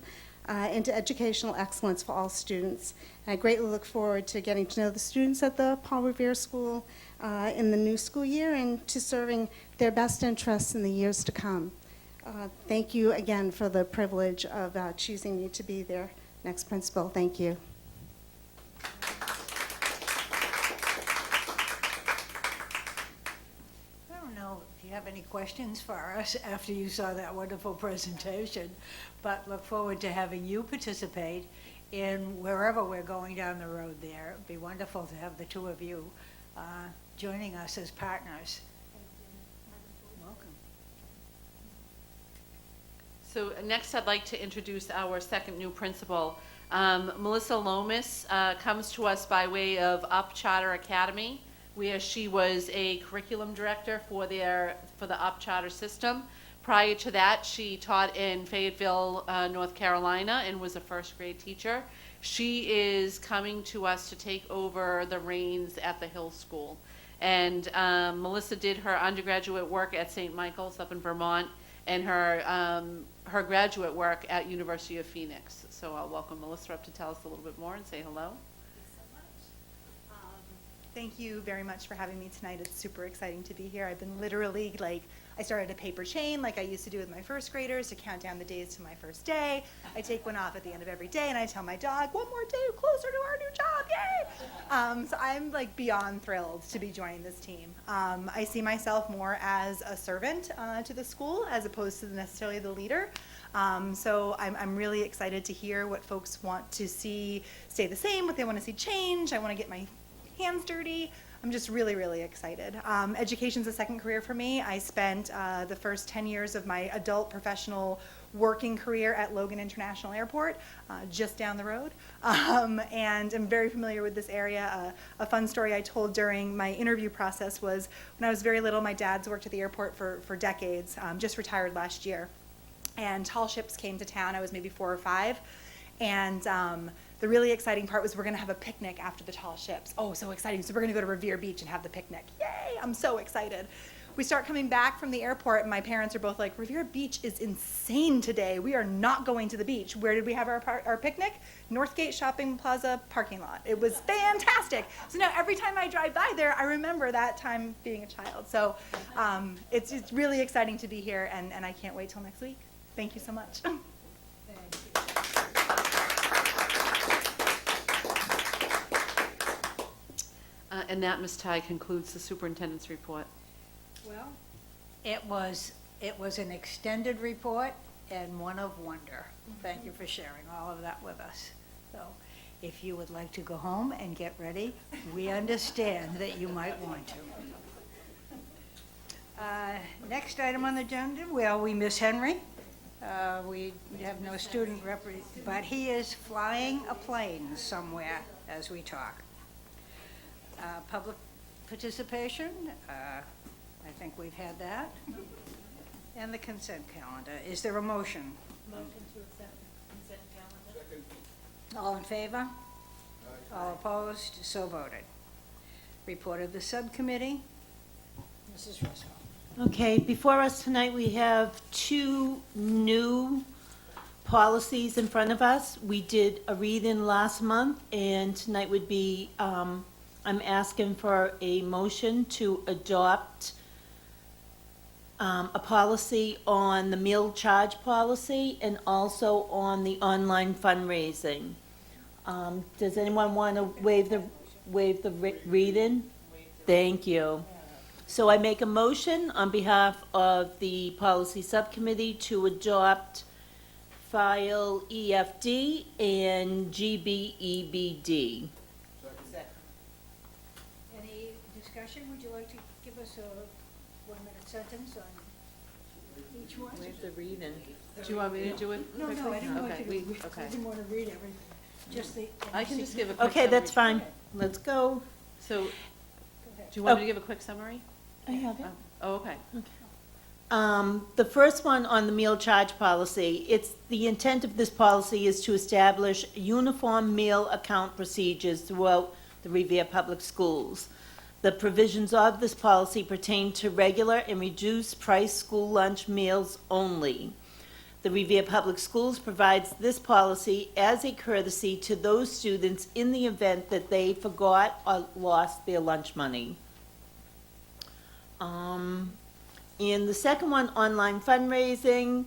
and to educational excellence for all students. I greatly look forward to getting to know the students at the Paul Revere School in the new school year and to serving their best interests in the years to come. Thank you again for the privilege of choosing me to be their next principal. Thank you. I don't know if you have any questions for us after you saw that wonderful presentation, but look forward to having you participate in wherever we're going down the road there. It'd be wonderful to have the two of you joining us as partners. Welcome. So next I'd like to introduce our second new principal. Melissa Lomas comes to us by way of Up Charter Academy, where she was a curriculum director for the Up Charter system. Prior to that, she taught in Fayetteville, North Carolina, and was a first grade teacher. She is coming to us to take over the reins at the Hill School. And Melissa did her undergraduate work at St. Michael's up in Vermont, and her graduate work at University of Phoenix. So I'll welcome Melissa up to tell us a little bit more and say hello. Thank you very much for having me tonight. It's super exciting to be here. I've been literally, I started a paper chain like I used to do with my first graders to count down the days to my first day. I take one off at the end of every day, and I tell my dog, one more day closer to our new job, yay! So I'm beyond thrilled to be joining this team. I see myself more as a servant to the school as opposed to necessarily the leader. So I'm really excited to hear what folks want to see stay the same, what they want to see change. I want to get my hands dirty. I'm just really, really excited. Education's a second career for me. I spent the first 10 years of my adult professional working career at Logan International Airport, just down the road, and I'm very familiar with this area. A fun story I told during my interview process was when I was very little, my dad's worked at the airport for decades, just retired last year, and tall ships came to town. I was maybe 4 or 5, and the really exciting part was we're going to have a picnic after the tall ships. Oh, so exciting. So we're going to go to Revere Beach and have the picnic. Yay, I'm so excited. We start coming back from the airport, and my parents are both like, Revere Beach is insane today. We are not going to the beach. Where did we have our picnic? Northgate Shopping Plaza parking lot. It was fantastic. So now every time I drive by there, I remember that time being a child. So it's really exciting to be here, and I can't wait till next week. Thank you so much. And that, Ms. Ty, concludes the superintendent's report. Well, It was an extended report and one of wonder. Thank you for sharing all of that with us. So if you would like to go home and get ready, we understand that you might want to. Next item on the agenda, well, we miss Henry. We have no student but he is flying a plane somewhere as we talk. Public participation, I think we've had that. And the consent calendar. Is there a motion? Motion to accept the consent calendar. All in favor? All opposed? So voted. Report of the subcommittee. Mrs. Russell. Okay, before us tonight, we have two new policies in front of us. We did a read-in last month, and tonight would be, I'm asking for a motion to adopt a policy on the meal charge policy and also on the online fundraising. Does anyone want to waive the read-in? Thank you. So I make a motion on behalf of the policy subcommittee to adopt file EFD and GBEBD. Any discussion? Would you like to give us a one-minute sentence on each one? Waive the read-in. Do you want me to do it? No, no, I didn't want Okay, you to, I didn't want to read everything. Just the. I can just give a quick Okay, that's summary. fine. Let's go. So, do you want me to give a quick summary? I have it. Oh, okay. The first one on the meal charge policy, the intent of this policy is to establish uniform meal account procedures throughout the Revere Public Schools. The provisions of this policy pertain to regular and reduced price school lunch meals only. The Revere Public Schools provides this policy as a courtesy to those students in the event that they forgot or lost their lunch money. And the second one, online fundraising,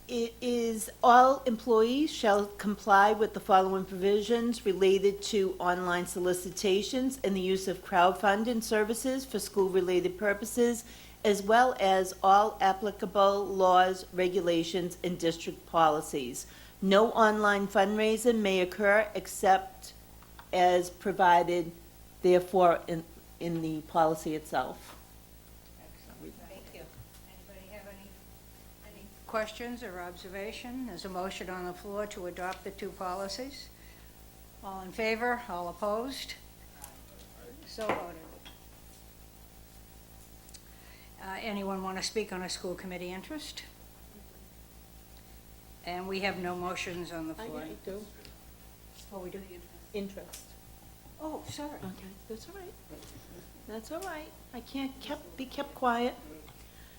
it is all employees shall comply with the following provisions related to online solicitations and the use of crowdfunding services for school-related purposes, as well as all applicable laws, regulations, and district policies. No online fundraising may occur except as provided therefore in the policy itself. Thank you. Anybody have any questions or observation? There's a motion on the floor to adopt the two policies. All in favor? All opposed? So voted. Anyone want to speak on a school committee interest? And we have no motions on the floor. I do. Oh, we do? Interest. Oh, sorry. Okay, that's all right. That's all right. I can't be kept quiet.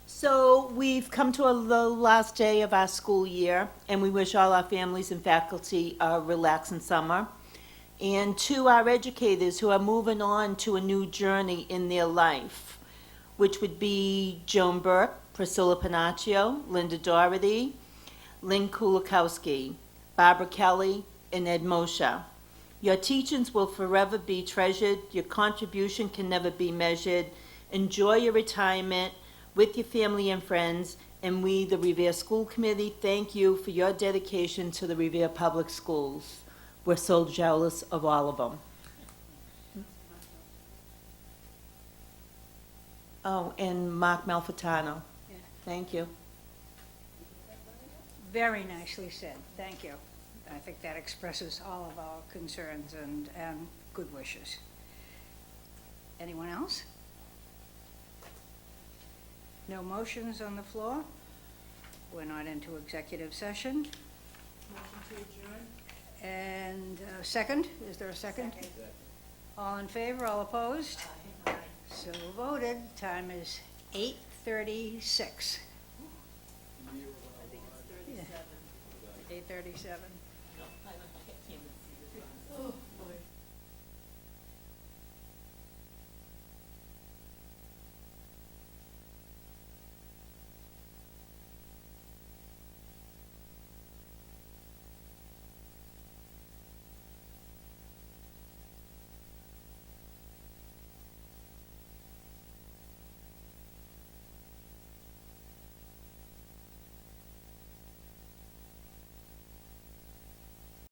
So we've come to the last day of our school year, and we wish all our families and faculty a relaxing summer. And to our educators who are moving on to a new journey in their life, which would be Joan Burke, Priscilla Panaccio, Linda Doherty, Lynn Kulikowski, Barbara Kelly, and Ed Moshe. Your teachings will forever be treasured. Your contribution can never be measured. Enjoy your retirement with your family and friends. And we, the Revere School Committee, thank you for your dedication to the Revere Public Schools. We're so jealous of all of them. Oh, and Mark Malfitano. Yeah. Thank you. Very nicely said. Thank you. I think that expresses all of our concerns and good wishes. Anyone else? No motions on the floor? We're not into executive session. Motion to adjourn. And second, is there a second? All in favor, all opposed? So voted. Time is 8:36. 8:37.